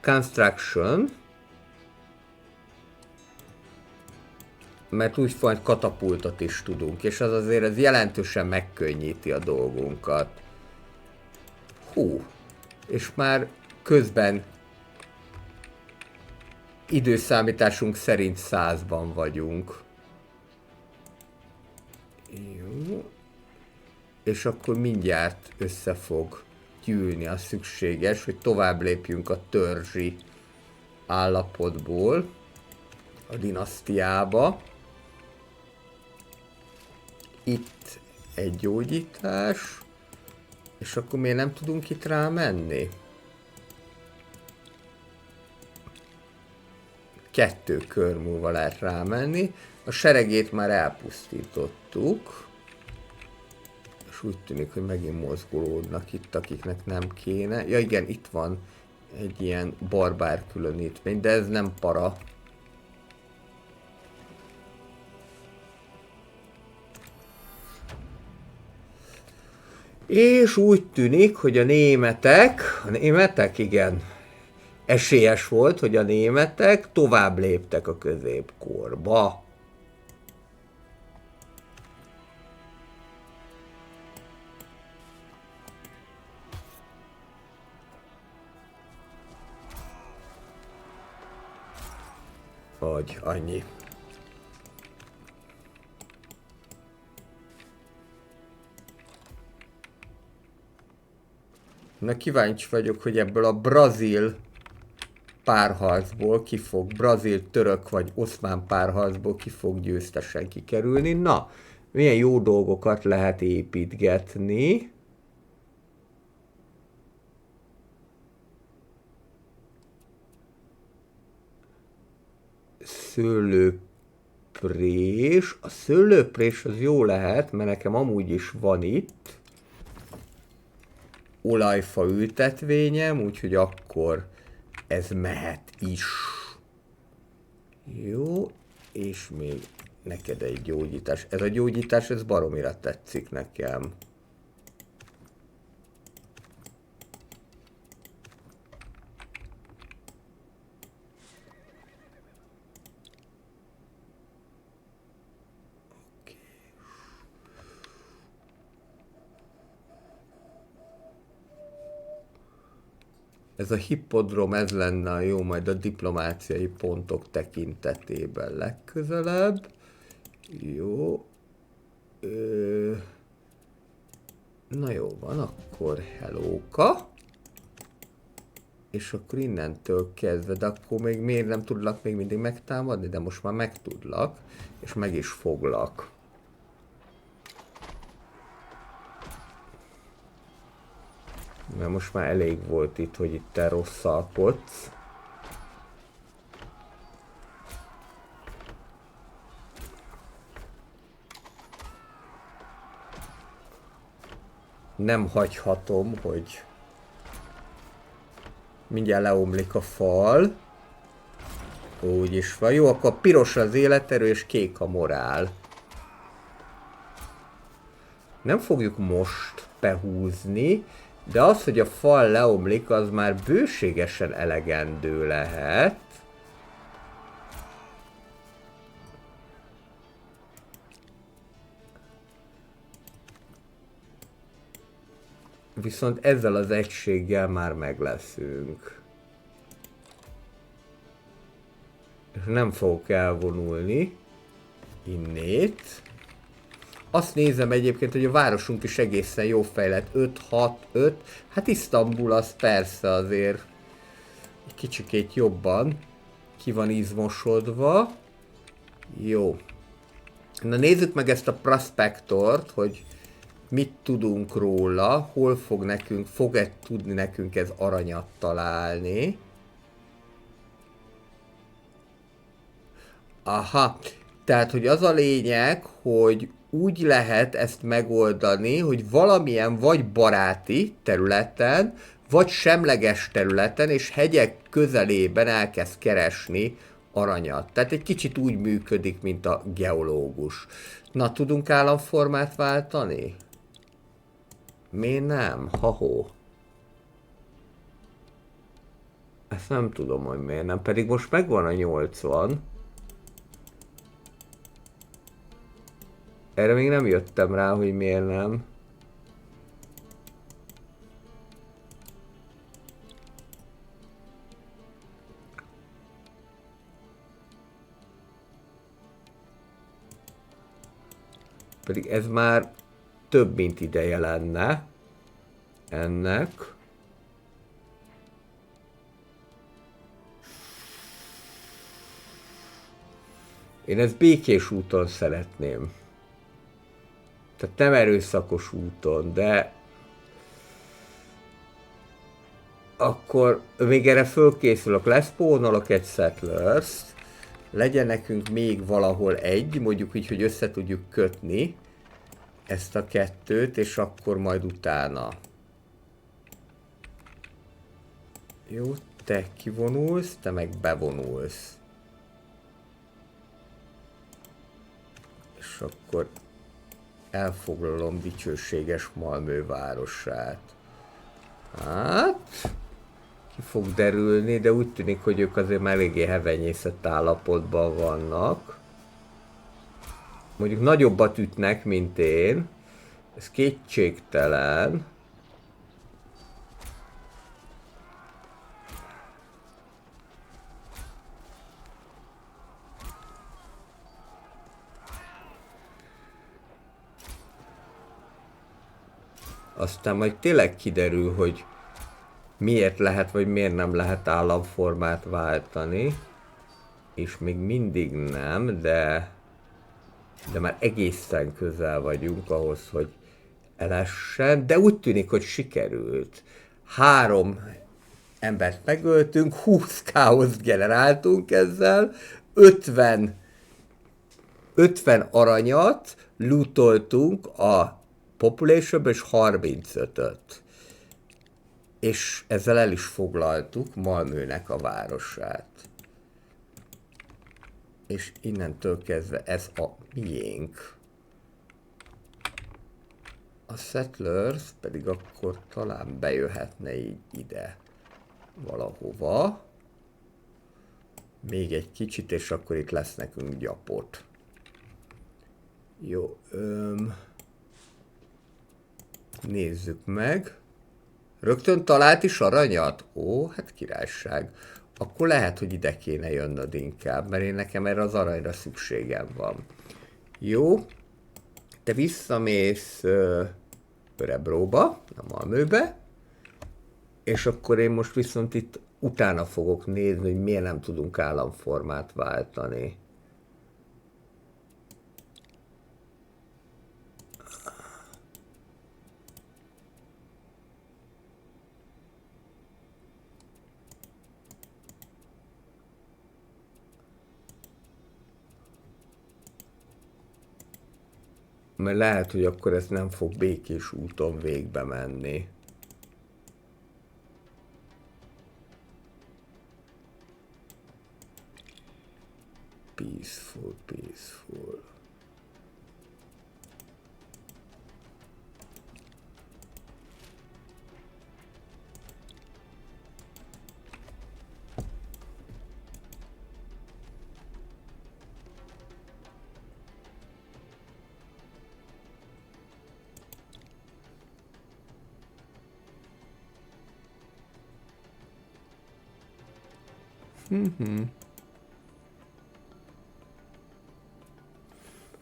construction. Mert úgy majd katapultot is tudunk, és az azért ez jelentősen megkönnyíti a dolgunkat. Hú, és már közben időszámításunk szerint 100-ban vagyunk. Jó. És akkor mindjárt össze fog gyűlni a szükséges, hogy tovább lépjünk a törzsi állapotból a dinasztiába. Itt egy gyógyítás, és akkor miért nem tudunk itt rámenni? 2 kör múlva lehet rámenni. A seregét már elpusztítottuk. És úgy tűnik, hogy megint mozgolódnak itt, akiknek nem kéne. Ja igen, itt van egy ilyen barbár különítmény, de ez nem para. És úgy tűnik, hogy a németek igen, esélyes volt, hogy a németek tovább léptek a középkorba. Vagy annyi. Na kíváncsi vagyok, hogy ebből a brazil párharcból brazil-török vagy oszmán párharcból ki fog győztesen kikerülni. Na, milyen jó dolgokat lehet építgetni. Szőlőprés. A szőlőprés az jó lehet, mert nekem amúgy is van itt. olajfa ültetvényem, úgyhogy akkor ez mehet is. Jó, és még neked egy gyógyítás. Ez a gyógyítás, ez baromira tetszik nekem. Ez a hippodrom, ez lenne a jó majd a diplomáciai pontok tekintetében legközelebb. Jó. Na jó van, akkor hellóka. És akkor innentől kezdve, de akkor még miért nem tudlak még mindig megtámadni, de most már meg tudlak, és meg is foglak. Mert most már elég volt itt, hogy itt te rosszalkodsz. Nem hagyhatom, hogy mindjárt leomlik a fal. Úgy is van. Jó, akkor piros az életerő és kék a morál. Nem fogjuk most behúzni, de az, hogy a fal leomlik, az már bőségesen elegendő lehet. Viszont ezzel az egységgel már meg leszünk. És nem fogok elvonulni innét. Azt nézem egyébként, hogy a városunk is egészen jó fejlett. 5-6-5. Hát Isztambul az persze azért egy kicsikét jobban ki van izmosodva. Jó. Na nézzük meg ezt a prospektort, hogy mit tudunk róla, hol fog-e tudni nekünk ez aranyat találni. Aha, tehát hogy az a lényeg, hogy úgy lehet ezt megoldani, hogy valamilyen vagy baráti területen, vagy semleges területen és hegyek közelében elkezd keresni aranyat. Tehát egy kicsit úgy működik, mint a geológus. Na, tudunk államformát váltani? Miért nem? Ha-hó. Ezt nem tudom, hogy miért nem. Pedig most megvan a 80. Erre még nem jöttem rá, hogy miért nem. Pedig ez már több, mint ideje lenne ennek. Én ezt békés úton szeretném. Tehát nem erőszakos úton, de akkor még erre fölkészülök, leszpónolok egy settlers-t, legyen nekünk még valahol egy, mondjuk így, hogy össze tudjuk kötni ezt a kettőt, és akkor majd utána. Jó, te kivonulsz, te meg bevonulsz. És akkor elfoglalom dicsőséges Malmö városát. Hát, ki fog derülni, de úgy tűnik, hogy ők azért már eléggé hevenyészett állapotban vannak. Mondjuk nagyobbat ütnek, mint én. Ez kétségtelen. Aztán majd tényleg kiderül, hogy miért lehet, vagy miért nem lehet államformát váltani. És még mindig nem, de már egészen közel vagyunk ahhoz, hogy elessen. De úgy tűnik, hogy sikerült. 3 embert megöltünk, 20 káoszt generáltunk ezzel, 50 aranyat lootoltunk a population és 35-öt. és ezzel el is foglaltuk Malmönek a városát. És innentől kezdve ez a miénk. A Settlers pedig akkor talán bejöhetne így ide valahova. Még egy kicsit, és akkor itt lesz nekünk gyapot. Jó, nézzük meg. Rögtön talált is aranyat? Ó, hát királyság. Akkor lehet, hogy ide kéne jönnöd inkább, mert én nekem erre az aranyra szükségem van. Jó. Te visszamész Örebróba, a Malmöbe, és akkor én most viszont itt utána fogok nézni, hogy miért nem tudunk államformát váltani. Mert lehet, hogy akkor ez nem fog békés úton végbe menni. Peaceful, peaceful.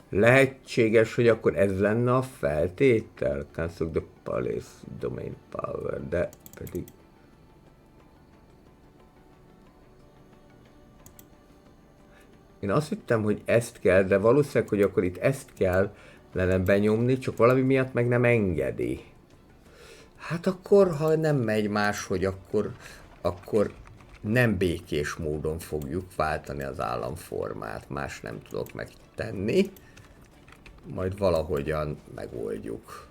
Lehetséges, hogy akkor ez lenne a feltétel? Cancel the Palace Domain Power, de pedig... Én azt hittem, hogy ezt kell, de valószínűleg, hogy akkor itt ezt kell lenne benyomni, csak valami miatt meg nem engedi. Hát akkor, ha nem megy máshogy, akkor nem békés módon fogjuk váltani az államformát. Más nem tudok megtenni. Majd valahogyan megoldjuk.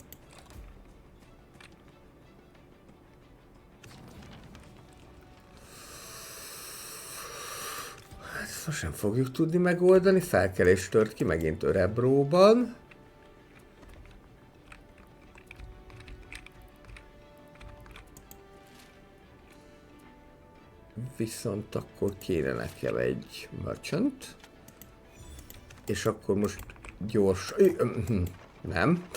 Hát ezt most nem fogjuk tudni megoldani. Felkelés tört ki megint Örebróban. Viszont akkor kéne nekem egy merchant. És akkor most gyors... Nem.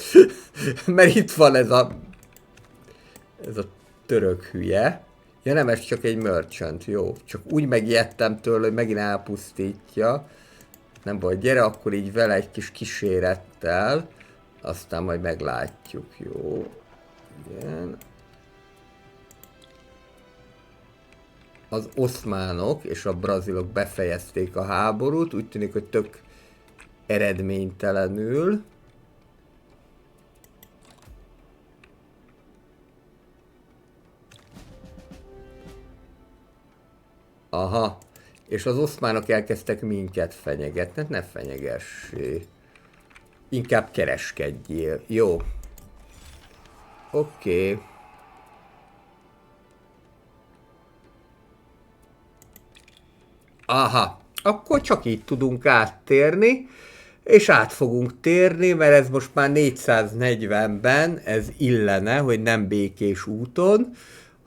Mert itt van ez a török hülye. Ja nem, ez csak egy merchant, jó. Csak úgy megijedtem tőle, hogy megint elpusztítja. Nem baj, gyere akkor így vele egy kis kísérettel. Aztán majd meglátjuk, jó. Igen. Az oszmánok és a brazilok befejezték a háborút, úgy tűnik, hogy tök eredménytelenül. Aha, és az oszmánok elkezdtek minket fenyegetni, ne fenyegessé. Inkább kereskedjél, jó. Oké. Aha, akkor csak így tudunk áttérni, és át fogunk térni, mert ez most már 440-ben, ez illene, hogy nem békés úton,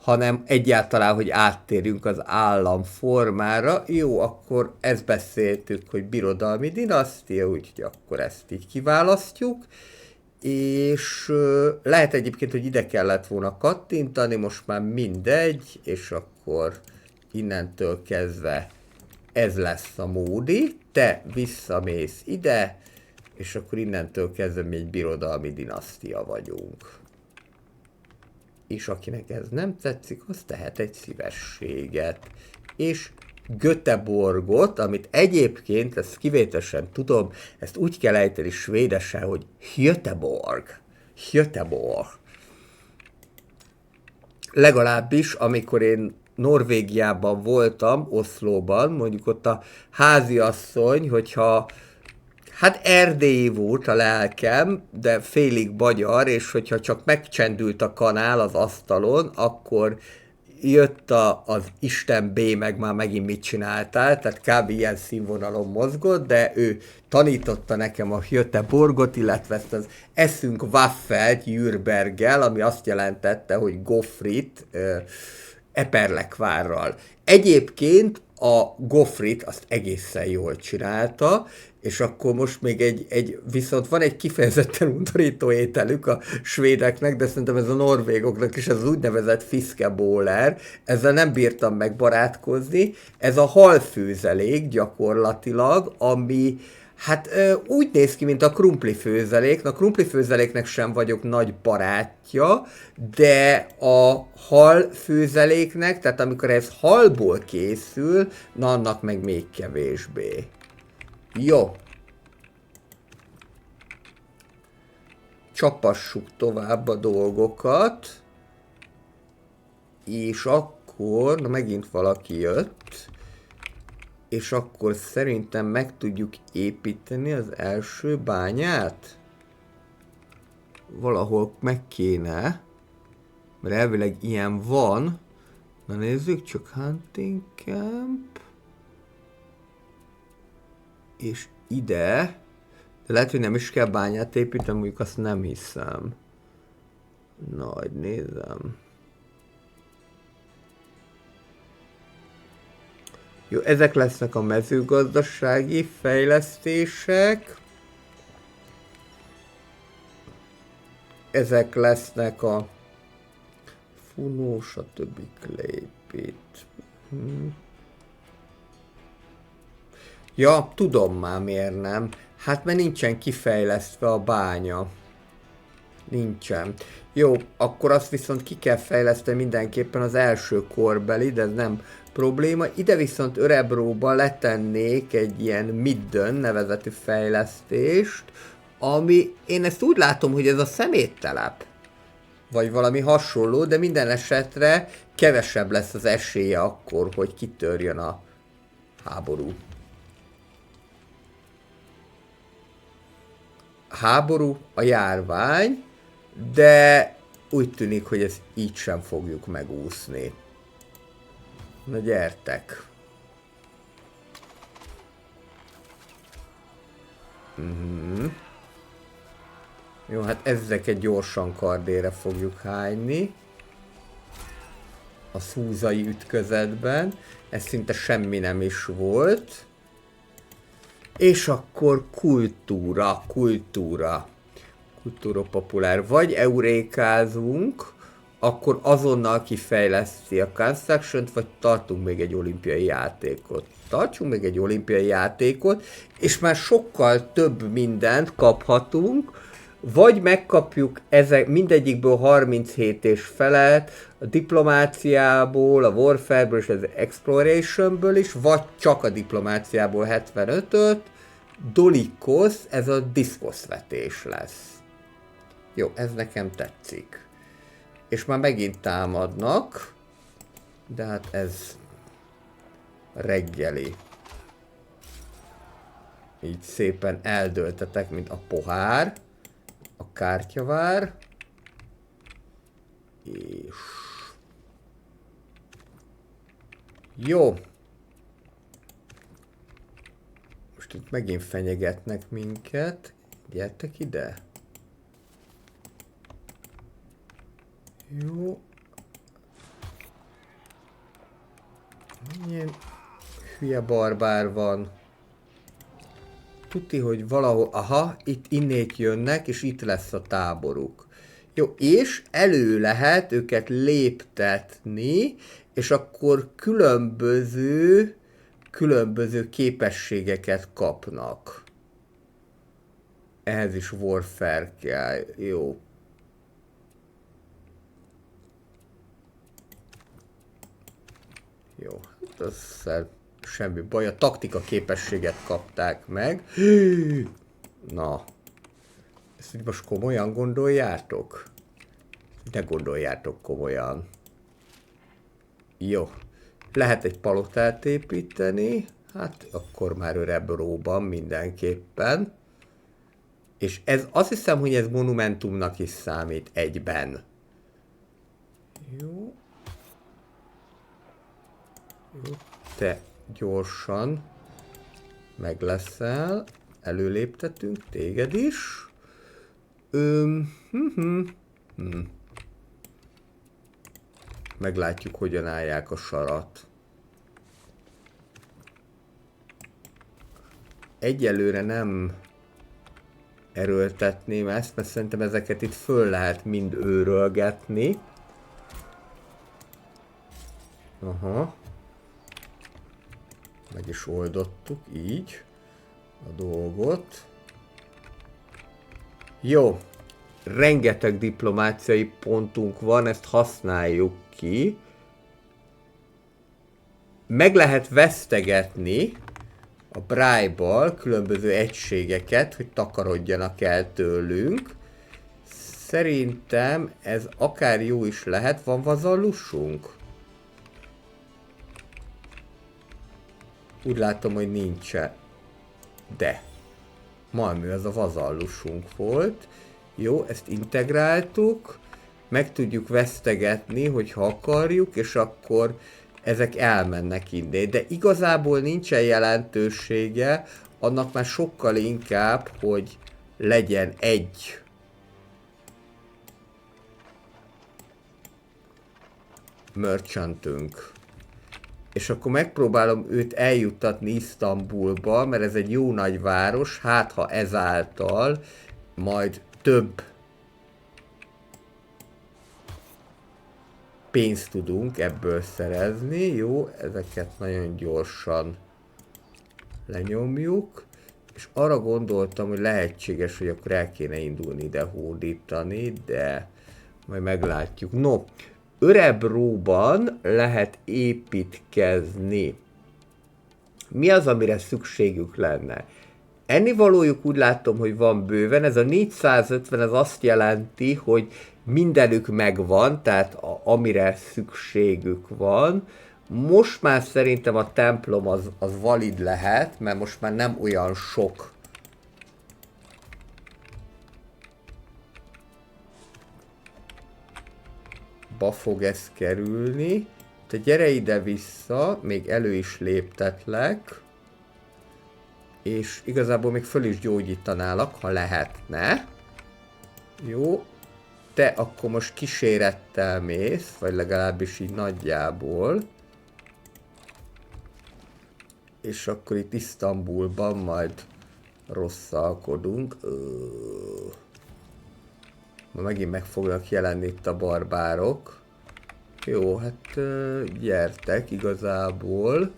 hanem egyáltalán, hogy áttérjünk az állam formára. Jó, akkor ezt beszéltük, hogy birodalmi dinasztia, úgyhogy akkor ezt így kiválasztjuk. És lehet egyébként, hogy ide kellett volna kattintani, most már mindegy, és akkor innentől kezdve ez lesz a módi, te visszamész ide, és akkor innentől kezdve mi egy birodalmi dinasztia vagyunk. És akinek ez nem tetszik, az tehet egy szívességet. És Göteborgot, amit egyébként, ezt kivételesen tudom, ezt úgy kell ejteni svédesen, hogy Göteborg. Göteborg. Legalábbis, amikor én Norvégiában voltam, Oszlóban, mondjuk ott a háziasszony, hogyha Hát erdélyi volt a lelkem, de félig magyar, és hogyha csak megcsendült a kanál az asztalon, akkor jött az Isten B, meg már megint mit csináltál, tehát kb. Ilyen színvonalon mozgott, de ő tanította nekem a Göteborgot, illetve ezt az eszünk waffelt Jürberggel, ami azt jelentette, hogy gofrit Eperlekvárral. Egyébként a gofrit azt egészen jól csinálta, és akkor most még viszont van egy kifejezetten undorító ételük a svédeknek, de szerintem ez a norvégoknak is, ez az úgynevezett fiskebóler, ezzel nem bírtam megbarátkozni, ez a halfőzelék gyakorlatilag, ami hát úgy néz ki, mint a krumplifőzelék. A krumplifőzeléknek sem vagyok nagy barátja, de a halfőzeléknek, tehát amikor ez halból készül, na annak meg még kevésbé. Jó. Csapassuk tovább a dolgokat. És akkor, na megint valaki jött. És akkor szerintem meg tudjuk építeni az első bányát. Valahol meg kéne. Mert elvileg ilyen van. Na nézzük, csak Hunting Camp. És ide. De lehet, hogy nem is kell bányát építeni, mondjuk azt nem hiszem. Na, hogy nézem. Jó, ezek lesznek a mezőgazdasági fejlesztések. Ezek lesznek a funó, stb. Klépít. Ja, tudom már miért nem. Hát mert nincsen kifejlesztve a bánya. Nincsen. Jó, akkor azt viszont ki kell fejleszteni mindenképpen az első korbeli, de ez nem probléma. Ide viszont Örebróba letennék egy ilyen Midden nevezetű fejlesztést, ami, én ezt úgy látom, hogy ez a szeméttelep, vagy valami hasonló, de minden esetre kevesebb lesz az esélye akkor, hogy kitörjön a háború. Háború, a járvány, de úgy tűnik, hogy ezt így sem fogjuk megúszni. Na gyertek! Jó, hát ezeket gyorsan kardére fogjuk hányni. A szúzai ütközetben. Ez szinte semmi nem is volt. És akkor kultúra populár. Vagy eurékázunk, akkor azonnal kifejleszti a construction-t, vagy tartunk még egy olimpiai játékot. Tartsunk még egy olimpiai játékot, és már sokkal több mindent kaphatunk, vagy megkapjuk mindegyikből 37 és felet, a diplomáciából, a warfareből és az explorationből is, vagy csak a diplomáciából 75-öt, Dolikosz, ez a diszkoszvetés lesz. Jó, ez nekem tetszik. És már megint támadnak, de hát ez reggeli. Így szépen eldőltetek, mint a pohár, a kártyavár, és jó. Most itt megint fenyegetnek minket. Gyertek ide. Jó. Milyen hülye barbár van. Tudti, hogy valahol, aha, itt innét jönnek, és itt lesz a táboruk. Jó, és elő lehet őket léptetni, és akkor különböző képességeket kapnak. Ehhez is warfare kell, jó. Jó, hát az semmi baj, a taktika képességet kapták meg. Na, ezt így most komolyan gondoljátok? Ne gondoljátok komolyan. Jó, lehet egy palotát építeni, hát akkor már Örebróban mindenképpen. És ez azt hiszem, hogy ez monumentumnak is számít egyben. Jó. Jó. Te gyorsan meg leszel. Előléptetünk téged is. Meglátjuk, hogyan állják a sarat. Egyelőre nem erőltetném ezt, mert szerintem ezeket itt föl lehet mind őrölgetni. Aha. Meg is oldottuk így a dolgot. Jó. Rengeteg diplomáciai pontunk van, ezt használjuk ki. Meg lehet vesztegetni a bribe-bal különböző egységeket, hogy takarodjanak el tőlünk. Szerintem ez akár jó is lehet. Van vazallusunk? Úgy látom, hogy nincsen. De. Malmö, az a vazallusunk volt. Jó, ezt integráltuk. Meg tudjuk vesztegetni, hogyha akarjuk, és akkor ezek elmennek innen. De igazából nincsen jelentősége, annak már sokkal inkább, hogy legyen egy merchantünk. És akkor megpróbálom őt eljuttatni Isztambulba, mert ez egy jó nagy város, hát ha ezáltal majd több pénzt tudunk ebből szerezni. Jó, ezeket nagyon gyorsan lenyomjuk. És arra gondoltam, hogy lehetséges, hogy akkor el kéne indulni ide hódítani, de majd meglátjuk. No, Örebróban lehet építkezni. Mi az, amire szükségük lenne? Ennivalójuk úgy látom, hogy van bőven. Ez a 450, ez azt jelenti, hogy mindenük megvan, tehát amire szükségük van. Most már szerintem a templom az valid lehet, mert most már nem olyan sok ba fog ez kerülni. Te gyere ide vissza, még elő is léptetlek. És igazából még föl is gyógyítanálak, ha lehetne. Jó. Te akkor most kísérettel mész, vagy legalábbis így nagyjából. És akkor itt Isztambulban majd rosszalkodunk. Ma megint meg fognak jelenni itt a barbárok. Jó, hát gyertek igazából.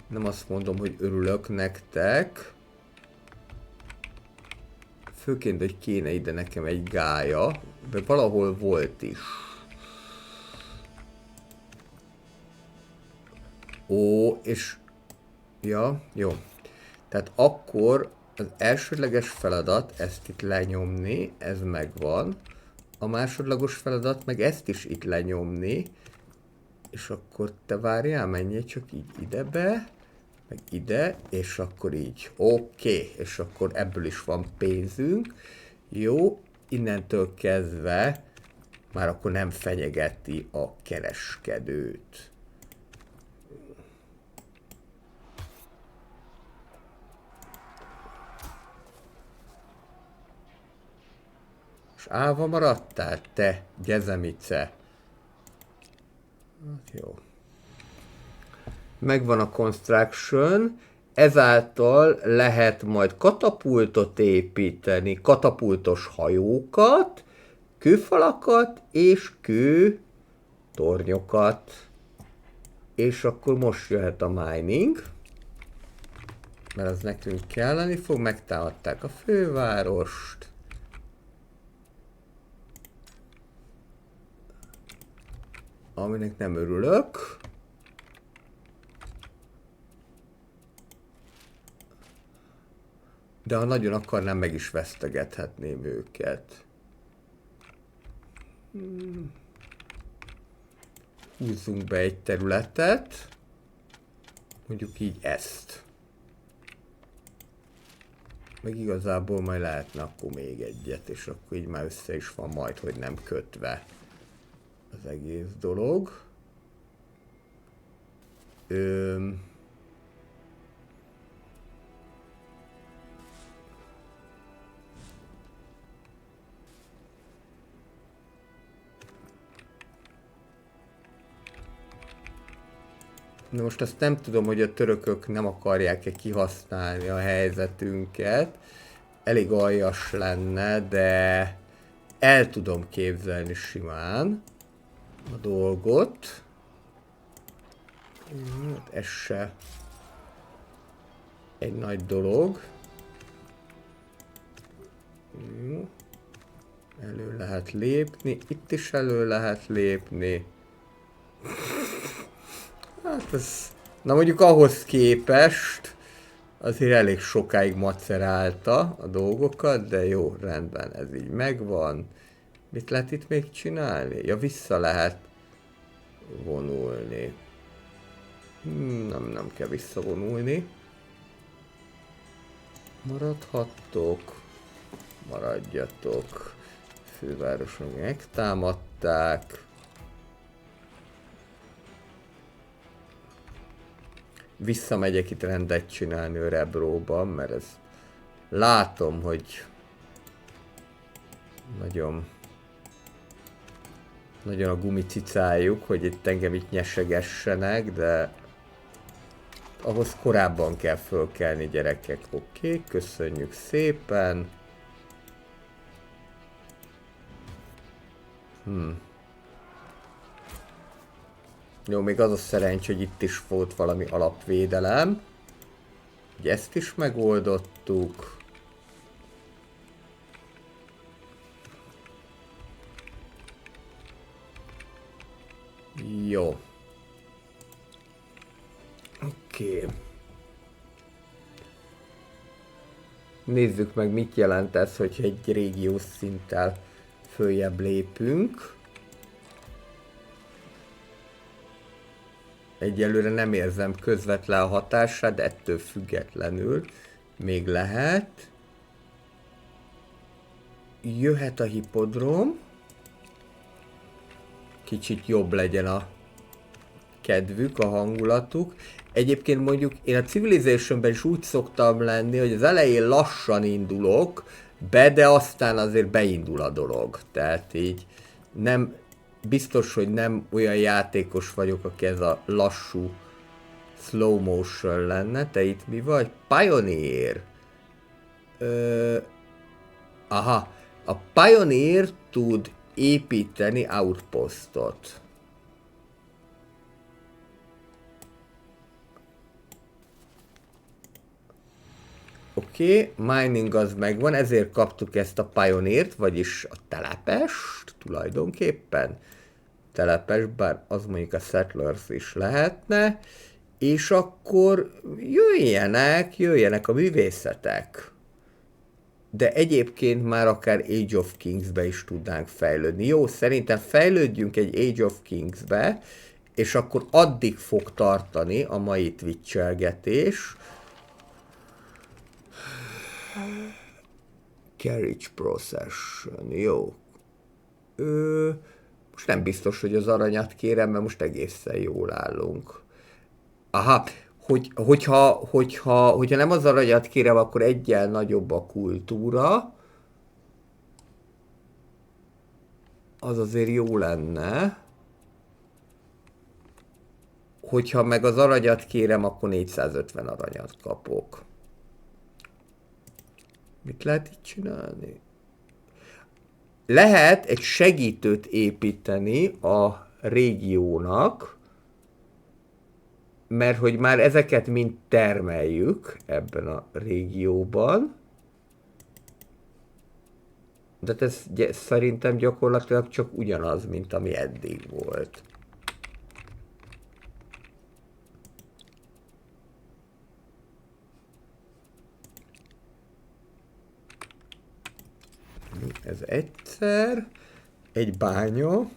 Nem azt mondom, hogy örülök nektek. Főként, hogy kéne ide nekem egy gálya, de valahol volt is. Ó, és... Ja, jó. Tehát akkor az elsődleges feladat, ezt itt lenyomni, ez megvan. A másodlagos feladat, meg ezt is itt lenyomni. És akkor te várjál, menjél csak így ide be, meg ide, és akkor így. Oké, és akkor ebből is van pénzünk. Jó, innentől kezdve már akkor nem fenyegeti a kereskedőt. És állva maradtál, te gezemice? Hát jó. Megvan a construction, ezáltal lehet majd katapultot építeni, katapultos hajókat, kőfalakat és kő tornyokat. És akkor most jöhet a mining, mert az nekünk kelleni fog, megtámadták a fővárost. Aminek nem örülök. De ha nagyon akarnám, meg is vesztegethetném őket. Húzzunk be egy területet. Mondjuk így ezt. Meg igazából majd lehetne akkor még egyet, és akkor így már össze is van majd, hogy nem kötve az egész dolog. Na most azt nem tudom, hogy a törökök nem akarják-e kihasználni a helyzetünket. Elég aljas lenne, de el tudom képzelni simán a dolgot. Hát ez se egy nagy dolog. Elő lehet lépni, itt is elő lehet lépni. Hát ez... Na mondjuk ahhoz képest azért elég sokáig macerálta a dolgokat, de jó, rendben, ez így megvan. Mit lehet itt még csinálni? Ja, vissza lehet vonulni. Nem kell visszavonulni. Maradhattok. Maradjatok. Fővároson megtámadták. Visszamegyek itt rendet csinálni Örebróban, mert ez... Látom, hogy... Nagyon a gumicicájuk, hogy itt engem itt nyesegessenek, de... Ahhoz korábban kell fölkelni, gyerekek. Oké, köszönjük szépen. Jó, még az a szerencs, hogy itt is volt valami alapvédelem. Ugye ezt is megoldottuk. Jó. Oké. Nézzük meg, mit jelent ez, hogyha egy régiós szinttel följebb lépünk. Egyelőre nem érzem közvetlen a hatását, de ettől függetlenül még lehet. Jöhet a hipodrom. Kicsit jobb legyen a kedvük, a hangulatuk. Egyébként mondjuk én a Civilizationben is úgy szoktam lenni, hogy az elején lassan indulok be, de aztán azért beindul a dolog. Tehát így nem... Biztos, hogy nem olyan játékos vagyok, aki ez a lassú slow motion lenne. Te itt mi vagy? Pioneer. Aha. A Pioneer tud építeni outpostot. Oké, mining az megvan, ezért kaptuk ezt a Pioneert, vagyis a telepest tulajdonképpen. Telepes, bár az mondjuk a Settlers is lehetne, és akkor jöjjenek a művészetek. De egyébként már akár Age of Kings-be is tudnánk fejlődni. Jó, szerintem fejlődjünk egy Age of Kings-be, és akkor addig fog tartani a mai twitchelgetés. Carriage procession, jó. Most nem biztos, hogy az aranyat kérem, mert most egészen jól állunk. Aha, hogyha nem az aranyat kérem, akkor egyen nagyobb a kultúra. Az azért jó lenne. Hogyha meg az aranyat kérem, akkor 450 aranyat kapok. Mit lehet itt csinálni? Lehet egy segítőt építeni a régiónak, mert hogy már ezeket mind termeljük ebben a régióban. De ez szerintem gyakorlatilag csak ugyanaz, mint ami eddig volt. Ez egyszer, egy bánya,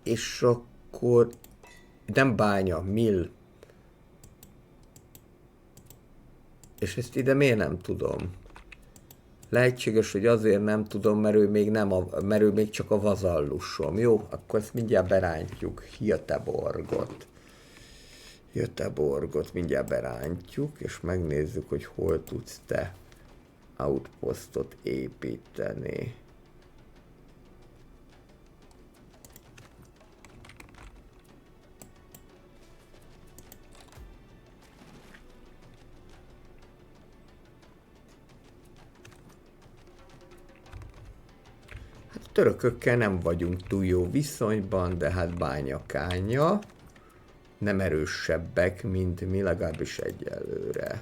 és akkor nem bánya, mill. És ezt ide miért nem tudom? Lehetséges, hogy azért nem tudom, mert mert ő még csak a vazallusom. Jó, akkor ezt mindjárt berántjuk. Göteborgot mindjárt berántjuk, és megnézzük, hogy hol tudsz te outpostot építeni. Hát törökökkel nem vagyunk túl jó viszonyban, de hát Bányakánya nem erősebbek, mint mi, legalábbis egyelőre.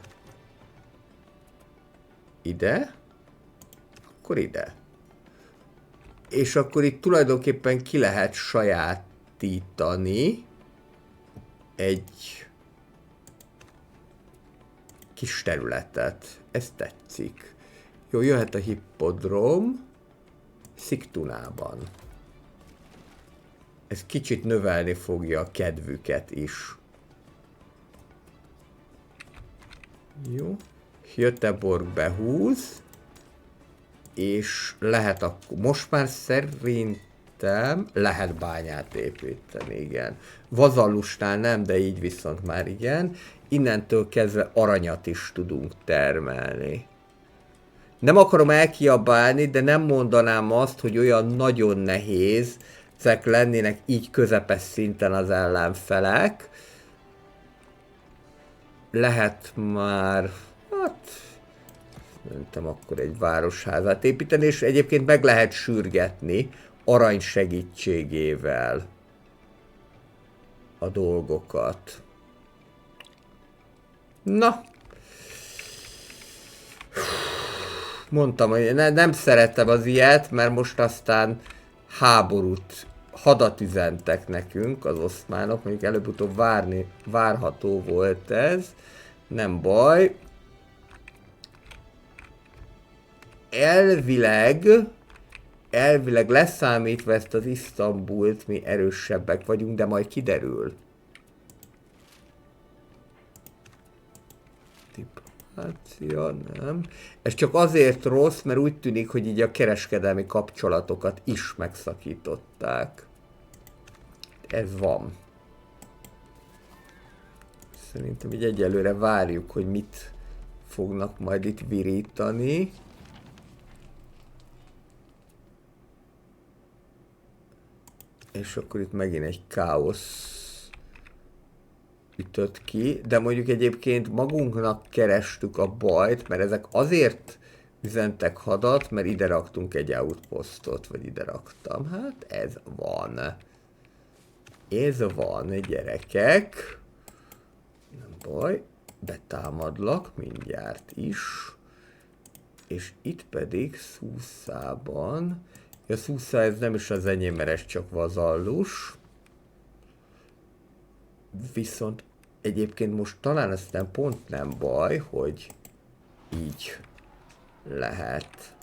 Ide? Akkor ide. És akkor itt tulajdonképpen ki lehet sajátítani egy kis területet. Ez tetszik. Jó, jöhet a hippodrom Sziktunában. Ez kicsit növelni fogja a kedvüket is. Jó. Göteborg behúz. És lehet akkor, most már szerintem lehet bányát építeni, igen. Vazallusnál nem, de így viszont már igen. Innentől kezdve aranyat is tudunk termelni. Nem akarom elkiabálni, de nem mondanám azt, hogy olyan nagyon nehéz ezek lennének így közepes szinten az ellenfelek. Lehet már, hát nem akkor egy városházát építeni, és egyébként meg lehet sürgetni arany segítségével a dolgokat. Na. Mondtam, hogy nem szeretem az ilyet, mert most aztán hadat üzentek nekünk az oszmánok, mondjuk előbb-utóbb várható volt ez. Nem baj. Elvileg leszámítva ezt az Isztambult, mi erősebbek vagyunk, de majd kiderül. Diplomácia, nem. Ez csak azért rossz, mert úgy tűnik, hogy így a kereskedelmi kapcsolatokat is megszakították. Ez van. Szerintem így egyelőre várjuk, hogy mit fognak majd itt virítani. És akkor itt megint egy káosz ütött ki, de mondjuk egyébként magunknak kerestük a bajt, mert ezek azért üzentek hadat, mert ide raktunk egy outpostot, vagy ide raktam. Hát ez van. Ez van, gyerekek. Nem baj, betámadlak mindjárt is. És itt pedig Szuszában. Ja, Szusza ez nem is az enyém, mert ez csak vazallus. Viszont egyébként most talán aztán pont nem baj, hogy így lehet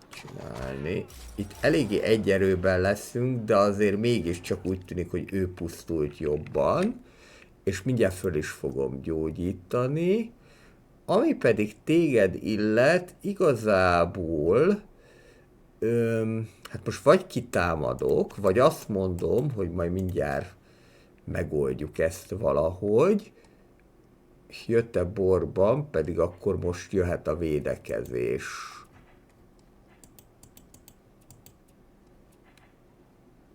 csinálni. Itt eléggé egy erőben leszünk, de azért mégiscsak úgy tűnik, hogy ő pusztult jobban. És mindjárt föl is fogom gyógyítani. Ami pedig téged illet, igazából... hát most vagy kitámadok, vagy azt mondom, hogy majd mindjárt megoldjuk ezt valahogy. Göteborgban pedig akkor most jöhet a védekezés.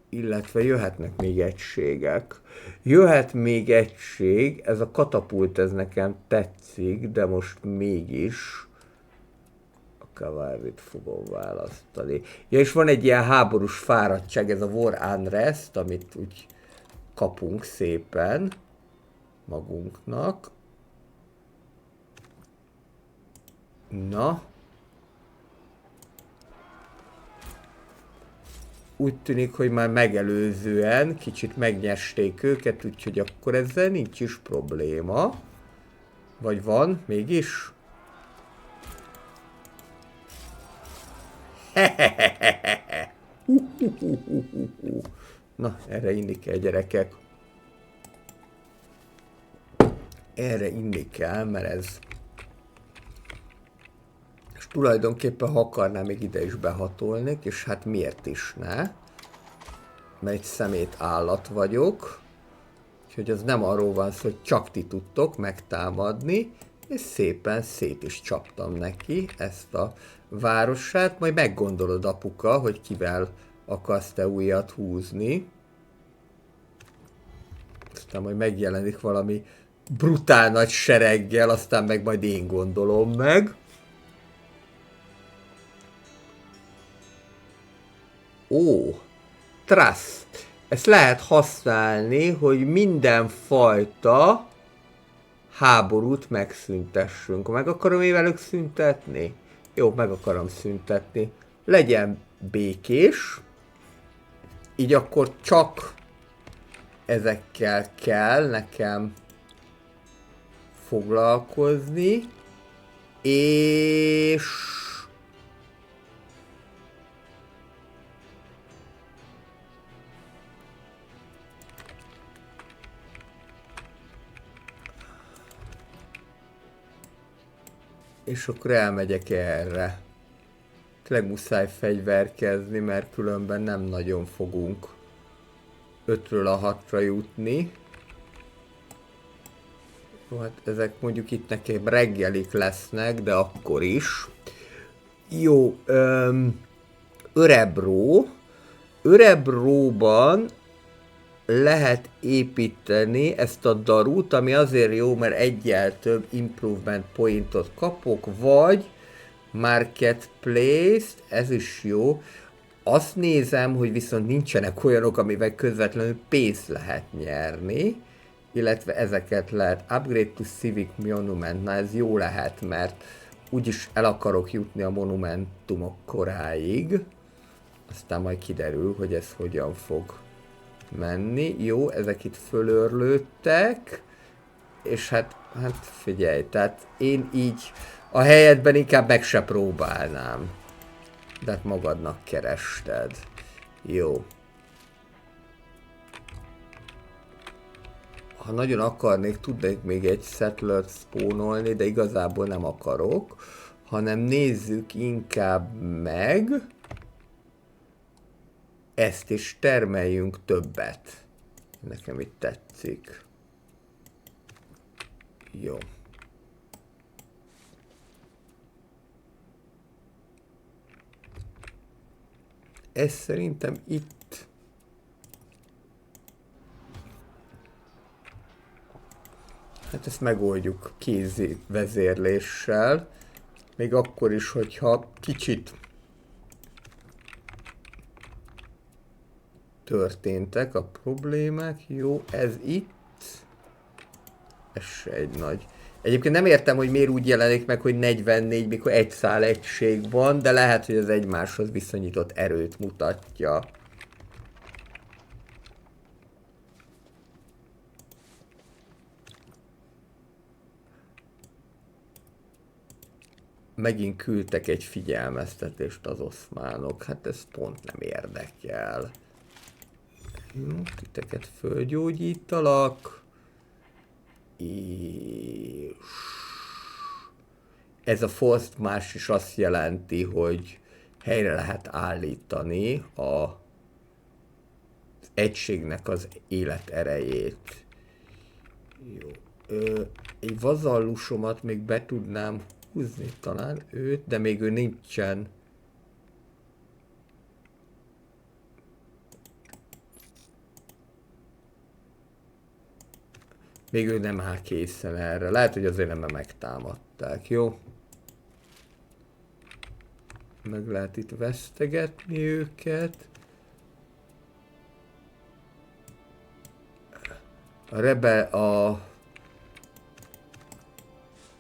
Illetve jöhetnek még egységek. Jöhet még egység, ez a katapult, ez nekem tetszik, de most mégis a Cavalryt fogom választani. Ja, és van egy ilyen háborús fáradtság, ez a War Unrest, amit úgy kapunk szépen magunknak. Na. Úgy tűnik, hogy már megelőzően kicsit megnyesték őket, úgyhogy akkor ezzel nincs is probléma. Vagy van, mégis? Na, erre inni kell, gyerekek. Erre inni kell, mert ez Tulajdonképpen, ha akarnám, még ide is behatolnék, és hát miért is ne? Mert egy szemét állat vagyok. Úgyhogy az nem arról van szó, hogy csak ti tudtok megtámadni, és szépen szét is csaptam neki ezt a városát, majd meggondolod, apuka, hogy kivel akarsz te újat húzni. Aztán majd megjelenik valami brutál nagy sereggel, aztán meg majd én gondolom meg. Ó, Trust. Ezt lehet használni, hogy mindenfajta háborút megszüntessünk. Meg akarom én velük szüntetni? Jó, meg akarom szüntetni. Legyen békés. Így akkor csak ezekkel kell nekem foglalkozni. És... és akkor elmegyek erre. Tényleg muszáj fegyverkezni, mert különben nem nagyon fogunk 5-ről a 6-ra jutni. Jó, hát ezek mondjuk itt nekem reggelik lesznek, de akkor is. Jó, Örebró. Örebróban lehet építeni ezt a darut, ami azért jó, mert egyel több improvement pointot kapok, vagy marketplace, ez is jó. Azt nézem, hogy viszont nincsenek olyanok, amivel közvetlenül pénzt lehet nyerni, illetve ezeket lehet upgrade to civic monument, na ez jó lehet, mert úgyis el akarok jutni a monumentumok koráig, aztán majd kiderül, hogy ez hogyan fog menni. Jó, ezek itt fölörlődtek, és hát figyelj, tehát én így a helyedben inkább meg se próbálnám. De hát magadnak kerested. Jó. Ha nagyon akarnék, tudnék még egy settlert spawnolni, de igazából nem akarok, hanem nézzük inkább meg ezt, is termeljünk többet. Nekem itt tetszik. Jó. Ez szerintem itt. Hát ezt megoldjuk kézi vezérléssel. Még akkor is, hogyha kicsit történtek a problémák. Jó, ez itt. Ez se egy nagy. Egyébként nem értem, hogy miért úgy jelenik meg, hogy 44, mikor egy szál egység van, de lehet, hogy az egymáshoz viszonyított erőt mutatja. Megint küldtek egy figyelmeztetést az oszmánok, hát ez pont nem érdekel. Jó, titeket fölgyógyítalak. És ez a forced march is azt jelenti, hogy helyre lehet állítani az egységnek az életerejét. Jó. Egy vazallusomat még be tudnám húzni talán őt, de még ő nincsen. Még ő nem áll készen erre. Lehet, hogy azért nem megtámadták, jó? Meg lehet itt vesztegetni őket.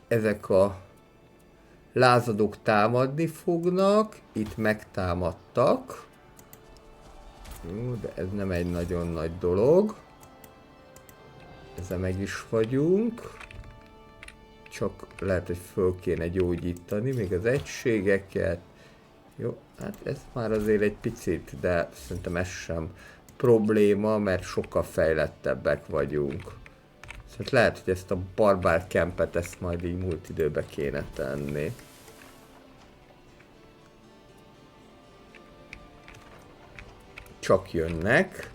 Ezek a lázadók támadni fognak. Itt megtámadtak. Jó, de ez nem egy nagyon nagy dolog. Ezzel meg is vagyunk. Csak lehet, hogy föl kéne gyógyítani még az egységeket. Jó, hát ez már azért egy picit, de szerintem ez sem probléma, mert sokkal fejlettebbek vagyunk. Szóval lehet, hogy ezt a barbár kempet, ezt majd így múlt időbe kéne tenni. csak jönnek,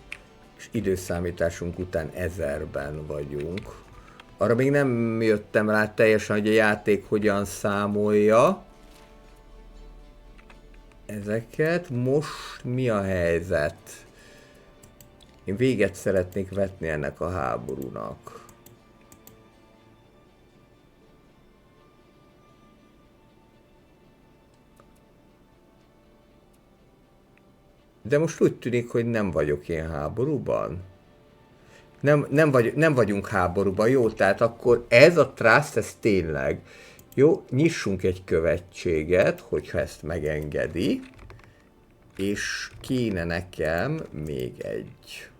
és időszámításunk után 1000-ben vagyunk. Arra még nem jöttem rá teljesen, hogy a játék hogyan számolja ezeket. Most mi a helyzet? Én véget szeretnék vetni ennek a háborúnak. De most úgy tűnik, hogy nem vagyok én háborúban. Nem vagyunk háborúban, jó? Tehát akkor ez a trust, ez tényleg. Jó, nyissunk egy követséget, hogyha ezt megengedi. És kéne nekem még egy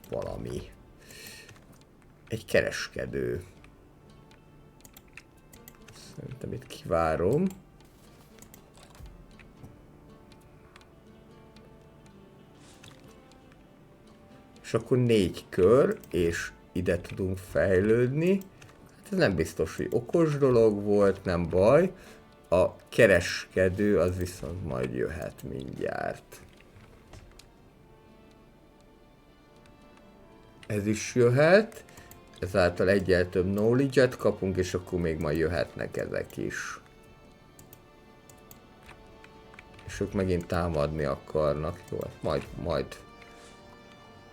valami. Egy kereskedő. Szerintem itt kivárom. És akkor 4 kör, és ide tudunk fejlődni. Hát ez nem biztos, hogy okos dolog volt, nem baj. A kereskedő az viszont majd jöhet mindjárt. Ez is jöhet. Ezáltal egyel több knowledge-et kapunk, és akkor még majd jöhetnek ezek is. És ők megint támadni akarnak. Jó, majd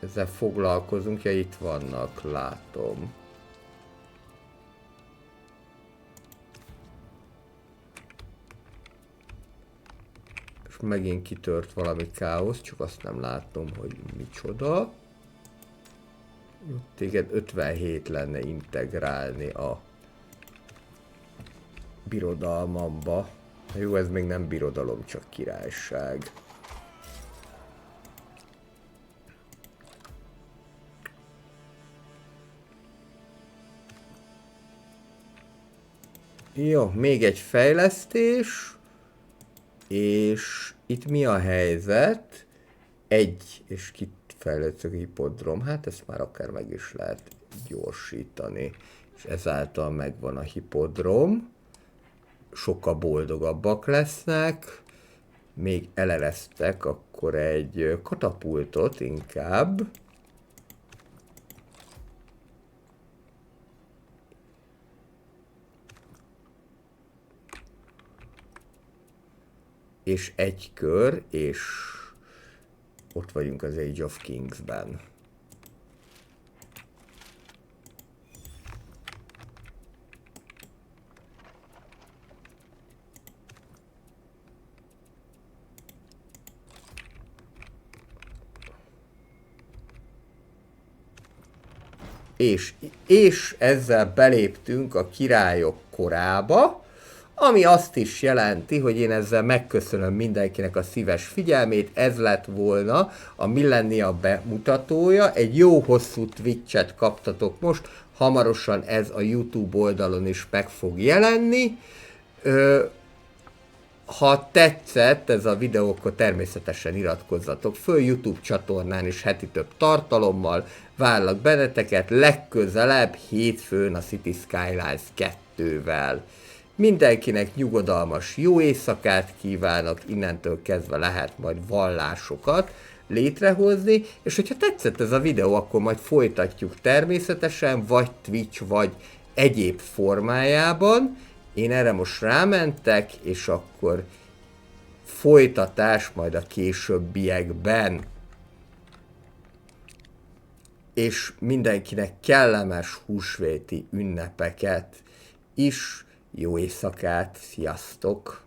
ezzel foglalkozunk, ja itt vannak, látom. És megint kitört valami káosz, csak azt nem látom, hogy micsoda. Téged 57 lenne integrálni a birodalmamba. Jó, ez még nem birodalom, csak királyság. Jó, még egy fejlesztés. És itt mi a helyzet? És kit fejlesztök hipodrom? Hát ezt már akár meg is lehet gyorsítani. És ezáltal megvan a hipodrom. Sokkal boldogabbak lesznek. Még eleresztek akkor egy katapultot inkább. És egy kör, és ott vagyunk az Age of Kings-ben. És ezzel beléptünk a királyok korába, ami azt is jelenti, hogy én ezzel megköszönöm mindenkinek a szíves figyelmét, ez lett volna a Millennia bemutatója, egy jó hosszú Twitch-et kaptatok most, hamarosan ez a YouTube oldalon is meg fog jelenni. Ha tetszett ez a videó, akkor természetesen iratkozzatok föl, YouTube csatornán is heti több tartalommal várlak benneteket, legközelebb hétfőn a City Skylines 2-vel. Mindenkinek nyugodalmas jó éjszakát kívánok, innentől kezdve lehet majd vallásokat létrehozni, és hogyha tetszett ez a videó, akkor majd folytatjuk természetesen, vagy Twitch, vagy egyéb formájában. Én erre most rámentek, és akkor folytatás majd a későbbiekben. És mindenkinek kellemes húsvéti ünnepeket is. Jó éjszakát, sziasztok!